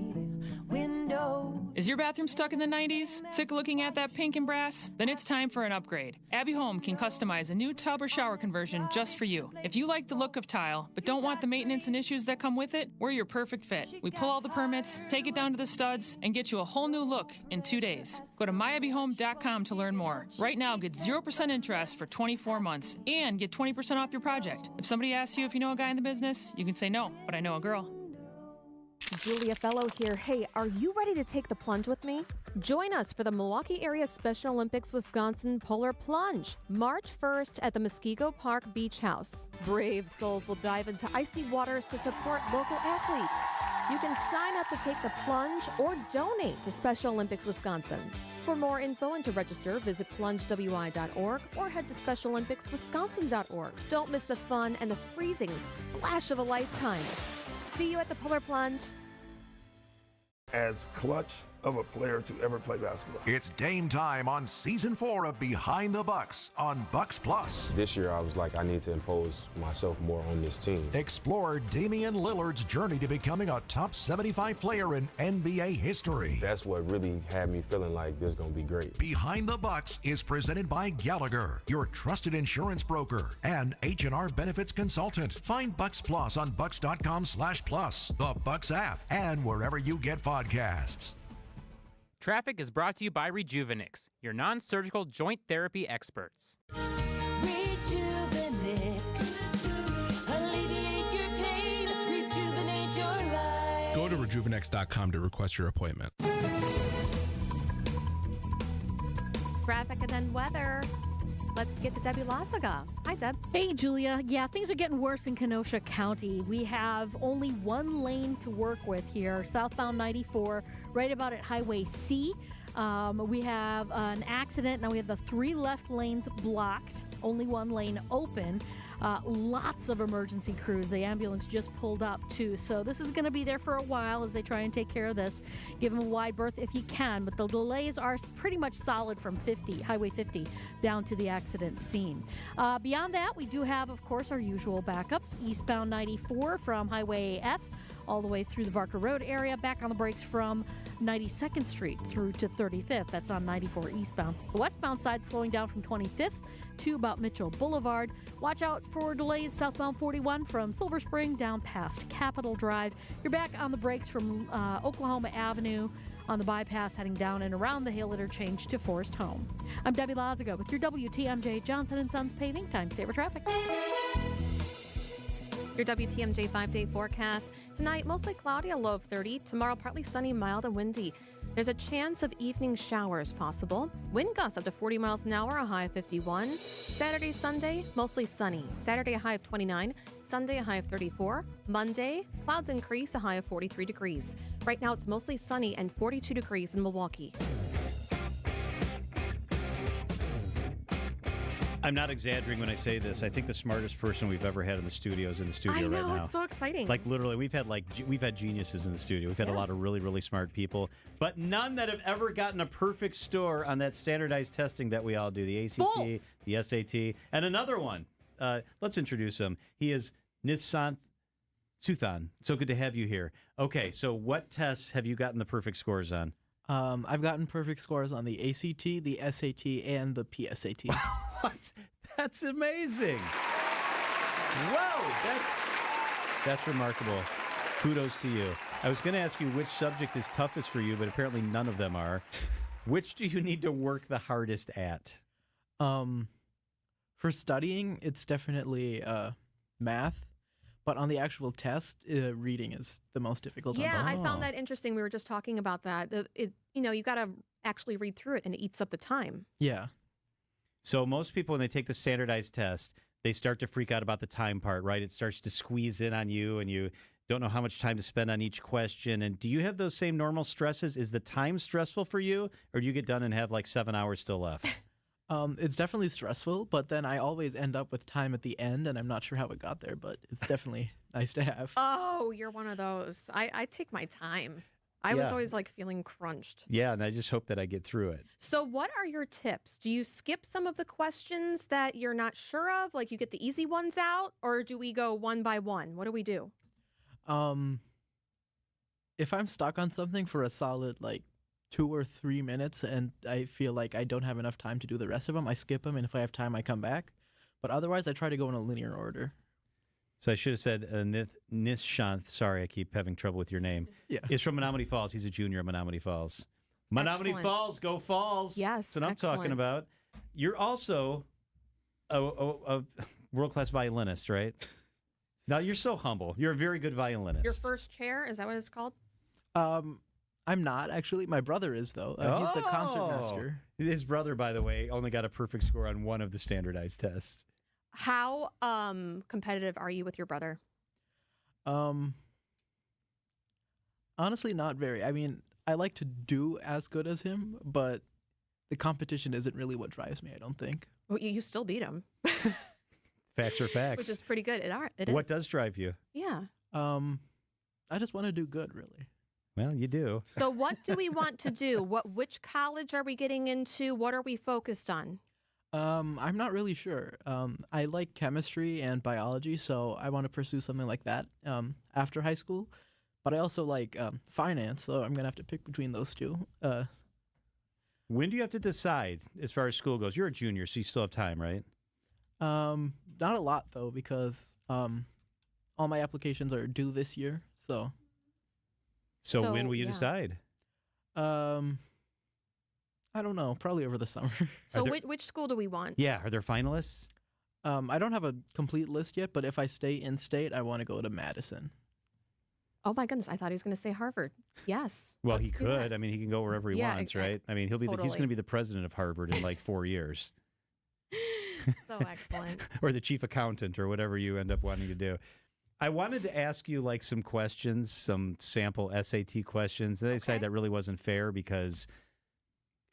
Windows. Is your bathroom stuck in the 90s? Sick of looking at that pink and brass? Then it's time for an upgrade. Abbey Home can customize a new tub or shower conversion just for you. If you like the look of tile, but don't want the maintenance and issues that come with it, we're your perfect fit. We pull all the permits, take it down to the studs, and get you a whole new look in 2 days. Go to myabbeyhome.com to learn more. Right now, get 0% interest for 24 months and get 20% off your project. If somebody asks you if you know a guy in the business, you can say no, but I know a girl. Julia Fellow here. Hey, are you ready to take the plunge with me? Join us for the Milwaukee Area Special Olympics Wisconsin Polar Plunge, March 1st at the Muskego Park Beach House. Brave souls will dive into icy waters to support local athletes. You can sign up to take the plunge or donate to Special Olympics Wisconsin. For more info and to register, visit plungewi.org or head to specialolympicswisconsin.org. Don't miss the fun and the freezing splash of a lifetime. See you at the Polar Plunge. As clutch of a player to ever play basketball. It's Dame time on season 4 of Behind the Bucks on Bucks Plus. This year I was like, I need to impose myself more on this team. Explore Damian Lillard's journey to becoming a top 75 player in NBA history. That's what really had me feeling like this is going to be great. Behind the Bucks is presented by Gallagher, your trusted insurance broker, and H&R Benefits Consultant. Find Bucks Plus on bucks.com/plus, the Bucks app, and wherever you get podcasts. Traffic is brought to you by Rejuvenix, your non-surgical joint therapy experts. Rejuvenix. Alleviate your pain. Rejuvenate your life. Go to rejuvenix.com to request your appointment. Traffic and then weather. Let's get to Debbie Lazaga. Hi, Deb. Hey, Julia. Yeah, things are getting worse in Kenosha County. We have only one lane to work with here, southbound 94, right about at Highway C. We have an accident. Now we have the 3 left lanes blocked, only one lane open. Lots of emergency crews. The ambulance just pulled up, too. So this is going to be there for a while as they try and take care of this. Give them a wide berth if you can. But the delays are pretty much solid from Highway 50, down to the accident scene. Beyond that, we do have, of course, our usual backups. Eastbound 94 from Highway F all the way through the Barker Road area, back on the brakes from 92nd Street through to 35th. That's on 94 eastbound. The westbound side slowing down from 25th to about Mitchell Boulevard. Watch out for delays southbound 41 from Silver Spring down past Capitol Drive. You're back on the brakes from Oklahoma Avenue on the bypass heading down and around the Hill interchange to Forest Home. I'm Debbie Lazaga with your WTMJ Johnson & Sons Paving Time Saver Traffic. Your WTMJ 5-day forecast. Tonight, mostly cloudy, a low of 30. Tomorrow, partly sunny, mild and windy. There's a chance of evening showers possible. Wind gusts up to 40 miles an hour, a high of 51. Saturday, Sunday, mostly sunny. Saturday, a high of 29. Sunday, a high of 34. Monday, clouds increase, a high of 43 degrees. Right now, it's mostly sunny and 42 degrees in Milwaukee. I'm not exaggerating when I say this. I think the smartest person we've ever had in the studio is in the studio right now. I know, it's so exciting. Like literally, we've had geniuses in the studio. We've had a lot of really, really smart people, but none that have ever gotten a perfect score on that standardized testing that we all do, the ACT, the SAT, and another one. Let's introduce him. He is Nissan Suthan. So good to have you here. Okay, so what tests have you gotten the perfect scores on? I've gotten perfect scores on the ACT, the SAT, and the PSAT. What? That's amazing. Whoa, that's remarkable. Kudos to you. I was going to ask you which subject is toughest for you, but apparently none of them are. Which do you need to work the hardest at? For studying, it's definitely math. But on the actual test, reading is the most difficult. Yeah, I found that interesting. We were just talking about that. You got to actually read through it, and it eats up the time. Yeah. So most people, when they take the standardized test, they start to freak out about the time part, right? It starts to squeeze in on you, and you don't know how much time to spend on each question. And do you have those same normal stresses? Is the time stressful for you, or do you get done and have like 7 hours still left? It's definitely stressful, but then I always end up with time at the end, and I'm not sure how it got there, but it's definitely nice to have. Oh, you're one of those. I take my time. I was always like feeling crunched. Yeah, and I just hope that I get through it. So what are your tips? Do you skip some of the questions that you're not sure of? Like you get the easy ones out, or do we go one by one? What do we do? If I'm stuck on something for a solid like 2 or 3 minutes and I feel like I don't have enough time to do the rest of them, I skip them, and if I have time, I come back. But otherwise, I try to go in a linear order. So I should have said Nishanth. Sorry, I keep having trouble with your name. Yeah. Is from Menominee Falls. He's a junior at Menominee Falls. Menominee Excellent. Falls, go Falls. Yes, That's what I'm talking excellent. about. You're also a world-class violinist, right? Now, you're so humble. You're a very good violinist. Your first chair, is that what it's called? I'm not, actually. My brother is, though. He's the concertmaster. His brother, by the way, only got a perfect score on one of the standardized tests. How competitive are you with your brother? Honestly, not very. I mean, I like to do as good as him, but the competition isn't really what drives me, I don't think. Well, you still beat him. Facts are facts. Which is pretty good. It What is. does drive you? Yeah. I just want to do good, really. Well, you do. So what do we want to do? Which college are we getting into? What are we focused on? I'm not really sure. I like chemistry and biology, so I want to pursue something like that after high school. But I also like finance, so I'm going to have to pick between those two. When do you have to decide as far as school goes? You're a junior, so you still have time, right? Not a lot, though, because all my applications are due this year, so... So when will you decide? I don't know. Probably over the summer. So which school do we want? Yeah, are there finalists? I don't have a complete list yet, but if I stay in state, I want to go to Madison. Oh my goodness, I thought he was going to say Harvard. Yes. Well, let's he do could. that. I mean, he can go wherever he Yeah, wants, right? I mean, he's totally. going to be the president of Harvard in like 4 years. So excellent. Or the chief accountant or whatever you end up wanting to do. I wanted to ask you like some questions, some sample SAT questions. Then I decided that really wasn't fair because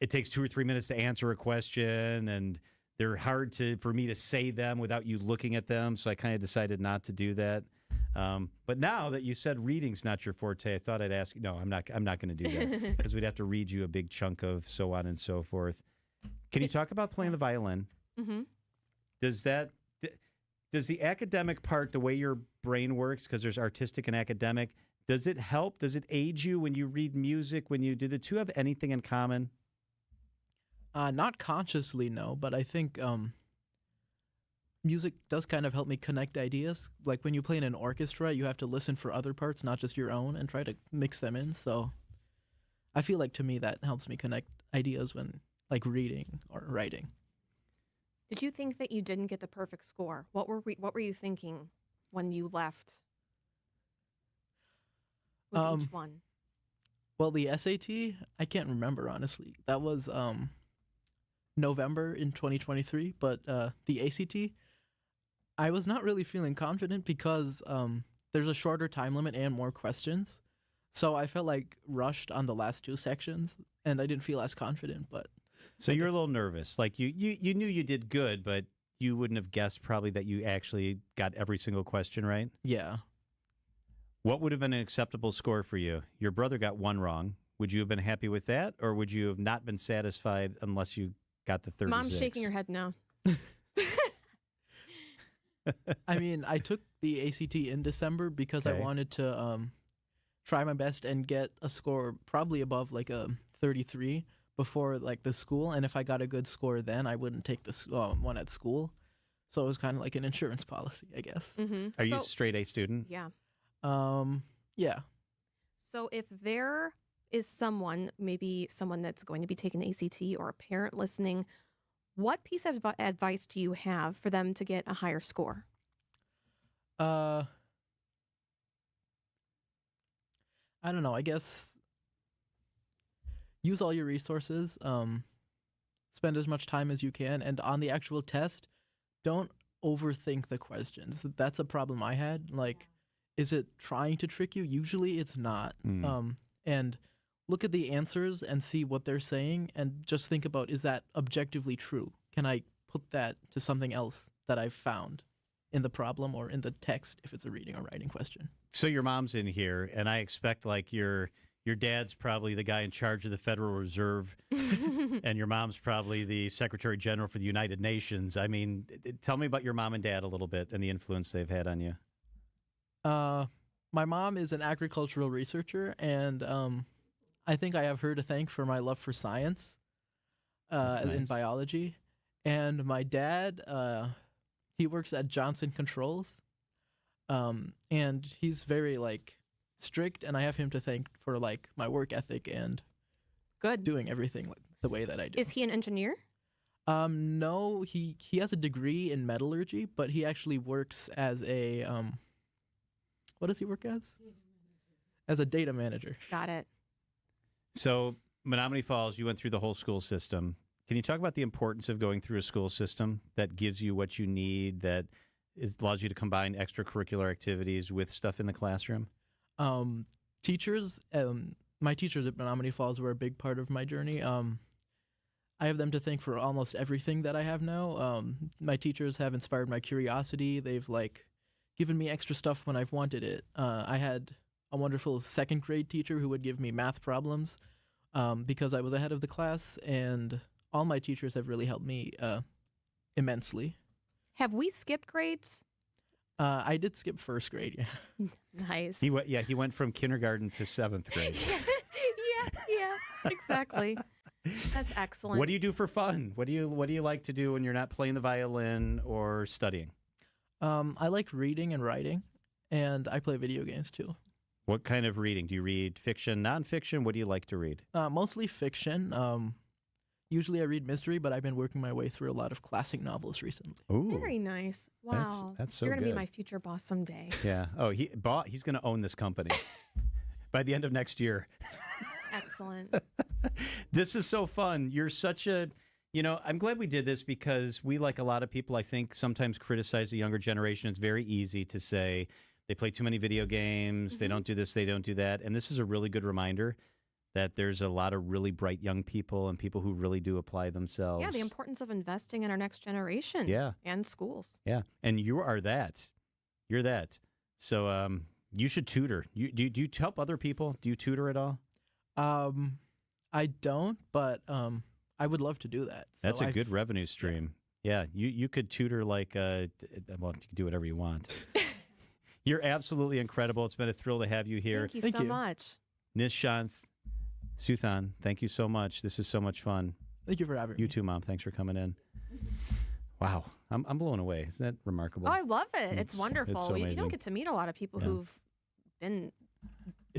it takes 2 or 3 minutes to answer a question and they're hard for me to say them without you looking at them. So I kind of decided not to do that. But now that you said reading's not your forte, I thought I'd ask. No, I'm not going to do that because we'd have to read you a big chunk of so on and so forth. Can you talk about playing the violin? Mm-hmm. Does the academic part, the way your brain works, because there's artistic and academic, does it help? Does it aid you when you read music? Do the two have anything in common? Not consciously, no, but I think music does kind of help me connect ideas. Like when you play in an orchestra, you have to listen for other parts, not just your own, and try to mix them in. So I feel like to me that helps me connect ideas when like reading or writing. Did you think that you didn't get the perfect score? What were you thinking when you left? With each one. Well, the SAT, I can't remember honestly. That was November in 2023, but the ACT, I was not really feeling confident because there's a shorter time limit and more questions. So I felt like rushed on the last 2 sections, and I didn't feel as confident. But so you're a little nervous. Like you knew you did good, but you wouldn't have guessed probably that you actually got every single question right. Yeah. What would have been an acceptable score for you? Your brother got 1 wrong. Would you have been happy with that, or would you have not been satisfied unless you got the 36? Mom's shaking her head no. I mean, I took the ACT in December because I wanted to try my best and get a score probably above like a 33 before like the school. And if I got a good score then, I wouldn't take this one at school. So it was kind of like an insurance policy, I guess. Mm-hmm. Are you a straight A student? Yeah. Yeah. So if there is someone, maybe someone that's going to be taking the ACT or a parent listening, what piece of advice do you have for them to get a higher score? I don't know. I guess use all your resources. Spend as much time as you can. And on the actual test, don't overthink the questions. That's a problem I had. Like, is it trying to trick you? Usually it's not. And look at the answers and see what they're saying and just think about, is that objectively true? Can I put that to something else that I've found in the problem or in the text if it's a reading or writing question? So your mom's in here, and I expect like your Your dad's probably the guy in charge of the Federal Reserve, and your mom's probably the Secretary General for the United Nations. I mean, tell me about your mom and dad a little bit and the influence they've had on you. My mom is an agricultural researcher, and I think I have her to thank for my love for science in biology. And my dad, he works at Johnson Controls, and he's very, strict, and I have him to thank for, my work ethic and doing everything the way that I do. Is he an engineer? No, he has a degree in metallurgy, but he actually works as a, what does he work as? As a data manager. Got it. So, Menominee Falls, you went through the whole school system. Can you talk about the importance of going through a school system that gives you what you need, that allows you to combine extracurricular activities with stuff in the classroom? Teachers, my teachers at Menominee Falls were a big part of my journey. I have them to thank for almost everything that I have now. My teachers have inspired my curiosity. They've given me extra stuff when I've wanted it. I had a wonderful second grade teacher who would give me math problems because I was ahead of the class, and all my teachers have really helped me immensely. Have we skipped grades? I did skip first grade, yeah. Nice. He went from kindergarten to 7th grade. yeah, exactly. That's excellent. What do you do for fun? What do you like to do when you're not playing the violin or studying? I like reading and writing, and I play video games too. What kind of reading? Do you read fiction, nonfiction? What do you like to read? Mostly fiction. Usually I read mystery, but I've been working my way through a lot of classic novels recently. Ooh. Very nice. Wow. That's so You're going to be good. my future boss someday. Yeah. Oh, he's going to own this company by the end of next year. Excellent. This is so fun. You're such a, I'm glad we did this because we, like a lot of people, I think, sometimes criticize the younger generation. It's very easy to say they play too many video games, they don't do this, they don't do that. And this is a really good reminder that there's a lot of really bright young people and people who really do apply themselves. Yeah, the importance of investing in our next generation. Yeah. And schools. Yeah. And you are that. You're that. So you should tutor. Do you help other people? Do you tutor at all? I don't, but I would love to do that. So That's a good revenue stream. Yeah. You could tutor well, you can do whatever you want. You're absolutely incredible. It's been a thrill to have you here. Thank you so much. Nishanth Suthan, thank you so much. This is so much fun. Thank you for having me. You too, Mom. Thanks for coming in. Wow. I'm blown away. Isn't that remarkable? Oh, I love it. It's wonderful. It's so You amazing. don't get to meet a lot of people who've been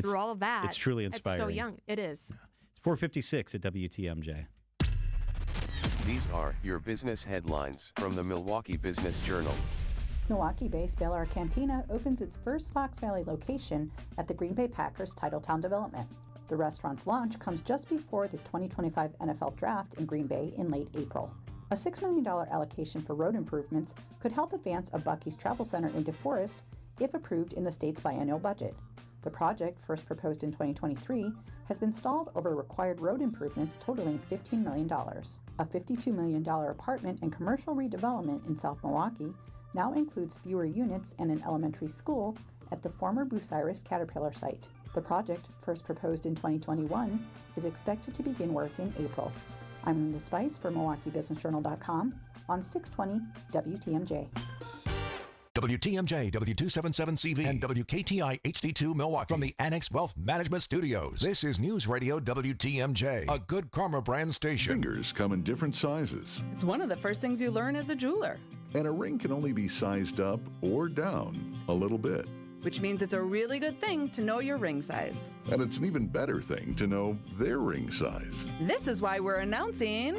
through all of that. It's truly inspiring. It's so young. It is. It's 4:56 at WTMJ. These are your business headlines from the Milwaukee Business Journal. Milwaukee-based Baylor Cantina opens its first Fox Valley location at the Green Bay Packers Titletown development. The restaurant's launch comes just before the 2025 NFL Draft in Green Bay in late April. A $6 million allocation for road improvements could help advance a Buc-ee's travel center into Forest if approved in the state's biennial budget. The project, first proposed in 2023, has been stalled over required road improvements totaling $15 million. A $52 million apartment and commercial redevelopment in South Milwaukee now includes fewer units and an elementary school at the former Bucyrus Caterpillar site. The project, first proposed in 2021, is expected to begin work in April. I'm Linda Spice for MilwaukeeBusinessJournal.com on 620 WTMJ. WTMJ, W277CV, and WKTI HD2 Milwaukee from the Annex Wealth Management Studios. This is News Radio WTMJ, a Good Karma brand station. Fingers come in different sizes. It's one of the first things you learn as a jeweler. And a ring can only be sized up or down a little bit. Which means it's a really good thing to know your ring size. And it's an even better thing to know their ring size. This is why we're announcing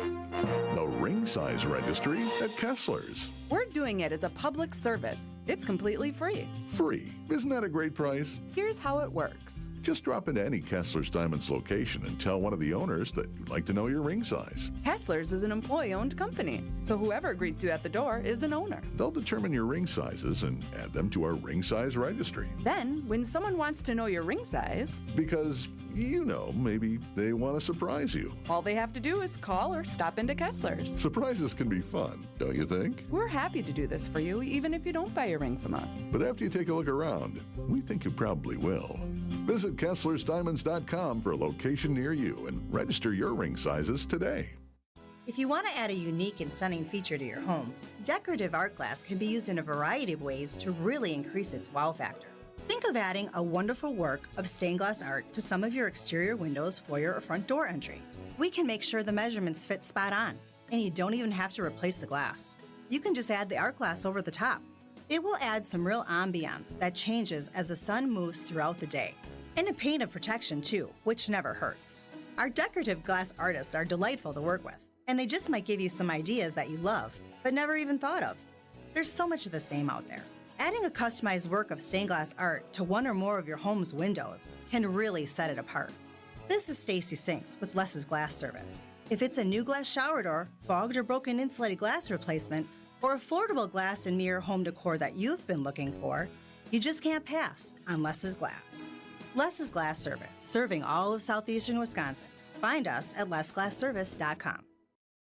the Ring Size Registry at Kessler's. We're doing it as a public service. It's completely free. Free. Isn't that a great price? Here's how it works. Just drop into any Kessler's Diamonds location and tell one of the owners that you'd like to know your ring size. Kessler's is an employee-owned company, so whoever greets you at the door is an owner. They'll determine your ring sizes and add them to our Ring Size Registry. Then, when someone wants to know your ring size... Because, maybe they want to surprise you. All they have to do is call or stop into Kessler's. Surprises can be fun, don't you think? We're happy to do this for you, even if you don't buy a ring from us. But after you take a look around, we think you probably will. Visit Kessler'sDiamonds.com for a location near you and register your ring sizes today. If you want to add a unique and stunning feature to your home, decorative art glass can be used in a variety of ways to really increase its wow factor. Think of adding a wonderful work of stained glass art to some of your exterior windows, foyer, or front door entry. We can make sure the measurements fit spot on, and you don't even have to replace the glass. You can just add the art glass over the top. It will add some real ambiance that changes as the sun moves throughout the day. And a paint of protection too, which never hurts. Our decorative glass artists are delightful to work with, and they just might give you some ideas that you love, but never even thought of. There's so much of the same out there. Adding a customized work of stained glass art to one or more of your home's windows can really set it apart. This is Stacy Sinks with Less's Glass Service. If it's a new glass shower door, fogged or broken insulated glass replacement, or affordable glass and mirror home decor that you've been looking for, you just can't pass on Less's Glass. Less's Glass Service, serving all of southeastern Wisconsin. Find us at lessglassservice.com.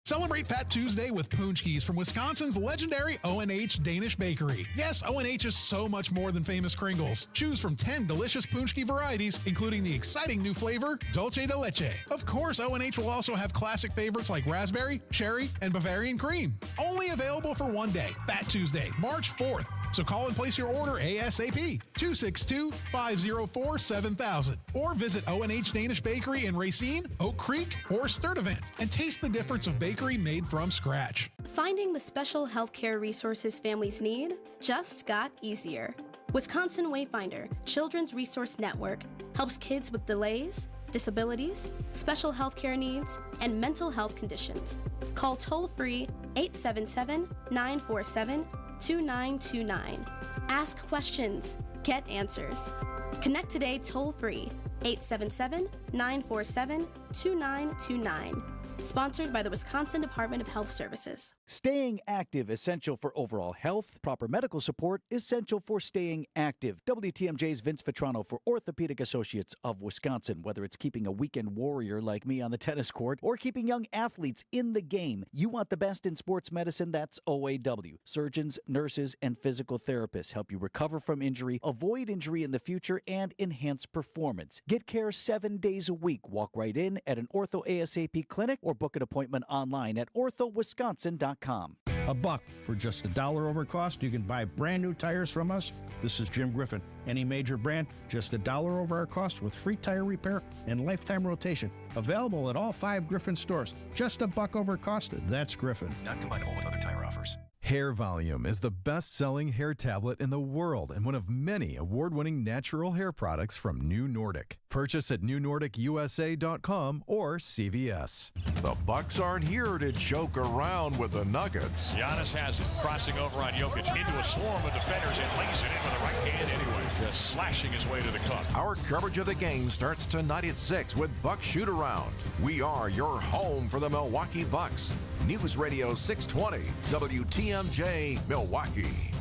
Celebrate Fat Tuesday with Paczkis from Wisconsin's legendary O&H Danish Bakery. Yes, O&H is so much more than famous Kringles. Choose from 10 delicious Paczki varieties, including the exciting new flavor, Dulce de Leche. Of course, O&H will also have classic favorites like raspberry, cherry, and Bavarian cream. Only available for one day, Fat Tuesday, March 4th. So call and place your order ASAP, 262-504-7000. Or visit O&H Danish Bakery in Racine, Oak Creek, or Sturtevant and taste the difference of bakery made from scratch. Finding the special healthcare resources families need just got easier. Wisconsin Wayfinder Children's Resource Network helps kids with delays, disabilities, special healthcare needs, and mental health conditions. Call toll-free 877-947-2929. Ask questions. Get answers. Connect today toll-free 877-947-2929. Sponsored by the Wisconsin Department of Health Services. Staying active, essential for overall health. Proper medical support, essential for staying active. WTMJ's Vince Vitrano for Orthopedic Associates of Wisconsin. Whether it's keeping a weekend warrior like me on the tennis court or keeping young athletes in the game, you want the best in sports medicine, that's OAW. Surgeons, nurses, and physical therapists help you recover from injury, avoid injury in the future, and enhance performance. Get care 7 days a week. Walk right in at an Ortho ASAP clinic or book an appointment online at orthowisconsin.com. $1 for just $1 over cost. You can buy brand new tires from us. This is Jim Griffin. Any major brand, just $1 over our cost with free tire repair and lifetime rotation. Available at all 5 Griffin stores. Just $1 over cost. That's Griffin. Not combinable with other tire offers. Hair Volume is the best-selling hair tablet in the world and one of many award-winning natural hair products from New Nordic. Purchase at newnordicusa.com or CVS. The Bucks aren't here to joke around with the Nuggets. Giannis has it, crossing over on Jokic into a swarm of defenders and lays it in with the right hand anyway, just slashing his way to the cup. Our coverage of the game starts tonight at 6 with Bucks Shoot Around. We are your home for the Milwaukee Bucks. News Radio 620, WTMJ, Milwaukee.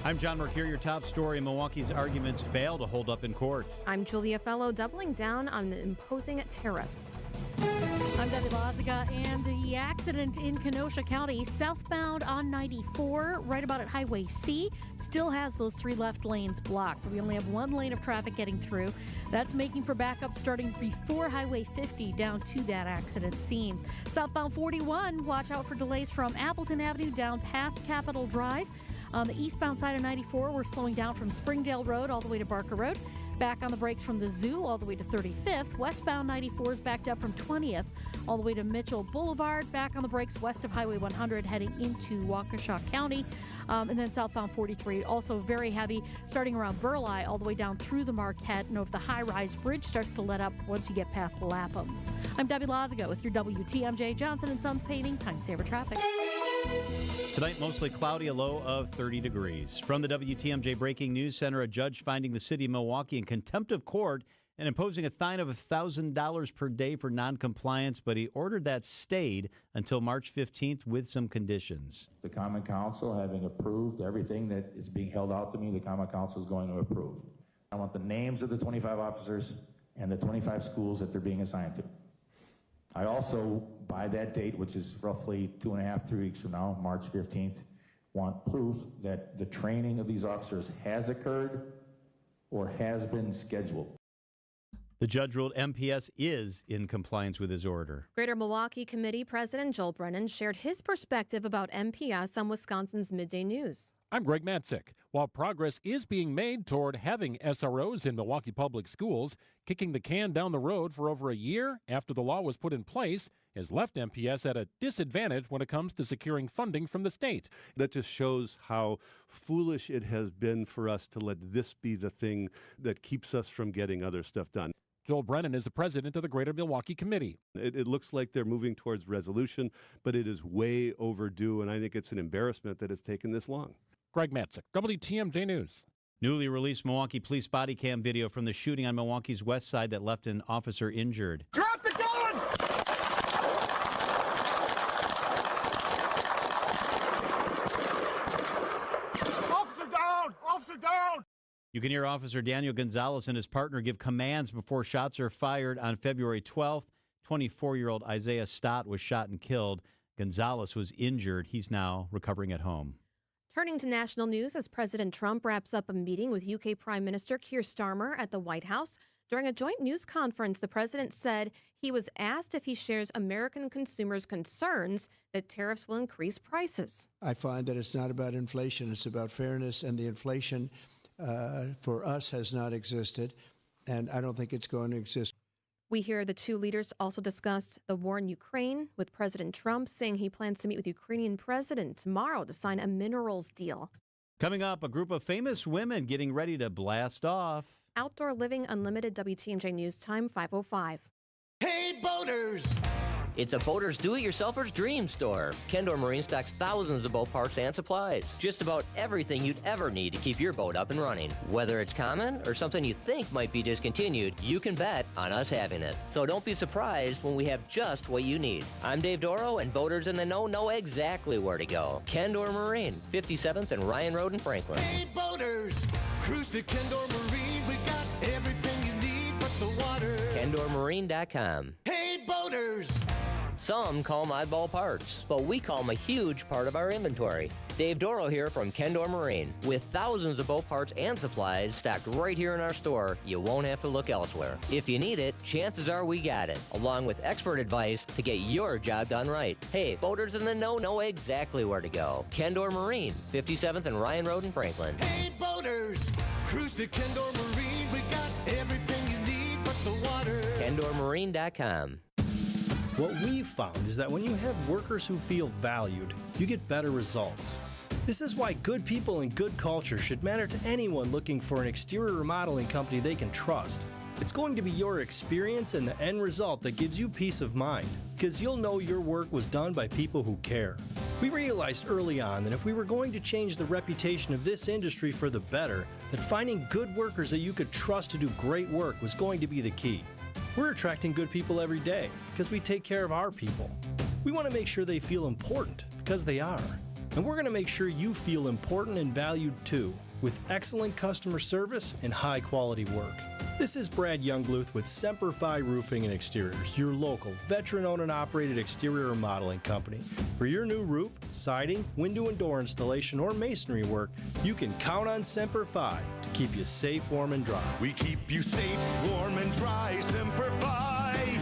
I'm John Mercure. Your top story: Milwaukee's arguments fail to hold up in court. I'm Julia Fellow, doubling down on imposing tariffs. I'm Debbie Lazaga, and the accident in Kenosha County, southbound on 94, right about at Highway C, still has those 3 left lanes blocked. So we only have 1 lane of traffic getting through. That's making for backup starting before Highway 50 down to that accident scene. Southbound 41, watch out for delays from Appleton Avenue down past Capitol Drive. On the eastbound side of 94, we're slowing down from Springdale Road all the way to Barker Road. Back on the brakes from the Zoo all the way to 35th. Westbound 94 is backed up from 20th all the way to Mitchell Boulevard. Back on the brakes west of Highway 100 heading into Waukesha County. And then southbound 43 also very heavy starting around Burleigh all the way down through the Marquette and over the high-rise bridge starts to let up once you get past Lapham. I'm Debbie Lazaga with your WTMJ Johnson & Sons Paving Time Saver Traffic. Tonight, mostly cloudy, a low of 30 degrees. From the WTMJ Breaking News Center, a judge finding the city of Milwaukee in contempt of court and imposing a fine of $1,000 per day for noncompliance, but he ordered that stayed until March 15th with some conditions. The Common Council, having approved everything that is being held out to me, the Common Council is going to approve. I want the names of the 25 officers and the 25 schools that they're being assigned to. I also, by that date, which is roughly 2.5, 3 weeks from now, March 15th, want proof that the training of these officers has occurred or has been scheduled. The judge ruled MPS is in compliance with his order. Greater Milwaukee Committee President Joel Brennan shared his perspective about MPS on Wisconsin's Midday News. I'm Greg Matzik. While progress is being made toward having SROs in Milwaukee Public Schools, kicking the can down the road for over a year after the law was put in place has left MPS at a disadvantage when it comes to securing funding from the state. That just shows how foolish it has been for us to let this be the thing that keeps us from getting other stuff done. Joel Brennan is the president of the Greater Milwaukee Committee. It looks like they're moving towards resolution, but it is way overdue, and I think it's an embarrassment that it's taken this long. Greg Matzik, WTMJ News. Newly released Milwaukee police body cam video from the shooting on Milwaukee's west side that left an officer injured. Drop the gun! Officer down! Officer down! You can hear Officer Daniel Gonzalez and his partner give commands before shots are fired on February 12th. 24-year-old Isaiah Stott was shot and killed. Gonzalez was injured. He's now recovering at home. Turning to national news as President Trump wraps up a meeting with UK Prime Minister Keir Starmer at the White House. During a joint news conference, the president said he was asked if he shares American consumers' concerns that tariffs will increase prices. I find that it's not about inflation, it's about fairness, and the inflation for us has not existed, and I don't think it's going to exist. We hear the two leaders also discussed the war in Ukraine, with President Trump saying he plans to meet with Ukrainian president tomorrow to sign a minerals deal. Coming up, a group of famous women getting ready to blast off. Outdoor Living Unlimited WTMJ News Time 5:05. Hey, boaters! It's a boater's do-it-yourselfer's dream store. Kendor Marine stocks thousands of boat parts and supplies. Just about everything you'd ever need to keep your boat up and running. Whether it's common or something you think might be discontinued, you can bet on us having it. So don't be surprised when we have just what you need. I'm Dave Doro, and boaters in the know exactly where to go. Kendor Marine, 57th and Ryan Road in Franklin. Hey, boaters! Cruise to Kendor Marine. We got everything you need but the water. KendorMarine.com. Hey, boaters! Some call them oddball parts, but we call them a huge part of our inventory. Dave Doro here from Kendor Marine. With thousands of boat parts and supplies stocked right here in our store, you won't have to look elsewhere. If you need it, chances are we got it, along with expert advice to get your job done right. Hey, boaters in the know exactly where to go. Kendor Marine, 57th and Ryan Road in Franklin. Hey, boaters! Cruise to Kendor Marine. We got everything you need but the water. KendorMarine.com. What we've found is that when you have workers who feel valued, you get better results. This is why good people and good culture should matter to anyone looking for an exterior remodeling company they can trust. It's going to be your experience and the end result that gives you peace of mind, because you'll know your work was done by people who care. We realized early on that if we were going to change the reputation of this industry for the better, that finding good workers that you could trust to do great work was going to be the key. We're attracting good people every day because we take care of our people. We want to make sure they feel important because they are. And we're going to make sure you feel important and valued too, with excellent customer service and high quality work. This is Brad Youngbluth with Semper Fi Roofing and Exteriors, your local, veteran-owned and operated exterior remodeling company. For your new roof, siding, window and door installation, or masonry work, you can count on Semper Fi to keep you safe, warm, and dry. We keep you safe, warm, and dry. Semper Fi!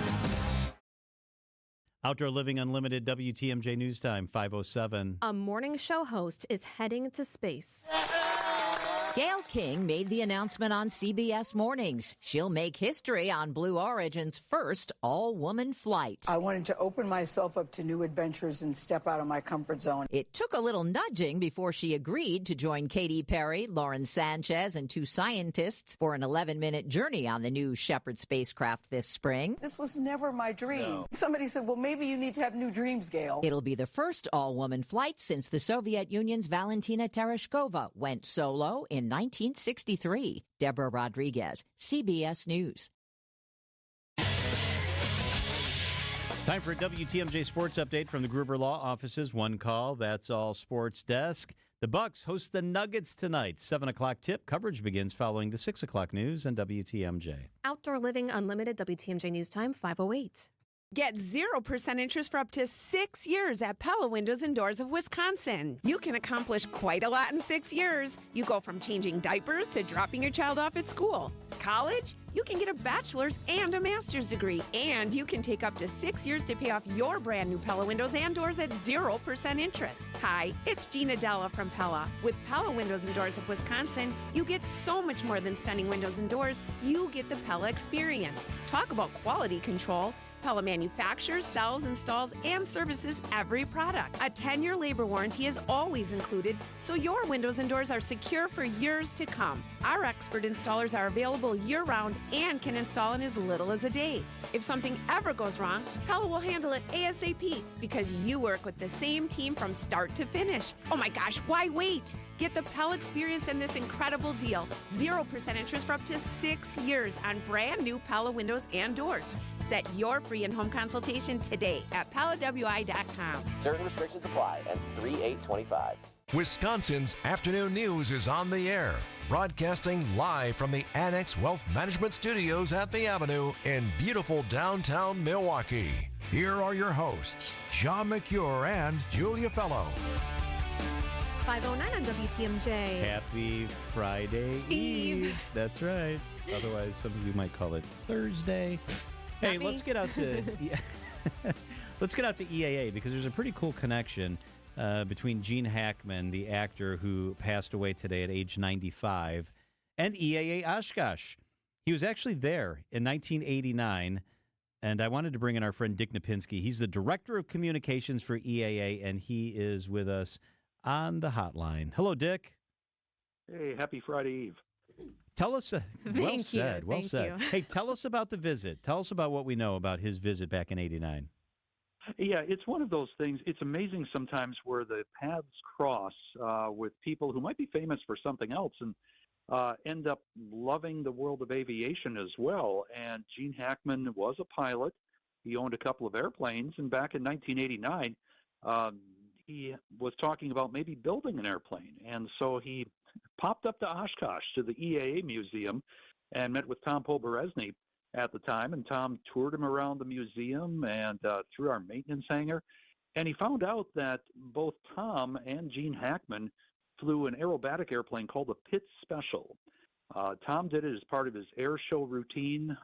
Outdoor Living Unlimited WTMJ News Time 5:07. A morning show host is heading to space. Gayle King made the announcement on CBS Mornings. She'll make history on Blue Origin's first all-woman flight. I wanted to open myself up to new adventures and step out of my comfort zone. It took a little nudging before she agreed to join Katy Perry, Lauren Sanchez, and two scientists for an 11-minute journey on the new Shepard spacecraft this spring. This was never my dream. No. Somebody said, well, maybe you need to have new dreams, Gayle. It'll be the first all-woman flight since the Soviet Union's Valentina Tereshkova went solo in 1963. Deborah Rodriguez, CBS News. Time for a WTMJ Sports Update from the Gruber Law Offices. One call, that's all sports desk. The Bucks host the Nuggets tonight. 7 o'clock tip. Coverage begins following the 6 o'clock news on WTMJ. Outdoor Living Unlimited WTMJ News Time 5:08. Get 0% interest for up to 6 years at Pella Windows and Doors of Wisconsin. You can accomplish quite a lot in 6 years. You go from changing diapers to dropping your child off at school. College? You can get a bachelor's and a master's degree, and you can take up to 6 years to pay off your brand new Pella Windows and Doors at 0% interest. Hi, it's Gina Della from Pella. With Pella Windows and Doors of Wisconsin, you get so much more than stunning windows and doors. You get the Pella experience. Talk about quality control. Pella manufactures, sells, installs, and services every product. A 10-year labor warranty is always included, so your windows and doors are secure for years to come. Our expert installers are available year-round and can install in as little as a day. If something ever goes wrong, Pella will handle it ASAP because you work with the same team from start to finish. Oh my gosh, why wait? Get the Pella experience and this incredible deal. 0% interest for up to 6 years on brand new Pella windows and doors. Set your free in-home consultation today at PellaWI.com. Certain restrictions apply. Ends 3/8/25. Wisconsin's afternoon news is on the air, broadcasting live from the Annex Wealth Management Studios at the Avenue in beautiful downtown Milwaukee. Here are your hosts, John McCure and Julia Fellow. 5:09 on WTMJ. Happy Friday Eve. That's right. Otherwise, some of you might call it Thursday. Hey, let's get out to EAA because there's a pretty cool connection between Gene Hackman, the actor who passed away today at age 95, and EAA Oshkosh. He was actually there in 1989, and I wanted to bring in our friend Dick Napinski. He's the Director of Communications for EAA, and he is with us on the hotline. Hello, Dick. Hey, happy Friday Eve. Tell us, well said. Hey, tell us about the visit. Tell us about what we know about his visit back in '89. Yeah, it's one of those things. It's amazing sometimes where the paths cross with people who might be famous for something else and end up loving the world of aviation as well. And Gene Hackman was a pilot. He owned a couple of airplanes. And back in 1989, he was talking about maybe building an airplane. And so he popped up to Oshkosh to the EAA Museum and met with Tom Poberezny at the time. And Tom toured him around the museum and through our maintenance hangar. And he found out that both Tom and Gene Hackman flew an aerobatic airplane called the Pitts Special. Tom did it as part of his air show routine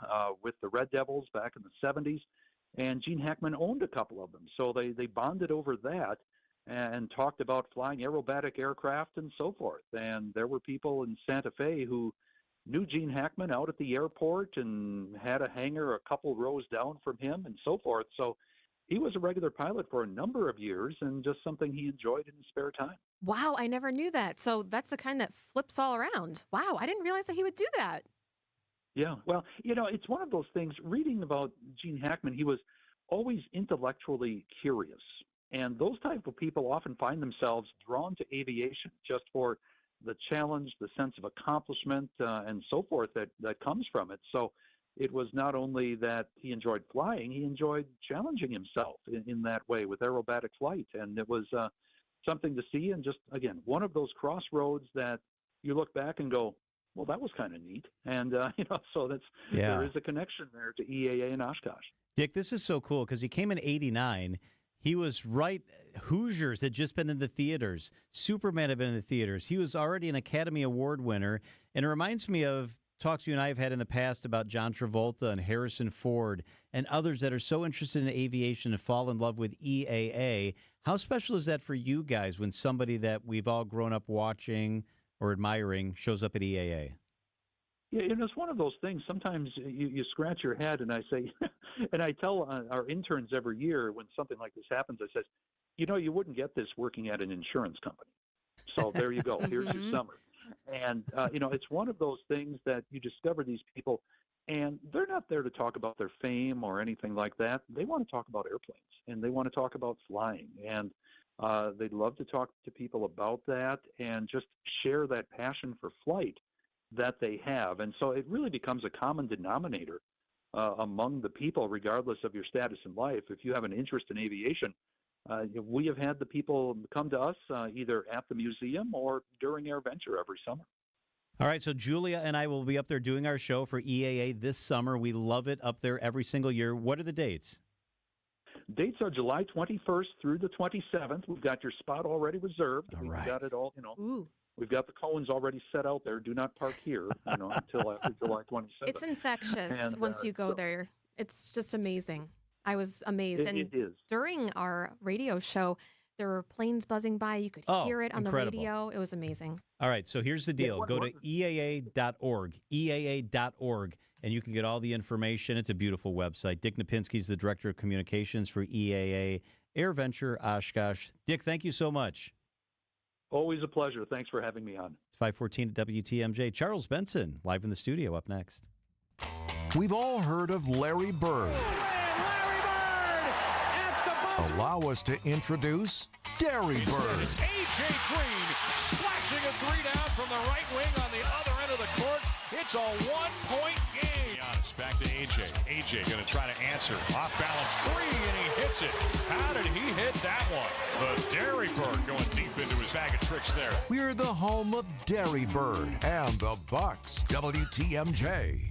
with the Red Devils back in the 70s. And Gene Hackman owned a couple of them. So they bonded over that and talked about flying aerobatic aircraft and so forth. And there were people in Santa Fe who knew Gene Hackman out at the airport and had a hangar a couple rows down from him and so forth. So he was a regular pilot for a number of years and just something he enjoyed in his spare time. Wow, I never knew that. So that's the kind that flips all around. Wow, I didn't realize that he would do that. Yeah, well, it's one of those things. Reading about Gene Hackman, he was always intellectually curious. And those type of people often find themselves drawn to aviation just for the challenge, the sense of accomplishment, and so forth that comes from it. So it was not only that he enjoyed flying, he enjoyed challenging himself in that way with aerobatic flight. And it was something to see. And just, again, one of those crossroads that you look back and go, well, that was kind of neat. And, so there is a connection there to EAA and Oshkosh. Dick, this is so cool because he came in '89. He was right. Hoosiers had just been in the theaters. Superman had been in the theaters. He was already an Academy Award winner. And it reminds me of talks you and I have had in the past about John Travolta and Harrison Ford and others that are so interested in aviation and fall in love with EAA. How special is that for you guys when somebody that we've all grown up watching or admiring shows up at EAA? Yeah, it's one of those things. Sometimes you scratch your head, and I say, and I tell our interns every year when something like this happens, I says, you wouldn't get this working at an insurance company. So there you go. Here's your summer. And, it's one of those things that you discover these people, and they're not there to talk about their fame or anything like that. They want to talk about airplanes, and they want to talk about flying. And they'd love to talk to people about that and just share that passion for flight that they have. And so it really becomes a common denominator among the people, regardless of your status in life. If you have an interest in aviation, we have had the people come to us either at the museum or during AirVenture every summer. All right, so Julia and I will be up there doing our show for EAA this summer. We love it up there every single year. What are the dates? Dates are July 21st through the 27th. We've got your spot already reserved. All We've right. got it all, Ooh. We've got the cones already set out there. Do not park here, until after July 27th. It's infectious And, once you go there. It's just amazing. I was amazed. And it is. during our radio show, there were planes buzzing by. You could hear it on incredible. the radio. It was amazing. All right, so here's the deal. Go to EAA.org, EAA.org, and you can get all the information. It's a beautiful website. Dick Napinski is the Director of Communications for EAA AirVenture Oshkosh. Dick, thank you so much. Always a pleasure. Thanks for having me on. It's 5:14 at WTMJ. Charles Benson, live in the studio, up next. We've all heard of Larry Bird. Allow us to introduce Derry Bird. It's A.J. Green slashing a three down from the right wing on the other end of the court. It's a one-point game. Giannis back to A.J. A.J. going to try to answer. Off-balance three, and he hits it. How did he hit that one? The Derry Bird going deep into his bag of tricks there. We're the home of Derry Bird and the Bucks. WTMJ.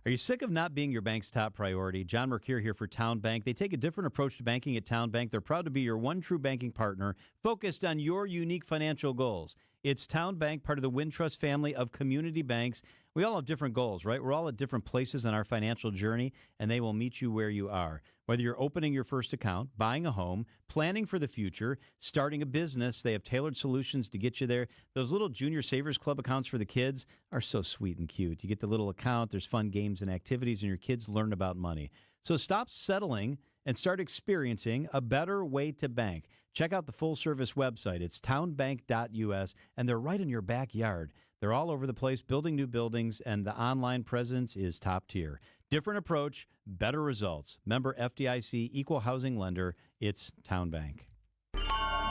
Are you sick of not being your bank's top priority? John Mercure here for Town Bank. They take a different approach to banking at Town Bank. They're proud to be your one true banking partner focused on your unique financial goals. It's Town Bank, part of the Wintrust family of community banks. We all have different goals, right? We're all at different places on our financial journey, and they will meet you where you are. Whether you're opening your first account, buying a home, planning for the future, starting a business, they have tailored solutions to get you there. Those little Junior Savers Club accounts for the kids are so sweet and cute. You get the little account, there's fun games and activities, and your kids learn about money. So stop settling and start experiencing a better way to bank. Check out the full-service website. It's townbank.us, and they're right in your backyard. They're all over the place, building new buildings, and the online presence is top tier. Different approach, better results. Member FDIC, equal housing lender. It's Town Bank.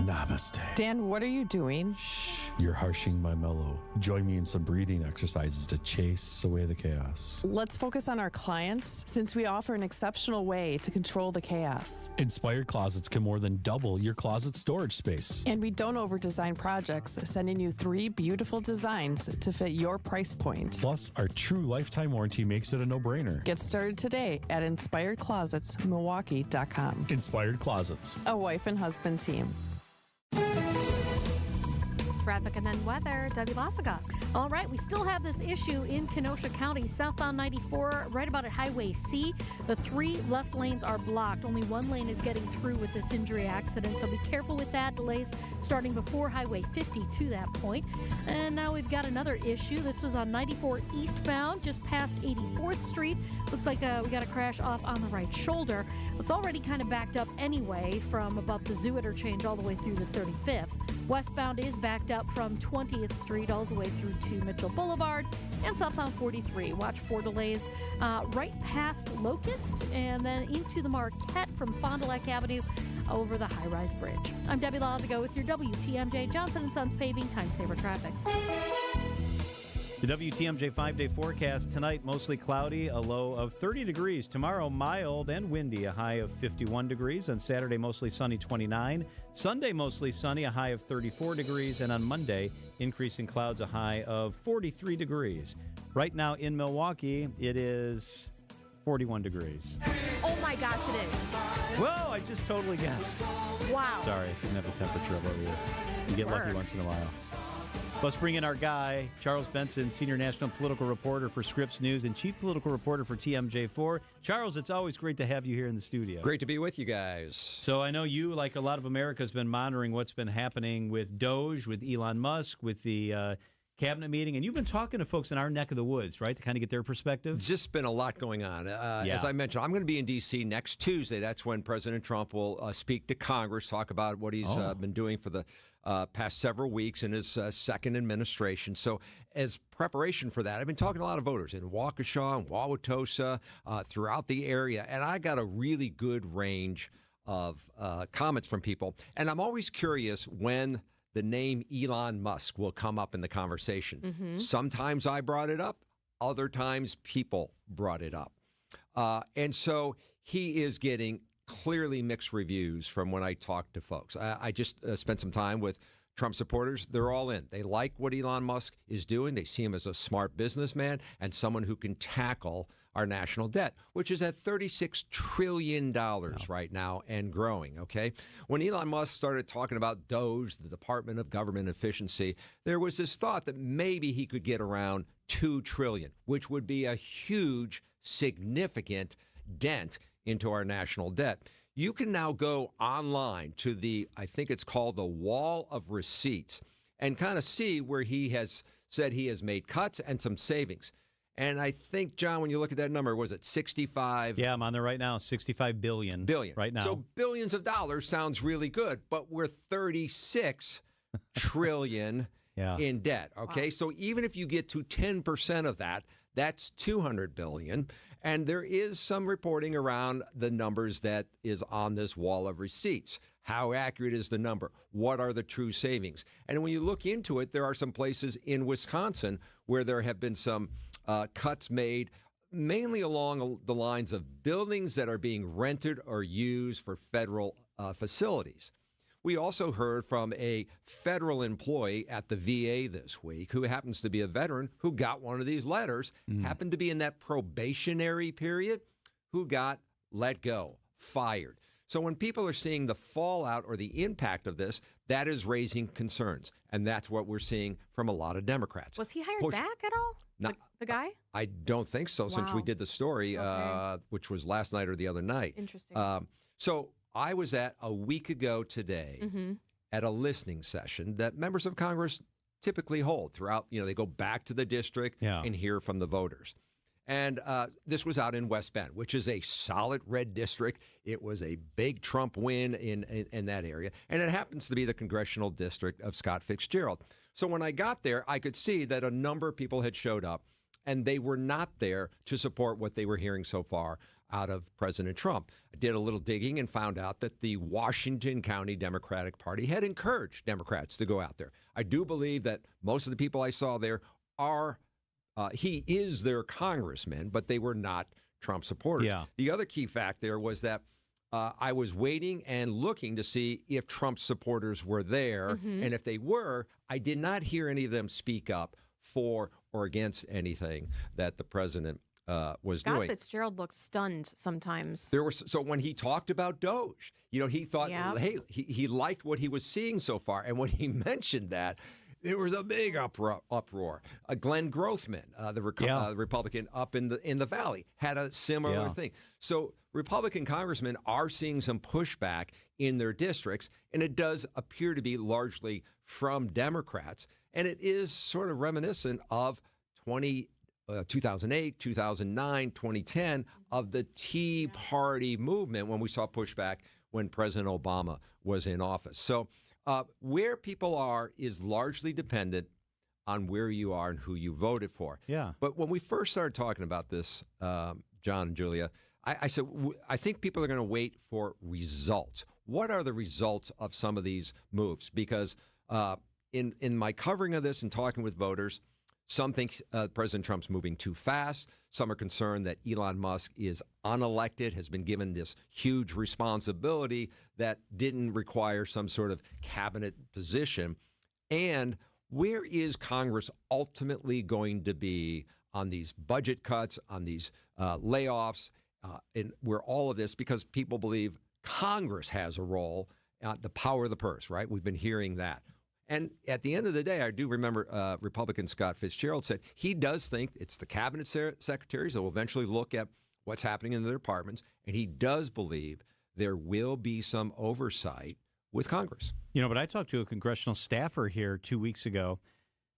Namaste. Dan, what are you doing? Shh, you're harshing my mellow. Join me in some breathing exercises to chase away the chaos. Let's focus on our clients since we offer an exceptional way to control the chaos. Inspired Closets can more than double your closet storage space. And we don't over-design projects, sending you 3 beautiful designs to fit your price point. Plus, our true lifetime warranty makes it a no-brainer. Get started today at InspiredClosetsMilwaukee.com. Inspired Closets. A wife and husband team. Traffic and then weather. Debbie Lazaga. All right, we still have this issue in Kenosha County, southbound 94, right about at Highway C. The 3 left lanes are blocked. Only 1 lane is getting through with this injury accident, so be careful with that. Delays starting before Highway 50 to that point. And now we've got another issue. This was on 94 eastbound, just past 84th Street. Looks like we got a crash off on the right shoulder. It's already kind of backed up anyway from about the Zoo interchange all the way through the 35th. Westbound is backed up from 20th Street all the way through to Mitchell Boulevard, and southbound 43. Watch for delays right past Locust and then into the Marquette from Fond du Lac Avenue over the high-rise bridge. I'm Debbie Lazago with your WTMJ Johnson & Sons Paving Time Saver Traffic. The WTMJ 5-day forecast tonight, mostly cloudy, a low of 30 degrees. Tomorrow, mild and windy, a high of 51 degrees. On Saturday, mostly sunny, 29. Sunday, mostly sunny, a high of 34 degrees. And on Monday, increasing clouds, a high of 43 degrees. Right now in Milwaukee, it is 41 degrees. Oh my gosh, it is. Whoa, I just totally guessed. Wow. Sorry, I didn't have the temperature up over here. You get lucky once in a while. Let's bring in our guy, Charles Benson, senior national political reporter for Scripps News and chief political reporter for TMJ4. Charles, it's always great to have you here in the studio. Great to be with you guys. So I know you, like a lot of America, has been monitoring what's been happening with Doge, with Elon Musk, with the cabinet meeting, and you've been talking to folks in our neck of the woods, right, to kind of get their perspective? Just been a lot going on. As I mentioned, I'm going to be in D.C. next Tuesday. That's when President Trump will speak to Congress, talk about what he's been doing for the past several weeks in his second administration. So as preparation for that, I've been talking to a lot of voters in Waukesha and Wauwatosa, throughout the area, and I got a really good range of comments from people. And I'm always curious when the name Elon Musk will come up in the conversation. Mm-hmm. Sometimes I brought it up. Other times people brought it up. And so he is getting clearly mixed reviews from when I talk to folks. I just spent some time with Trump supporters. They're all in. They like what Elon Musk is doing. They see him as a smart businessman and someone who can tackle our national debt, which is at $36 trillion right now and growing, okay? When Elon Musk started talking about DOGE, the Department of Government Efficiency, there was this thought that maybe he could get around $2 trillion, which would be a huge, significant dent into our national debt. You can now go online to I think it's called the Wall of Receipts, and kind of see where he has said he has made cuts and some savings. And I think, John, when you look at that number, was it 65? Yeah, I'm on there right now, 65 billion. Right now. So billions of dollars sounds really good, but we're 36 trillion in debt, okay? Wow. So even if you get to 10% of that, that's 200 billion. And there is some reporting around the numbers that is on this Wall of Receipts. How accurate is the number? What are the true savings? And when you look into it, there are some places in Wisconsin where there have been some cuts made, mainly along the lines of buildings that are being rented or used for federal facilities. We also heard from a federal employee at the VA this week who happens to be a veteran who got one of these letters, happened to be in that probationary period, who got let go, fired. So when people are seeing the fallout or the impact of this, that is raising concerns. And that's what we're seeing from a lot of Democrats. Was he hired back at all? The guy? I don't think so, since we did the story, which was last night or the other night. Interesting. So I was at a week ago today at a listening session that members of Congress typically hold throughout. They go back to the district and hear from the voters. And this was out in West Bend, which is a solid red district. It was a big Trump win in that area. And it happens to be the congressional district of Scott Fitzgerald. So when I got there, I could see that a number of people had showed up, and they were not there to support what they were hearing so far out of President Trump. I did a little digging and found out that the Washington County Democratic Party had encouraged Democrats to go out there. I do believe that most of the people I saw there are he is their congressman, but they were not Trump supporters. Yeah. The other key fact there was that I was waiting and looking to see if Trump supporters were there. And if they were, I did not hear any of them speak up for or against anything that the president was doing. Scott Fitzgerald looks stunned sometimes. So when he talked about DOGE, he thought, hey, he liked what he was seeing so far. And when he mentioned that, there was a big uproar. Glenn Grothman, the Republican up in the Valley, had a similar thing. So Republican congressmen are seeing some pushback in their districts, and it does appear to be largely from Democrats. And it is sort of reminiscent of 2008, 2009, 2010, of the Tea Party movement when we saw pushback when President Obama was in office. So where people are is largely dependent on where you are and who you voted for. Yeah. But when we first started talking about this, John and Julia, I said, I think people are going to wait for results. What are the results of some of these moves? Because in my covering of this and talking with voters, some think President Trump's moving too fast. Some are concerned that Elon Musk is unelected, has been given this huge responsibility that didn't require some sort of cabinet position. And where is Congress ultimately going to be on these budget cuts, on these layoffs, and where all of this, because people believe Congress has a role, the power of the purse, right? We've been hearing that. And at the end of the day, I do remember Republican Scott Fitzgerald said he does think it's the cabinet secretaries that will eventually look at what's happening in their departments, and he does believe there will be some oversight with Congress. But I talked to a congressional staffer here 2 weeks ago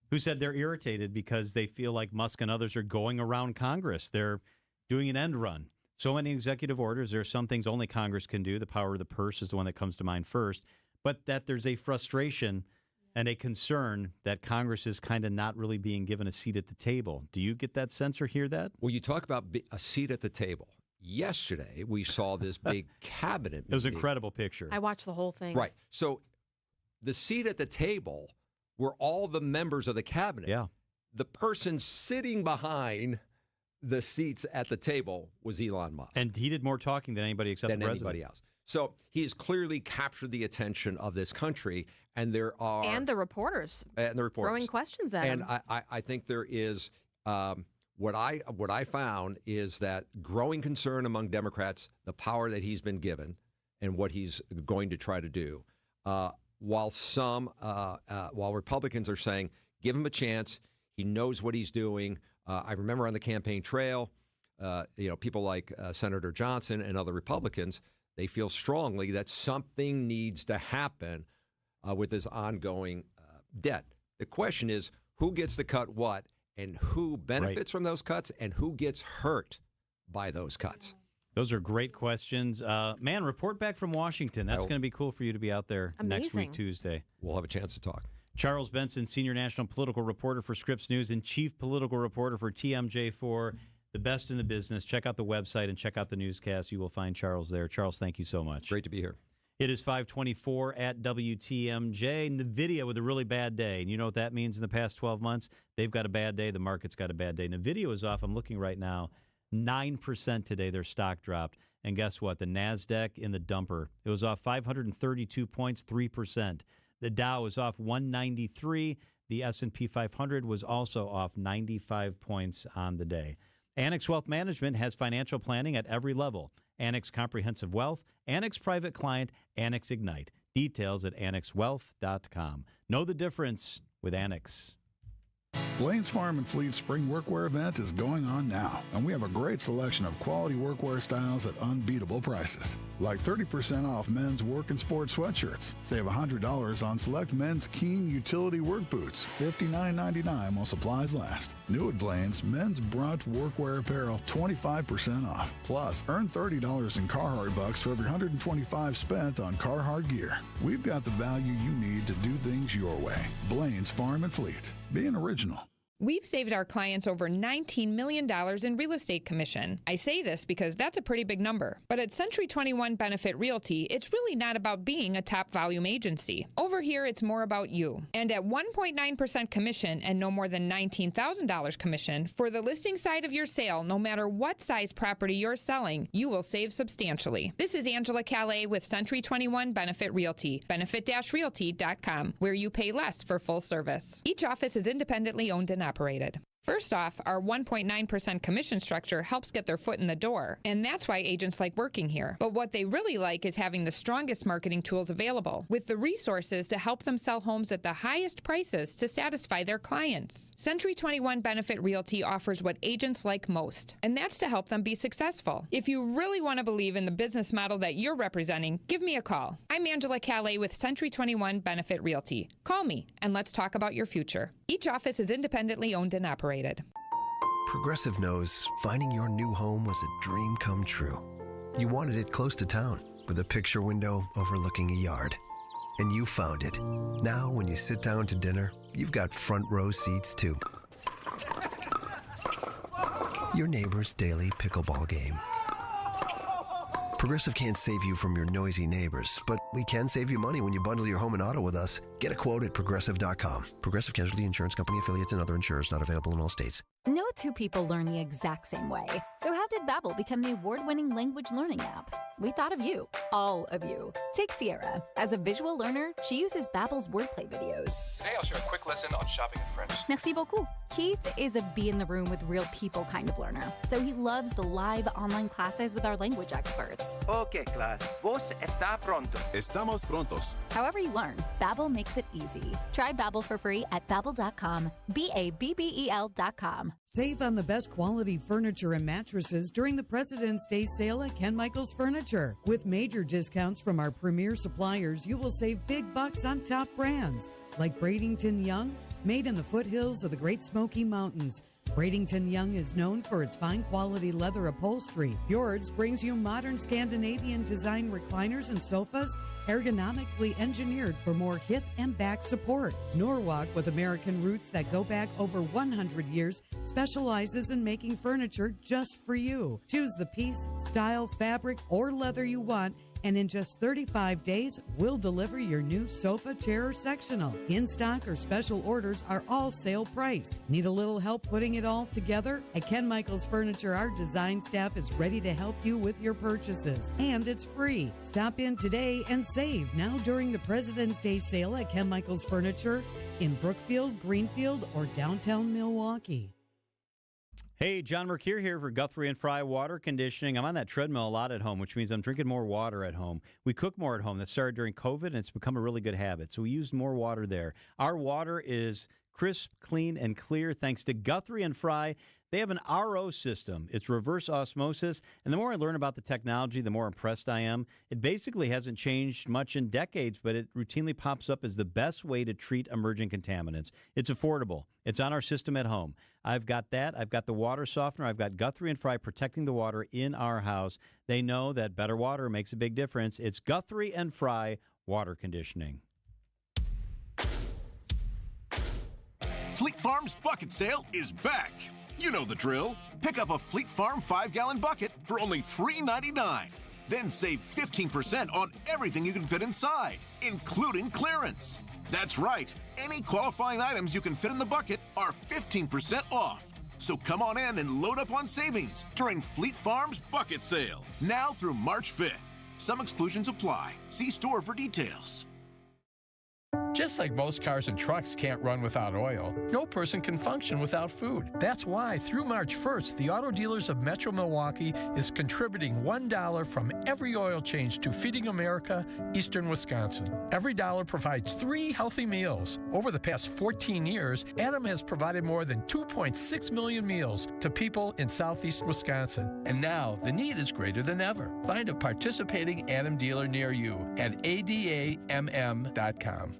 who said they're irritated because they feel like Musk and others are going around Congress. They're doing an end run. So many executive orders. There are some things only Congress can do. The power of the purse is the one that comes to mind first. But that there's a frustration and a concern that Congress is kind of not really being given a seat at the table. Do you get that sense or hear that? Well, you talk about a seat at the table. Yesterday, we saw this big cabinet meeting. It was an incredible picture. I watched the whole thing. Right. So the seat at the table were all the members of the cabinet. Yeah. The person sitting behind the seats at the table was Elon Musk. And he did more talking than anybody except the president. Anybody else. So he has clearly captured the attention of this country, and there are... And the reporters. And the reporters. Throwing questions at him. And I think there is what I found is that growing concern among Democrats, the power that he's been given and what he's going to try to do, while Republicans are saying, give him a chance, he knows what he's doing. I remember on the campaign trail, people like Senator Johnson and other Republicans, they feel strongly that something needs to happen with this ongoing debt. The question is, who gets to cut what, and who benefits from those cuts, and who gets hurt by those cuts? Those are great questions. Man, report back from Washington. That's going to be cool for you to be out there next week, Tuesday. We'll have a chance to talk. Charles Benson, senior national political reporter for Scripps News and chief political reporter for TMJ4, the best in the business. Check out the website and check out the newscast. You will find Charles there. Charles, thank you so much. Great to be here. It is 5:24 at WTMJ. NVIDIA with a really bad day. And you know what that means in the past 12 months? They've got a bad day. The market's got a bad day. NVIDIA is off. I'm looking right now. 9% today. Their stock dropped. And guess what? The NASDAQ in the dumper. It was off 532 points, 3%. The Dow was off 193. The S&P 500 was also off 95 points on the day. Annex Wealth Management has financial planning at every level. Annex Comprehensive Wealth, Annex Private Client, Annex Ignite. Details at annexwealth.com. Know the difference with Annex. Blaine's Farm and Fleet Spring Workwear event is going on now, and we have a great selection of quality workwear styles at unbeatable prices. Like 30% off men's work and sport sweatshirts. Save $100 on select men's Keen utility work boots. $59.99 while supplies last. New at Blaine's, men's Brunt workwear apparel 25% off. Plus, earn $30 in Carhartt bucks for every $125 spent on Carhartt gear. We've got the value you need to do things your way. Blaine's Farm and Fleet. Being original. We've saved our clients over $19 million in real estate commission. I say this because that's a pretty big number. But at Century 21 Benefit Realty, it's really not about being a top volume agency. Over here, it's more about you. And at 1.9% commission and no more than $19,000 commission, for the listing side of your sale, no matter what size property you're selling, you will save substantially. This is Angela Calais with Century 21 Benefit Realty, benefit-realty.com, where you pay less for full service. Each office is independently owned and operated. First off, our 1.9% commission structure helps get their foot in the door, and that's why agents like working here. But what they really like is having the strongest marketing tools available, with the resources to help them sell homes at the highest prices to satisfy their clients. Century 21 Benefit Realty offers what agents like most, and that's to help them be successful. If you really want to believe in the business model that you're representing, give me a call. I'm Angela Calais with Century 21 Benefit Realty. Call me, and let's talk about your future. Each office is independently owned and operated. Progressive knows finding your new home was a dream come true. You wanted it close to town, with a picture window overlooking a yard. And you found it. Now, when you sit down to dinner, you've got front row seats too. Your neighbor's daily pickleball game. Progressive can't save you from your noisy neighbors, but we can save you money when you bundle your home and auto with us. Get a quote at Progressive.com. Progressive Casualty Insurance Company, affiliates, and other insurers not available in all states. No two people learn the exact same way. So how did Babbel become the award-winning language learning app? We thought of you, all of you. Take Sierra. As a visual learner, she uses Babbel's wordplay videos. Today I'll share a quick lesson on shopping in French. Merci beaucoup. Keith is a be in the room with real people kind of learner, so he loves the live online classes with our language experts. Okay, class. Vos está pronto. Estamos prontos. However you learn, Babbel makes it easy. Try Babbel for free at Babbel.com. BABBEL.com. Save on the best quality furniture and mattresses during the President's Day sale at Ken Michaels Furniture. With major discounts from our premier suppliers, you will save big bucks on top brands like Bradenton Young, made in the foothills of the Great Smoky Mountains. Bradenton Young is known for its fine quality leather upholstery. Fjords brings you modern Scandinavian design recliners and sofas, ergonomically engineered for more hip and back support. Norwalk, with American roots that go back over 100 years, specializes in making furniture just for you. Choose the piece, style, fabric, or leather you want, and in just 35 days, we'll deliver your new sofa, chair, or sectional. In-stock or special orders are all sale priced. Need a little help putting it all together? At Ken Michaels Furniture, our design staff is ready to help you with your purchases. And it's free. Stop in today and save now during the President's Day sale at Ken Michaels Furniture in Brookfield, Greenfield, or downtown Milwaukee. Hey, John Mercure here for Guthrie and Fry Water Conditioning. I'm on that treadmill a lot at home, which means I'm drinking more water at home. We cook more at home. That started during COVID, and it's become a really good habit. So we use more water there. Our water is crisp, clean, and clear thanks to Guthrie and Fry. They have an RO system. It's reverse osmosis. And the more I learn about the technology, the more impressed I am. It basically hasn't changed much in decades, but it routinely pops up as the best way to treat emerging contaminants. It's affordable. It's on our system at home. I've got that. I've got the water softener. I've got Guthrie and Fry protecting the water in our house. They know that better water makes a big difference. It's Guthrie and Fry Water Conditioning. Fleet Farm's bucket sale is back. You know the drill. Pick up a Fleet Farm 5-gallon bucket for only $3.99. Then save 15% on everything you can fit inside, including clearance. That's right. Any qualifying items you can fit in the bucket are 15% off. So come on in and load up on savings during Fleet Farm's bucket sale. Now through March 5th. Some exclusions apply. See store for details. Just like most cars and trucks can't run without oil, no person can function without food. That's why through March 1st, the Auto Dealers of Metro Milwaukee is contributing $1 from every oil change to Feeding America, Eastern Wisconsin. Every dollar provides 3 healthy meals. Over the past 14 years, Adam has provided more than 2.6 million meals to people in southeast Wisconsin. And now the need is greater than ever. Find a participating Adam dealer near you at adamm.com.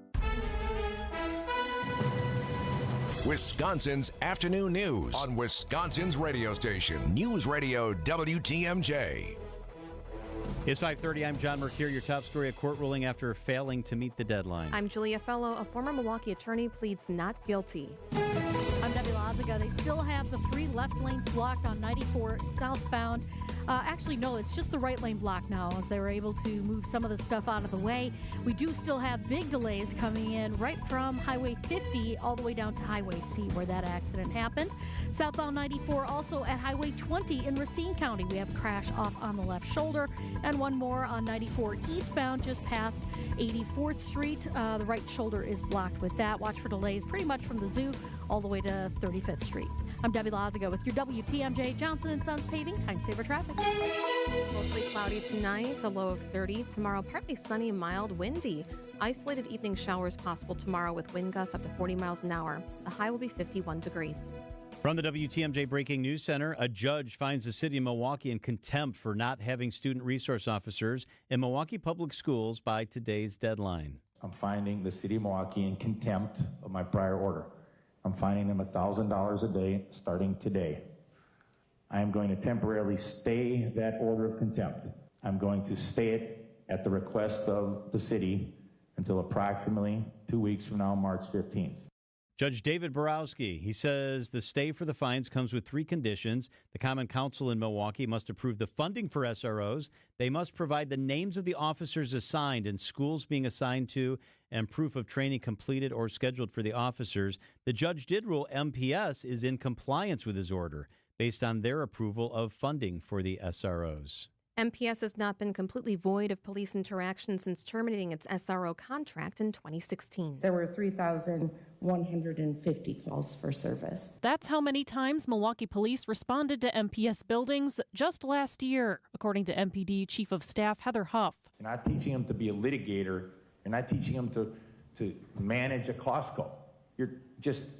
Wisconsin's afternoon news on Wisconsin's radio station, News Radio WTMJ. It's 5:30. I'm John Mercure. Your top story: a court ruling after failing to meet the deadline. I'm Julia Fellow. A former Milwaukee attorney pleads not guilty. I'm Debbie Lazaga. They still have the 3 left lanes blocked on 94 southbound. Actually, no, it's just the right lane blocked now as they were able to move some of the stuff out of the way. We do still have big delays coming in right from Highway 50 all the way down to Highway C where that accident happened. Southbound 94 also at Highway 20 in Racine County. We have a crash off on the left shoulder and one more on 94 eastbound just past 84th Street. The right shoulder is blocked with that. Watch for delays pretty much from the zoo all the way to 35th Street. I'm Debbie Lazaga with your WTMJ Johnson & Sons Paving Time Saver Traffic. Mostly cloudy tonight, a low of 30. Tomorrow, partly sunny, mild, windy. Isolated evening showers possible tomorrow with wind gusts up to 40 miles an hour. The high will be 51 degrees. From the WTMJ Breaking News Center, a judge finds the city of Milwaukee in contempt for not having student resource officers in Milwaukee public schools by today's deadline. I'm finding the city of Milwaukee in contempt of my prior order. I'm fining them $1,000 a day starting today. I am going to temporarily stay that order of contempt. I'm going to stay it at the request of the city until approximately 2 weeks from now, March 15th. Judge David Borowski, he says the stay for the fines comes with 3 conditions. The Common Council in Milwaukee must approve the funding for SROs. They must provide the names of the officers assigned and schools being assigned to and proof of training completed or scheduled for the officers. The judge did rule MPS is in compliance with his order based on their approval of funding for the SROs. MPS has not been completely void of police interaction since terminating its SRO contract in 2016. There were 3,150 calls for service. That's how many times Milwaukee police responded to MPS buildings just last year, according to MPD Chief of Staff Heather Huff. You're not teaching them to be a litigator. You're not teaching them to manage a Costco. You're just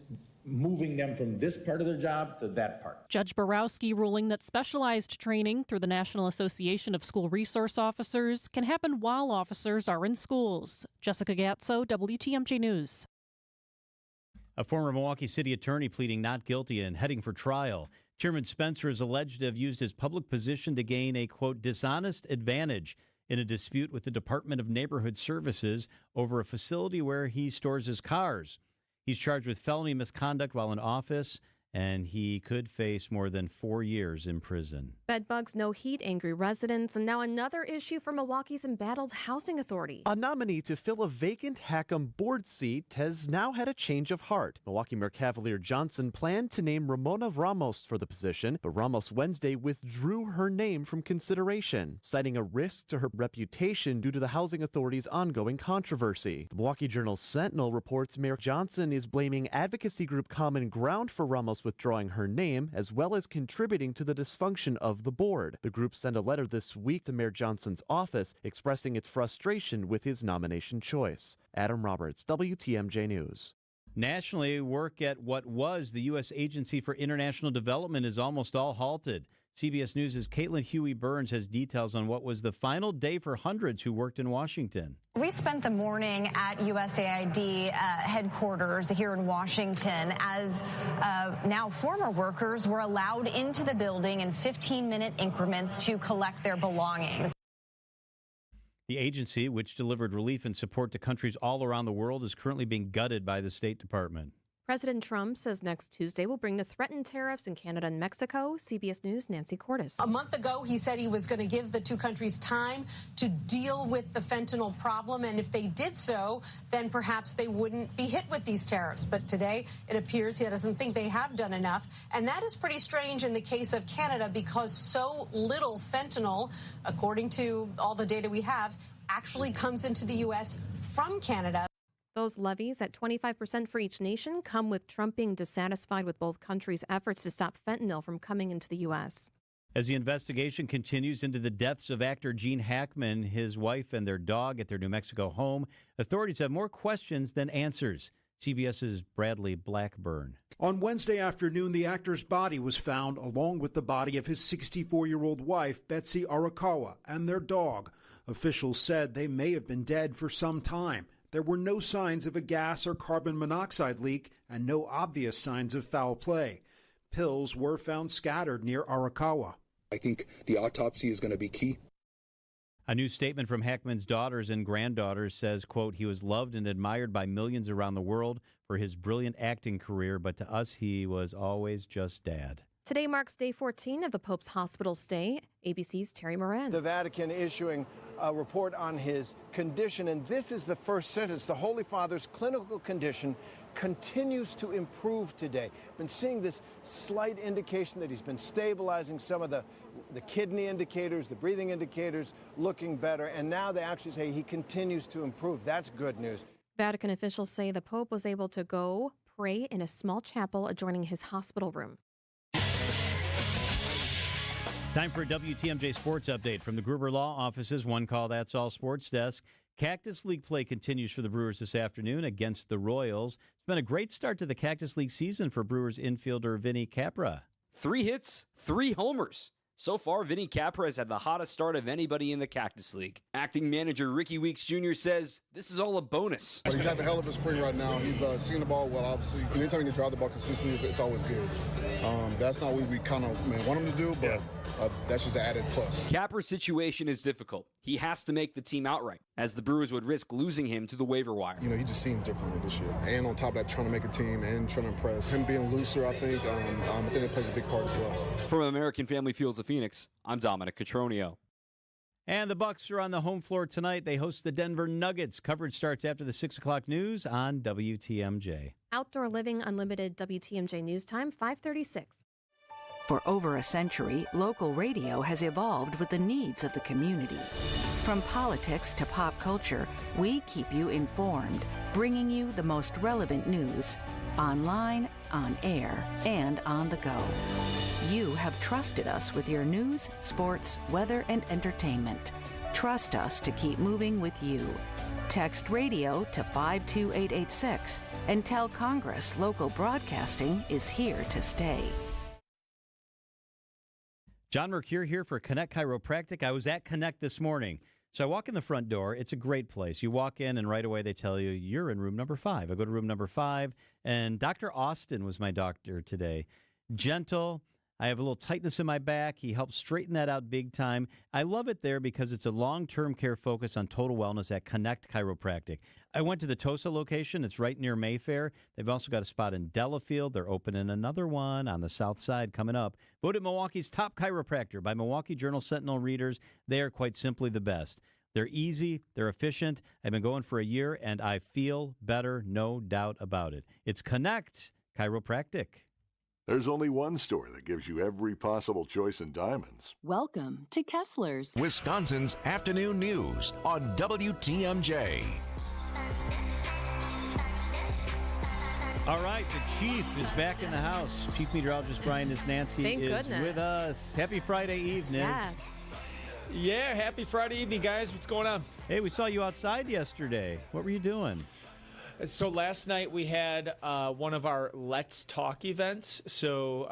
moving them from this part of their job to that part. Judge Borowski ruling that specialized training through the National Association of School Resource Officers can happen while officers are in schools. Jessica Gatso, WTMJ News. A former Milwaukee city attorney pleading not guilty and heading for trial. Chairman Spencer is alleged to have used his public position to gain a, quote, dishonest advantage in a dispute with the Department of Neighborhood Services over a facility where he stores his cars. He's charged with felony misconduct while in office, and he could face more than 4 years in prison. Bedbugs, no heat, angry residents, and now another issue for Milwaukee's embattled housing authority. A nominee to fill a vacant HACM board seat has now had a change of heart. Milwaukee Mayor Cavalier Johnson planned to name Ramona Ramos for the position, but Ramos Wednesday withdrew her name from consideration, citing a risk to her reputation due to the housing authority's ongoing controversy. The Milwaukee Journal Sentinel reports Mayor Johnson is blaming advocacy group Common Ground for Ramos' withdrawing her name, as well as contributing to the dysfunction of the board. The group sent a letter this week to Mayor Johnson's office expressing its frustration with his nomination choice. Adam Roberts, WTMJ News. Nationally, work at what was the U.S. Agency for International Development is almost all halted. CBS News' Caitlin Huey-Burns has details on what was the final day for hundreds who worked in Washington. We spent the morning at USAID headquarters here in Washington as now former workers were allowed into the building in 15-minute increments to collect their belongings. The agency, which delivered relief and support to countries all around the world, is currently being gutted by the State Department. President Trump says next Tuesday will bring the threatened tariffs in Canada and Mexico. CBS News' Nancy Cordes. A month ago, he said he was going to give the two countries time to deal with the fentanyl problem. And if they did so, then perhaps they wouldn't be hit with these tariffs. But today, it appears he doesn't think they have done enough. And that is pretty strange in the case of Canada because so little fentanyl, according to all the data we have, actually comes into the U.S. from Canada. Those levies at 25% for each nation come with Trump being dissatisfied with both countries' efforts to stop fentanyl from coming into the U.S. As the investigation continues into the deaths of actor Gene Hackman, his wife, and their dog at their New Mexico home, authorities have more questions than answers. CBS's Bradley Blackburn. On Wednesday afternoon, the actor's body was found along with the body of his 64-year-old wife, Betsy Arakawa, and their dog. Officials said they may have been dead for some time. There were no signs of a gas or carbon monoxide leak and no obvious signs of foul play. Pills were found scattered near Arakawa. I think the autopsy is going to be key. A new statement from Hackman's daughters and granddaughters says, quote, he was loved and admired by millions around the world for his brilliant acting career, but to us, he was always just Dad. Today marks day 14 of the Pope's hospital stay. ABC's Terry Moran. The Vatican issuing a report on his condition, and this is the first sentence. The Holy Father's clinical condition continues to improve today. Been seeing this slight indication that he's been stabilizing some of the kidney indicators, the breathing indicators looking better, and now they actually say he continues to improve. That's good news. Vatican officials say the Pope was able to go pray in a small chapel adjoining his hospital room. Time for a WTMJ Sports Update from the Gruber Law Office's One Call That's All Sports Desk. Cactus League play continues for the Brewers this afternoon against the Royals. It's been a great start to the Cactus League season for Brewers infielder Vinny Capra. 3 hits, 3 homers. So far, Vinny Capra has had the hottest start of anybody in the Cactus League. Acting manager Ricky Weeks Jr. says this is all a bonus. He's having a hell of a spring right now. He's seeing the ball well, obviously. Anytime he can drive the ball consistently, it's always good. That's not what we kind of want him to do, but that's just an added plus. Capra's situation is difficult. He has to make the team outright, as the Brewers would risk losing him to the waiver wire. You know, he just seems differently this year. And on top of that, trying to make a team and trying to impress. Him being looser, I think that plays a big part as well. From American Family Fields of Phoenix, I'm Dominic Cotroneo. And the Bucs are on the home floor tonight. They host the Denver Nuggets. Coverage starts after the 6 o'clock news on WTMJ. Outdoor Living Unlimited WTMJ News Time, 5:36. For over a century, local radio has evolved with the needs of the community. From politics to pop culture, we keep you informed, bringing you the most relevant news, online, on air, and on the go. You have trusted us with your news, sports, weather, and entertainment. Trust us to keep moving with you. Text radio to 52886 and tell Congress local broadcasting is here to stay. John Mercure here for Connect Chiropractic. I was at Connect this morning. So I walk in the front door. It's a great place. You walk in and right away they tell you, you're in room number 5. I go to room number 5 and Dr. Austin was my doctor today. Gentle. I have a little tightness in my back. He helps straighten that out big time. I love it there because it's a long-term care focus on total wellness at Connect Chiropractic. I went to the Tosa location. It's right near Mayfair. They've also got a spot in Delafield. They're opening another one on the south side coming up. Voted Milwaukee's top chiropractor by Milwaukee Journal Sentinel readers. They are quite simply the best. They're easy. They're efficient. I've been going for a year, and I feel better, no doubt about it. It's Connect Chiropractic. There's only one store that gives you every possible choice in diamonds. Welcome to Kessler's. Wisconsin's Afternoon News on WTMJ. All right, the Chief is back in the house. Chief Meteorologist Brian Nisnansky Thank is goodness. with us. Happy Friday evening. Yes. Yeah, happy Friday evening, guys. What's going on? Hey, we saw you outside yesterday. What were you doing? So last night we had one of our Let's Talk events. So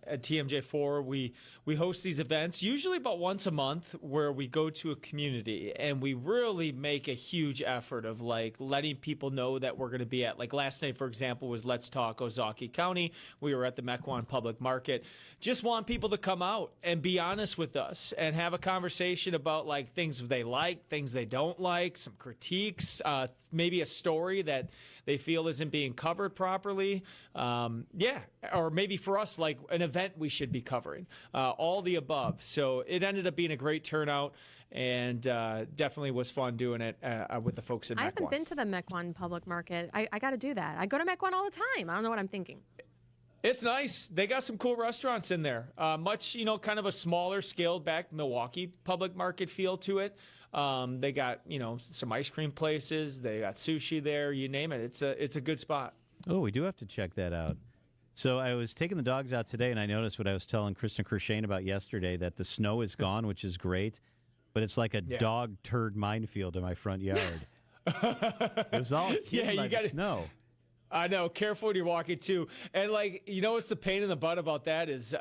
at TMJ4, we host these events usually about once a month where we go to a community and we really make a huge effort of like letting people know that we're going to be at. Like last night, for example, was Let's Talk Ozaukee County. We were at the Mequon Public Market. Just want people to come out and be honest with us and have a conversation about like things they like, things they don't like, some critiques, maybe a story that they feel isn't being covered properly. Or maybe for us, like an event we should be covering. All the above. So it ended up being a great turnout and definitely was fun doing it with the folks in Mequon. I haven't been to the Mequon Public Market. I got to do that. I go to Mequon all the time. I don't know what I'm thinking. It's nice. They got some cool restaurants in there. Much, kind of a smaller, scaled back Milwaukee Public Market feel to it. They got, some ice cream places. They got sushi there. You name it. It's a good spot. Oh, we do have to check that out. So I was taking the dogs out today, and I noticed what I was telling Kristen Kershane about yesterday, that the snow is gone, which is great, but it's like a dog turd minefield in my front yard. It was all hidden by the snow. I know. Careful when you're walking, too. And, what's the pain in the butt about that is,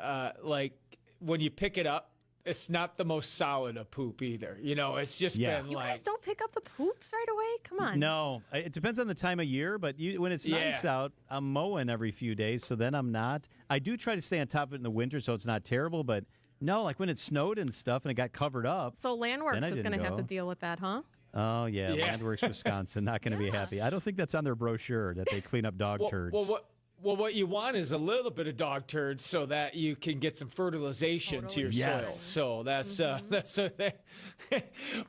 when you pick it up, it's not the most solid of poop either. It's just been You guys don't pick up the poops right away? Come on. No, it depends on the time of year, but when it's nice out, I'm mowing every few days, so then I'm not. I do try to stay on top of it in the winter so it's not terrible, but no, like when it snowed and stuff and it got covered up. So Landworks is going to have to deal with that, huh? Oh, yeah. Landworks, Wisconsin, not going to be happy. I don't think that's on their brochure that they clean up dog turds. Well, what you want is a little bit of dog turds so that you can get some fertilization to your soil. So that's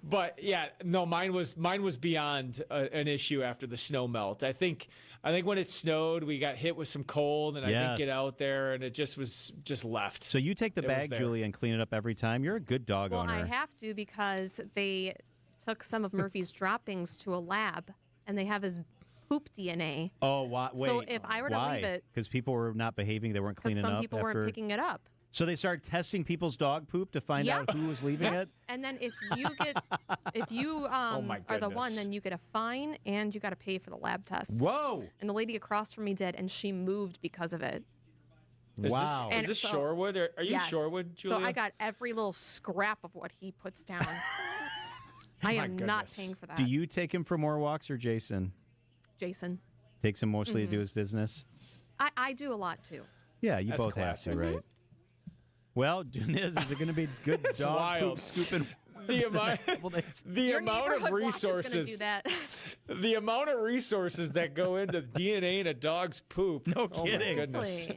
but yeah, no, mine was beyond an issue after the snow melt. I think when it snowed, we got hit with some cold, and I didn't get out there, and it just left. So you take the bag, Julie, and clean it up every time. You're a good dog owner. Well, I have to because they took some of Murphy's droppings to a lab, and they have his poop DNA. Oh, wait. So if I were to leave it, because people were not behaving, they weren't cleaning up. Some people weren't picking it up. So they started testing people's dog poop to find out who was leaving it. And then if you are the one, then you get a fine and you got to pay for the lab tests. Whoa! And the lady across from me did, and she moved because of it. Wow! Is this Shorewood? Are you Shorewood, Julia? So I got every little scrap of what he puts down. I am not paying for that. Do you take him for more walks or Jason? Jason takes him mostly to do his business. I do a lot too. Yeah, you both have to, right? Well, is it going to be good dog poop scooping? The amount of resources. The amount of resources that go into DNA in a dog's poop. No kidding. My goodness.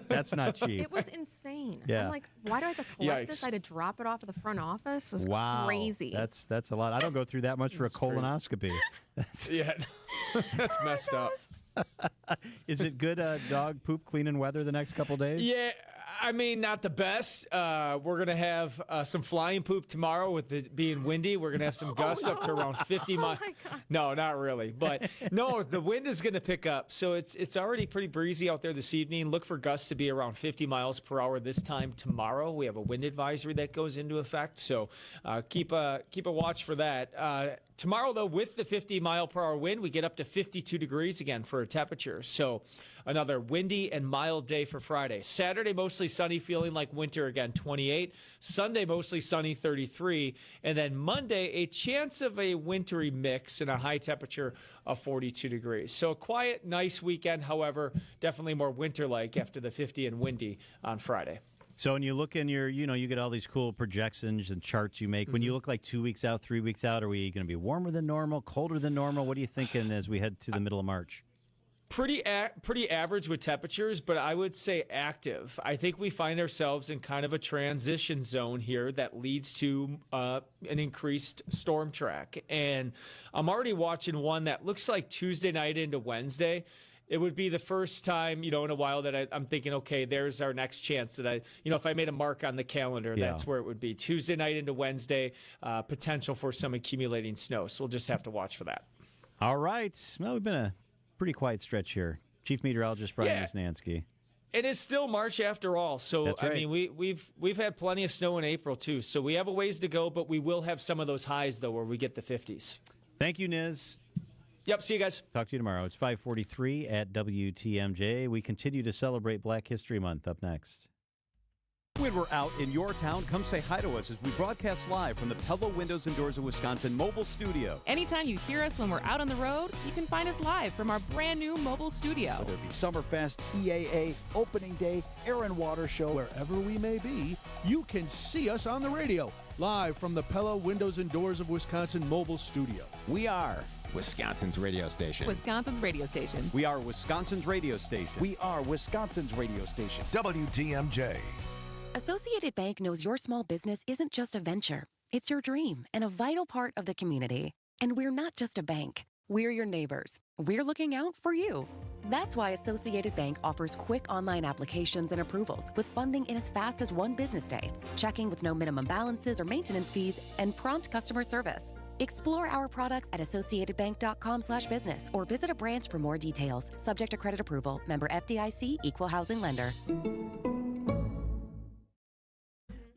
That's not cheap. It was insane. Yeah. I'm like, why do I have to collect this? I had to drop it off at the front office. It's crazy. That's a lot. I don't go through that much for a colonoscopy. That's messed up. Is it good dog poop cleaning weather the next couple days? Yeah. I mean, not the best. We're going to have some flying poop tomorrow with it being windy. We're going to have some gusts up to around 50 miles. No, not really. But no, the wind is going to pick up. So it's already pretty breezy out there this evening. Look for gusts to be around 50 miles per hour this time tomorrow. We have a wind advisory that goes into effect. So keep a watch for that. Tomorrow, though, with the 50-mile-per-hour wind, we get up to 52 degrees again for a temperature. So another windy and mild day for Friday. Saturday, mostly sunny, feeling like winter again, 28. Sunday, mostly sunny, 33. And then Monday, a chance of a wintry mix and a high temperature of 42 degrees. So a quiet, nice weekend. However, definitely more winter-like after the 50 and windy on Friday. So when you look in your, you get all these cool projections and charts you make. When you look like 2 weeks out, 3 weeks out, are we going to be warmer than normal, colder than normal? What are you thinking as we head to the middle of March? Pretty average with temperatures, but I would say active. I think we find ourselves in kind of a transition zone here that leads to an increased storm track. And I'm already watching one that looks like Tuesday night into Wednesday. It would be the first time, in a while that I'm thinking, okay, there's our next chance that if I made a mark on the calendar, that's where it would be. Tuesday night into Wednesday, potential for some accumulating snow. So we'll just have to watch for that. All right. Well, we've been a pretty quiet stretch here. Chief Meteorologist Brian Yeah. Wisnansky. It is still March after all, so That's right. I mean we've had plenty of snow in April too, so we have a ways to go, but we will have some of those highs though where we get the 50s. Thank you, Niz. Yep, see you guys. Talk to you tomorrow. It's 5:43 at WTMJ. We continue to celebrate Black History Month. Up next. When we're out in your town, come say hi to us as we broadcast live from the Pella Windows and Doors of Wisconsin mobile studio. Anytime you hear us when we're out on the road, you can find us live from our brand new mobile studio. Whether it be Summerfest, EAA, Opening Day, Air and Water Show, wherever we may be, you can see us on the radio, live from the Pella Windows and Doors of Wisconsin mobile studio. We are Wisconsin's radio station. Wisconsin's radio station. We are Wisconsin's radio station. We are Wisconsin's radio station. WTMJ. Associated Bank knows your small business isn't just a venture. It's your dream and a vital part of the community. And we're not just a bank. We're your neighbors. We're looking out for you. That's why Associated Bank offers quick online applications and approvals with funding in as fast as 1 business day, checking with no minimum balances or maintenance fees, and prompt customer service. Explore our products at associatedbank.com/business or visit a branch for more details. Subject to credit approval. Member FDIC, Equal Housing Lender.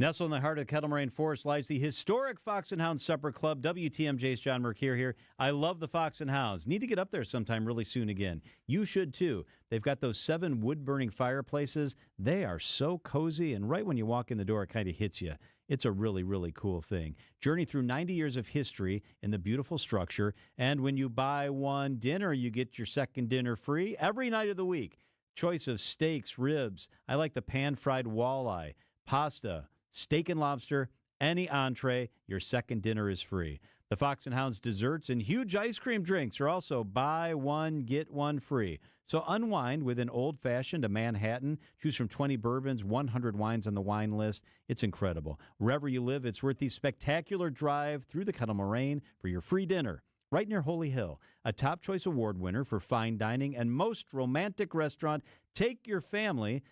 Nestled in the heart of Kettle Moraine Forest lies the historic Fox and Hounds Supper Club. WTMJ's John Mercure here. I love the Fox and Hounds. Need to get up there sometime really soon again. You should too. They've got those 7 wood-burning fireplaces. They are so cozy, and right when you walk in the door, it kind of hits you. It's a really, really cool thing. Journey through 90 years of history in the beautiful structure, and when you buy one dinner, you get your second dinner free every night of the week. Choice of steaks, ribs. I like the pan-fried walleye, pasta, steak and lobster, any entree, your second dinner is free. The Fox and Hounds desserts and huge ice cream drinks are also buy one, get one free. So unwind with an old-fashioned, a Manhattan. Choose from 20 bourbons, 100 wines on the wine list. It's incredible. Wherever you live, it's worth the spectacular drive through the Kettle Moraine for your free dinner. Right near Holy Hill, a Top Choice Award winner for fine dining and most romantic restaurant. Take your family to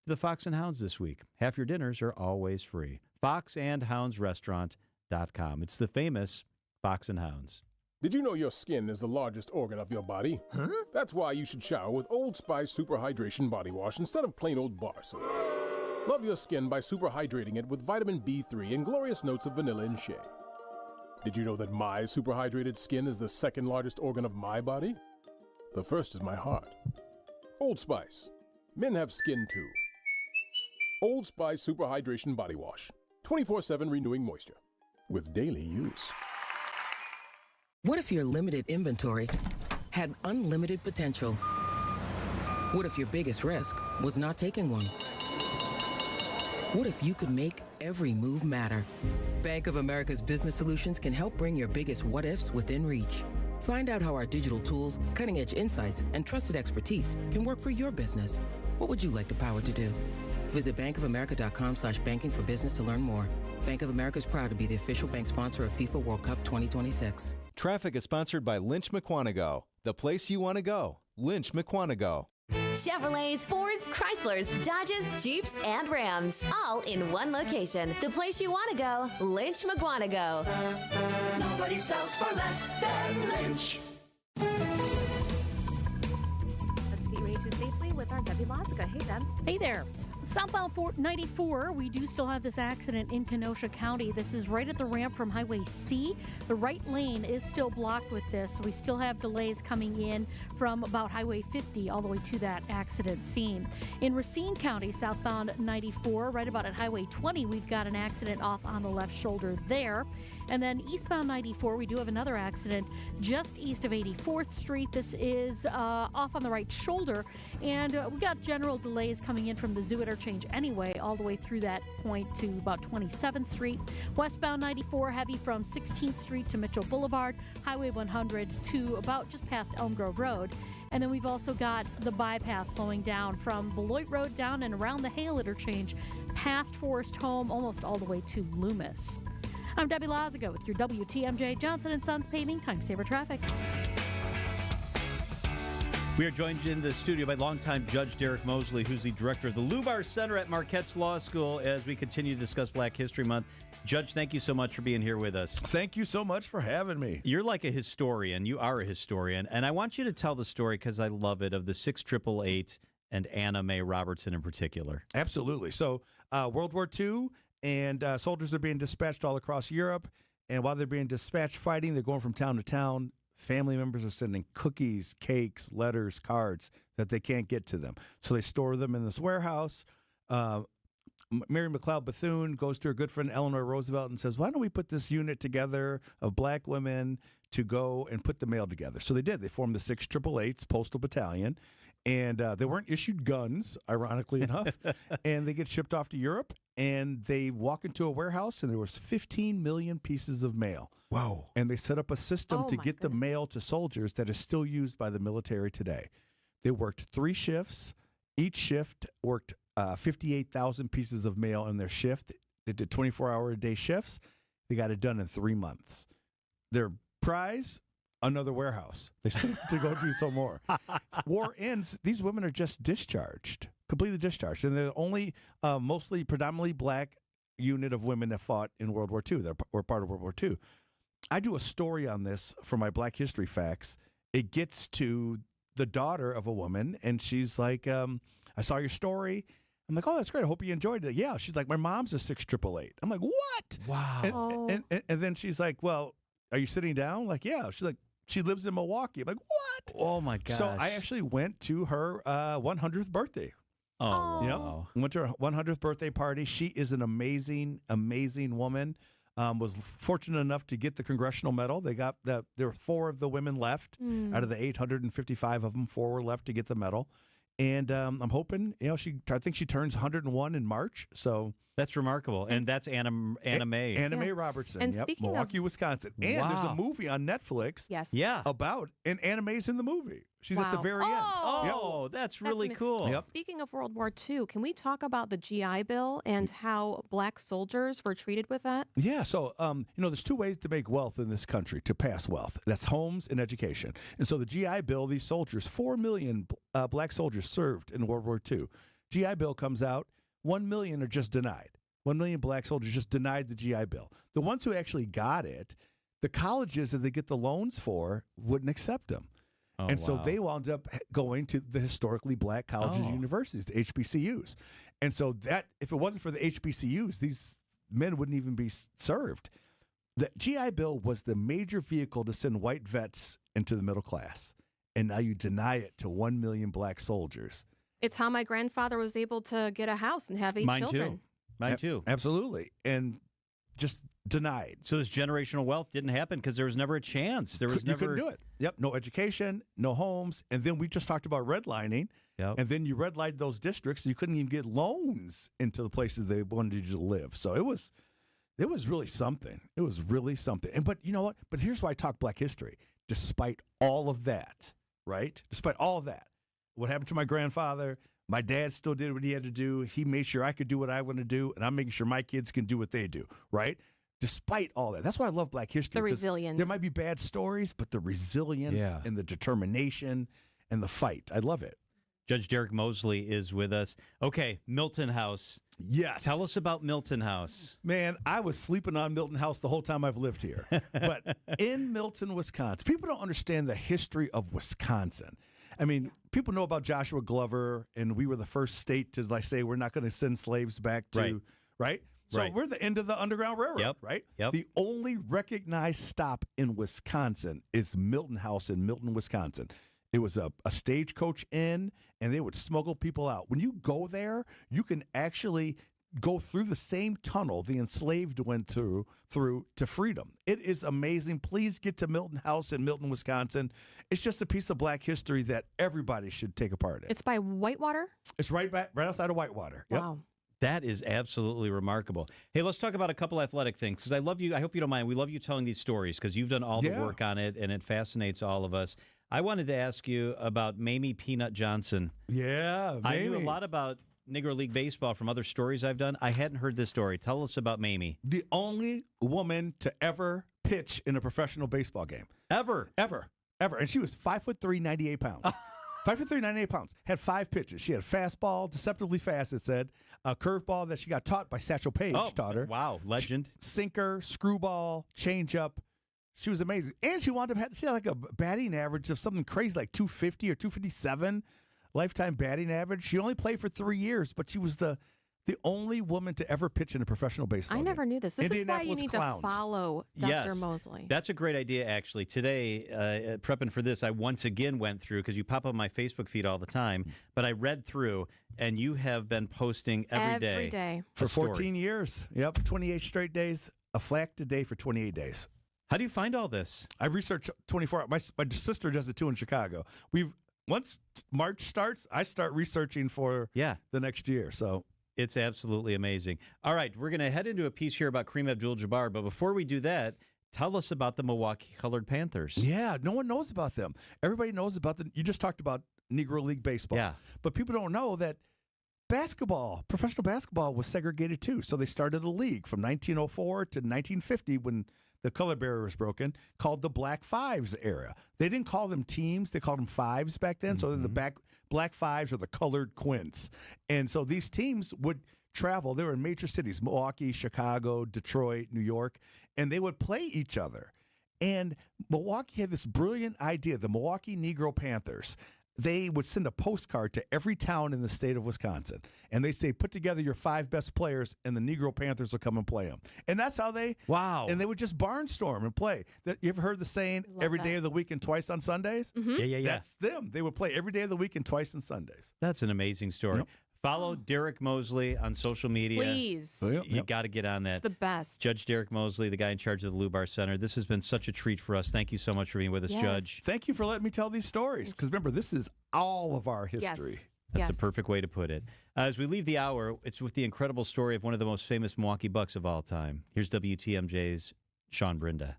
the Fox and Hounds this week. Half your dinners are always free. foxandhoundsrestaurant.com. It's the famous Fox and Hounds. Did you know your skin is the largest organ of your body? Huh? That's why you should shower with Old Spice Super Hydration Body Wash instead of plain old bar soap. Love your skin by super hydrating it with vitamin B3 and glorious notes of vanilla and shea. Did you know that my super hydrated skin is the second largest organ of my body? The first is my heart. Old Spice. Men have skin too. Old Spice Super Hydration Body Wash. 24/7 renewing moisture. With daily use. What if your limited inventory had unlimited potential? What if your biggest risk was not taking one? What if you could make every move matter? Bank of America's Business Solutions can help bring your biggest what-ifs within reach. Find out how our digital tools, cutting-edge insights, and trusted expertise can work for your business. What would you like the power to do? Visit bankofamerica.com/banking for business to learn more. Bank of America is proud to be the official bank sponsor of FIFA World Cup 2026. Traffic is sponsored by Lynch McQuanago. The place you want to go. Lynch McQuanago. Chevrolets, Fords, Chryslers, Dodges, Jeeps, and Rams. All in one location. The place you want to go. Lynch McQuanago. Nobody sells for less than Lynch. Let's get you ready to safely with our Debbie Lazica. Hey, Deb. Hey there. Southbound 94, we do still have this accident in Kenosha County. This is right at the ramp from Highway C. The right lane is still blocked with this. So we still have delays coming in from about Highway 50 all the way to that accident scene. In Racine County, southbound 94, right about at Highway 20, we've got an accident off on the left shoulder there. And then eastbound 94, we do have another accident just east of 84th Street. This is off on the right shoulder. And we got general delays coming in from the Zoo interchange anyway, all the way through that point to about 27th Street. Westbound 94, heavy from 16th Street to Mitchell Boulevard, Highway 100 to about just past Elm Grove Road. And then we've also got the bypass slowing down from Beloit Road down and around the Hale interchange, past Forest Home, almost all the way to Loomis. I'm Debbie Lazica with your WTMJ Johnson & Sons Paving Time Saver Traffic. We are joined in the studio by longtime Judge Derek Mosley, who's the director of the Lubar Center at Marquette's Law School, as we continue to discuss Black History Month. Judge, thank you so much for being here with us. Thank you so much for having me. You're like a historian. You are a historian. And I want you to tell the story, because I love it, of the 688 and Anna Mae Robertson in particular. Absolutely. So World War II, and soldiers are being dispatched all across Europe. And while they're being dispatched fighting, they're going from town to town. Family members are sending cookies, cakes, letters, cards that they can't get to them. So they store them in this warehouse. Mary McLeod Bethune goes to her good friend Eleanor Roosevelt and says, why don't we put this unit together of black women to go and put the mail together? So they did. They formed the 688's Postal Battalion, and they weren't issued guns, ironically enough, and they get shipped off to Europe, and they walk into a warehouse, and there was 15 million pieces of mail. Wow. And they set up a system to get the mail to soldiers that is still used by the military today. They worked 3 shifts. Each shift worked 58,000 pieces of mail in their shift. They did 24-hour-a-day shifts. They got it done in 3 months. Their prize, another warehouse. They still have to go do some more. War ends. These women are just discharged, completely discharged. And they're the only predominantly black unit of women that fought in World War II. They were part of World War II. I do a story on this for my Black History Facts. It gets to the daughter of a woman, and she's like, I saw your story. I'm like, oh, that's great. I hope you enjoyed it. Yeah. She's like, my mom's a 6888. I'm like, what? Wow. And then she's like, well, are you sitting down? Like, yeah. She's like, she lives in Milwaukee. I'm like, what? Oh, my gosh. So I actually went to her 100th birthday. Oh, wow. Went to her 100th birthday party. She is an amazing, amazing woman. Was fortunate enough to get the Congressional Medal. There were 4 of the women left. Out of the 855 of them, 4 were left to get the medal. And I'm hoping, I think she turns 101 in March. So that's remarkable. And that's Anna Mae. Anna Mae Robertson. And speaking Milwaukee, Wisconsin. And there's a movie on Netflix. Yes. Yeah. And Anna Mae's in the movie. She's at the very end. Oh, that's really cool. Yep. Speaking of World War II, can we talk about the GI Bill and how black soldiers were treated with that? Yeah, so, there's 2 ways to make wealth in this country, to pass wealth. That's homes and education. And so the GI Bill, these soldiers, 4 million black soldiers served in World War II. GI Bill comes out, 1 million are just denied. 1 million black soldiers just denied the GI Bill. The ones who actually got it, the colleges that they get the loans for wouldn't accept them. And so they wound up going to the historically black colleges and universities, the HBCUs. And so that, if it wasn't for the HBCUs, these men wouldn't even be served. The GI Bill was the major vehicle to send white vets into the middle class. And now you deny it to 1 million black soldiers. It's how my grandfather was able to get a house and have 8 children. Mine too. Absolutely. And just denied. So this generational wealth didn't happen because there was never a chance. You couldn't do it. Yep. No education, no homes. And then we just talked about redlining. Yep. And then you redlined those districts. You couldn't even get loans into the places they wanted you to live. So it was really something. It was really something. But you know what? But here's why I talk Black history. Despite all of that, right? Despite all of that, what happened to my grandfather? My dad still did what he had to do. He made sure I could do what I want to do, and I'm making sure my kids can do what they do, right? Despite all that. That's why I love Black history. The resilience. There might be bad stories, but the resilience and the determination and the fight. I love it. Judge Derek Mosley is with us. Okay, Milton House. Yes. Tell us about Milton House. Man, I was sleeping on Milton House the whole time I've lived here. But in Milton, Wisconsin, people don't understand the history of Wisconsin. I mean, people know about Joshua Glover, and we were the first state to say we're not going to send slaves back to, right? So we're the end of the Underground Railroad, right? Yep. The only recognized stop in Wisconsin is Milton House in Milton, Wisconsin. It was a stagecoach inn, and they would smuggle people out. When you go there, you can actually go through the same tunnel the enslaved went through to freedom. It is amazing. Please get to Milton House in Milton, Wisconsin. It's just a piece of Black history that everybody should take a part in. It's by Whitewater? It's right outside of Whitewater. Yep. Wow. That is absolutely remarkable. Hey, let's talk about a couple athletic things, because I love you. I hope you don't mind. We love you telling these stories because you've done all the work on it, and it fascinates all of us. I wanted to ask you about Mamie Peanut Johnson. Yeah, Mamie. I knew a lot about Negro League Baseball from other stories I've done. I hadn't heard this story. Tell us about Mamie. The only woman to ever pitch in a professional baseball game. Ever. And she was 5'3", 98 pounds. 5'3", 98 pounds. Had 5 pitches. She had a fastball, deceptively fast, it said. A curveball that she got taught by Satchel Paige, taught her. Wow, legend. Sinker, screwball, changeup. She was amazing. And she wound up, she had like a batting average of something crazy, like 250 or 257 lifetime batting average. She only played for 3 years, but she was the only woman to ever pitch in a professional baseball I game. never knew this. This is why you need Clowns. to follow Dr. Yes, Mosley. That's a great idea, actually. Today, prepping for this, I once again went through, because you pop up my Facebook feed all the time, but I read through, and you have been posting every day. For 14 years. Yep, 28 straight days, a flack a day for 28 days. How do you find all this? I research 24 hours. My sister does it too in Chicago. Once March starts, I start researching for the next year. So it's absolutely amazing. All right, we're going to head into a piece here about Kareem Abdul-Jabbar, but before we do that, tell us about the Milwaukee Colored Panthers. Yeah, no one knows about them. Everybody knows about them. You just talked about Negro League Baseball. Yeah. But people don't know that basketball, professional basketball, was segregated too. So they started a league from 1904 to 1950 when the color barrier was broken, called the Black Fives era. They didn't call them teams. They called them fives back then. So the Black Fives or the Colored Quints. And so these teams would travel. They were in major cities, Milwaukee, Chicago, Detroit, New York, and they would play each other. And Milwaukee had this brilliant idea, the Milwaukee Negro Panthers. They would send a postcard to every town in the state of Wisconsin. And they say, put together your 5 best players, and the Negro Panthers will come and play them. And that's how they... Wow. And they would just barnstorm and play. You ever heard the saying, every day of the week and twice on Sundays? Mm-hmm. Yeah. That's them. They would play every day of the week and twice on Sundays. That's an amazing story. Yep. Follow Derek Mosley on social media. Please. You got to get on that. It's the best. Judge Derek Mosley, the guy in charge of the Lubar Center. This has been such a treat for us. Thank you so much for being with us, Judge. Thank you for letting me tell these stories. Because remember, this is all of our history. That's a perfect way to put it. As we leave the hour, it's with the incredible story of one of the most famous Milwaukee Bucks of all time. Here's WTMJ's Sean Brinda.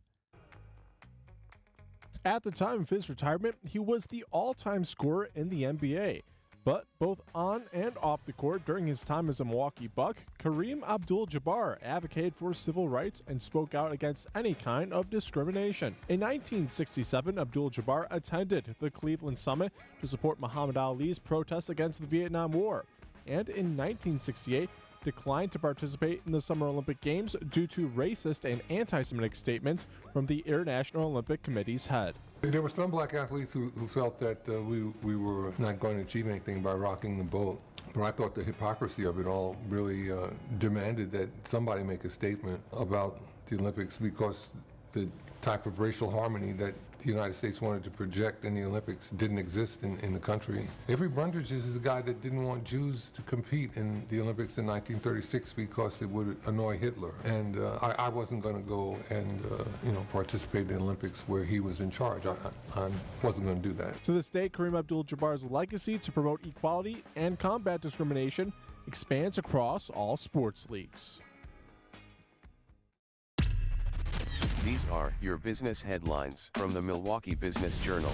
At the time of his retirement, he was the all-time scorer in the NBA. But both on and off the court during his time as a Milwaukee Buck, Kareem Abdul-Jabbar advocated for civil rights and spoke out against any kind of discrimination. In 1967, Abdul-Jabbar attended the Cleveland Summit to support Muhammad Ali's protests against the Vietnam War, and in 1968, declined to participate in the Summer Olympic Games due to racist and anti-Semitic statements from the International Olympic Committee's head. There were some black athletes who felt that we were not going to achieve anything by rocking the boat. But I thought the hypocrisy of it all really demanded that somebody make a statement about the Olympics, because the type of racial harmony that the United States wanted to project in the Olympics didn't exist in the country. Avery Brundage is the guy that didn't want Jews to compete in the Olympics in 1936 because it would annoy Hitler. And I wasn't going to go and participate in the Olympics where he was in charge. I wasn't going to do that. To this day, Kareem Abdul-Jabbar's legacy to promote equality and combat discrimination expands across all sports leagues. These are your business headlines from the Milwaukee Business Journal.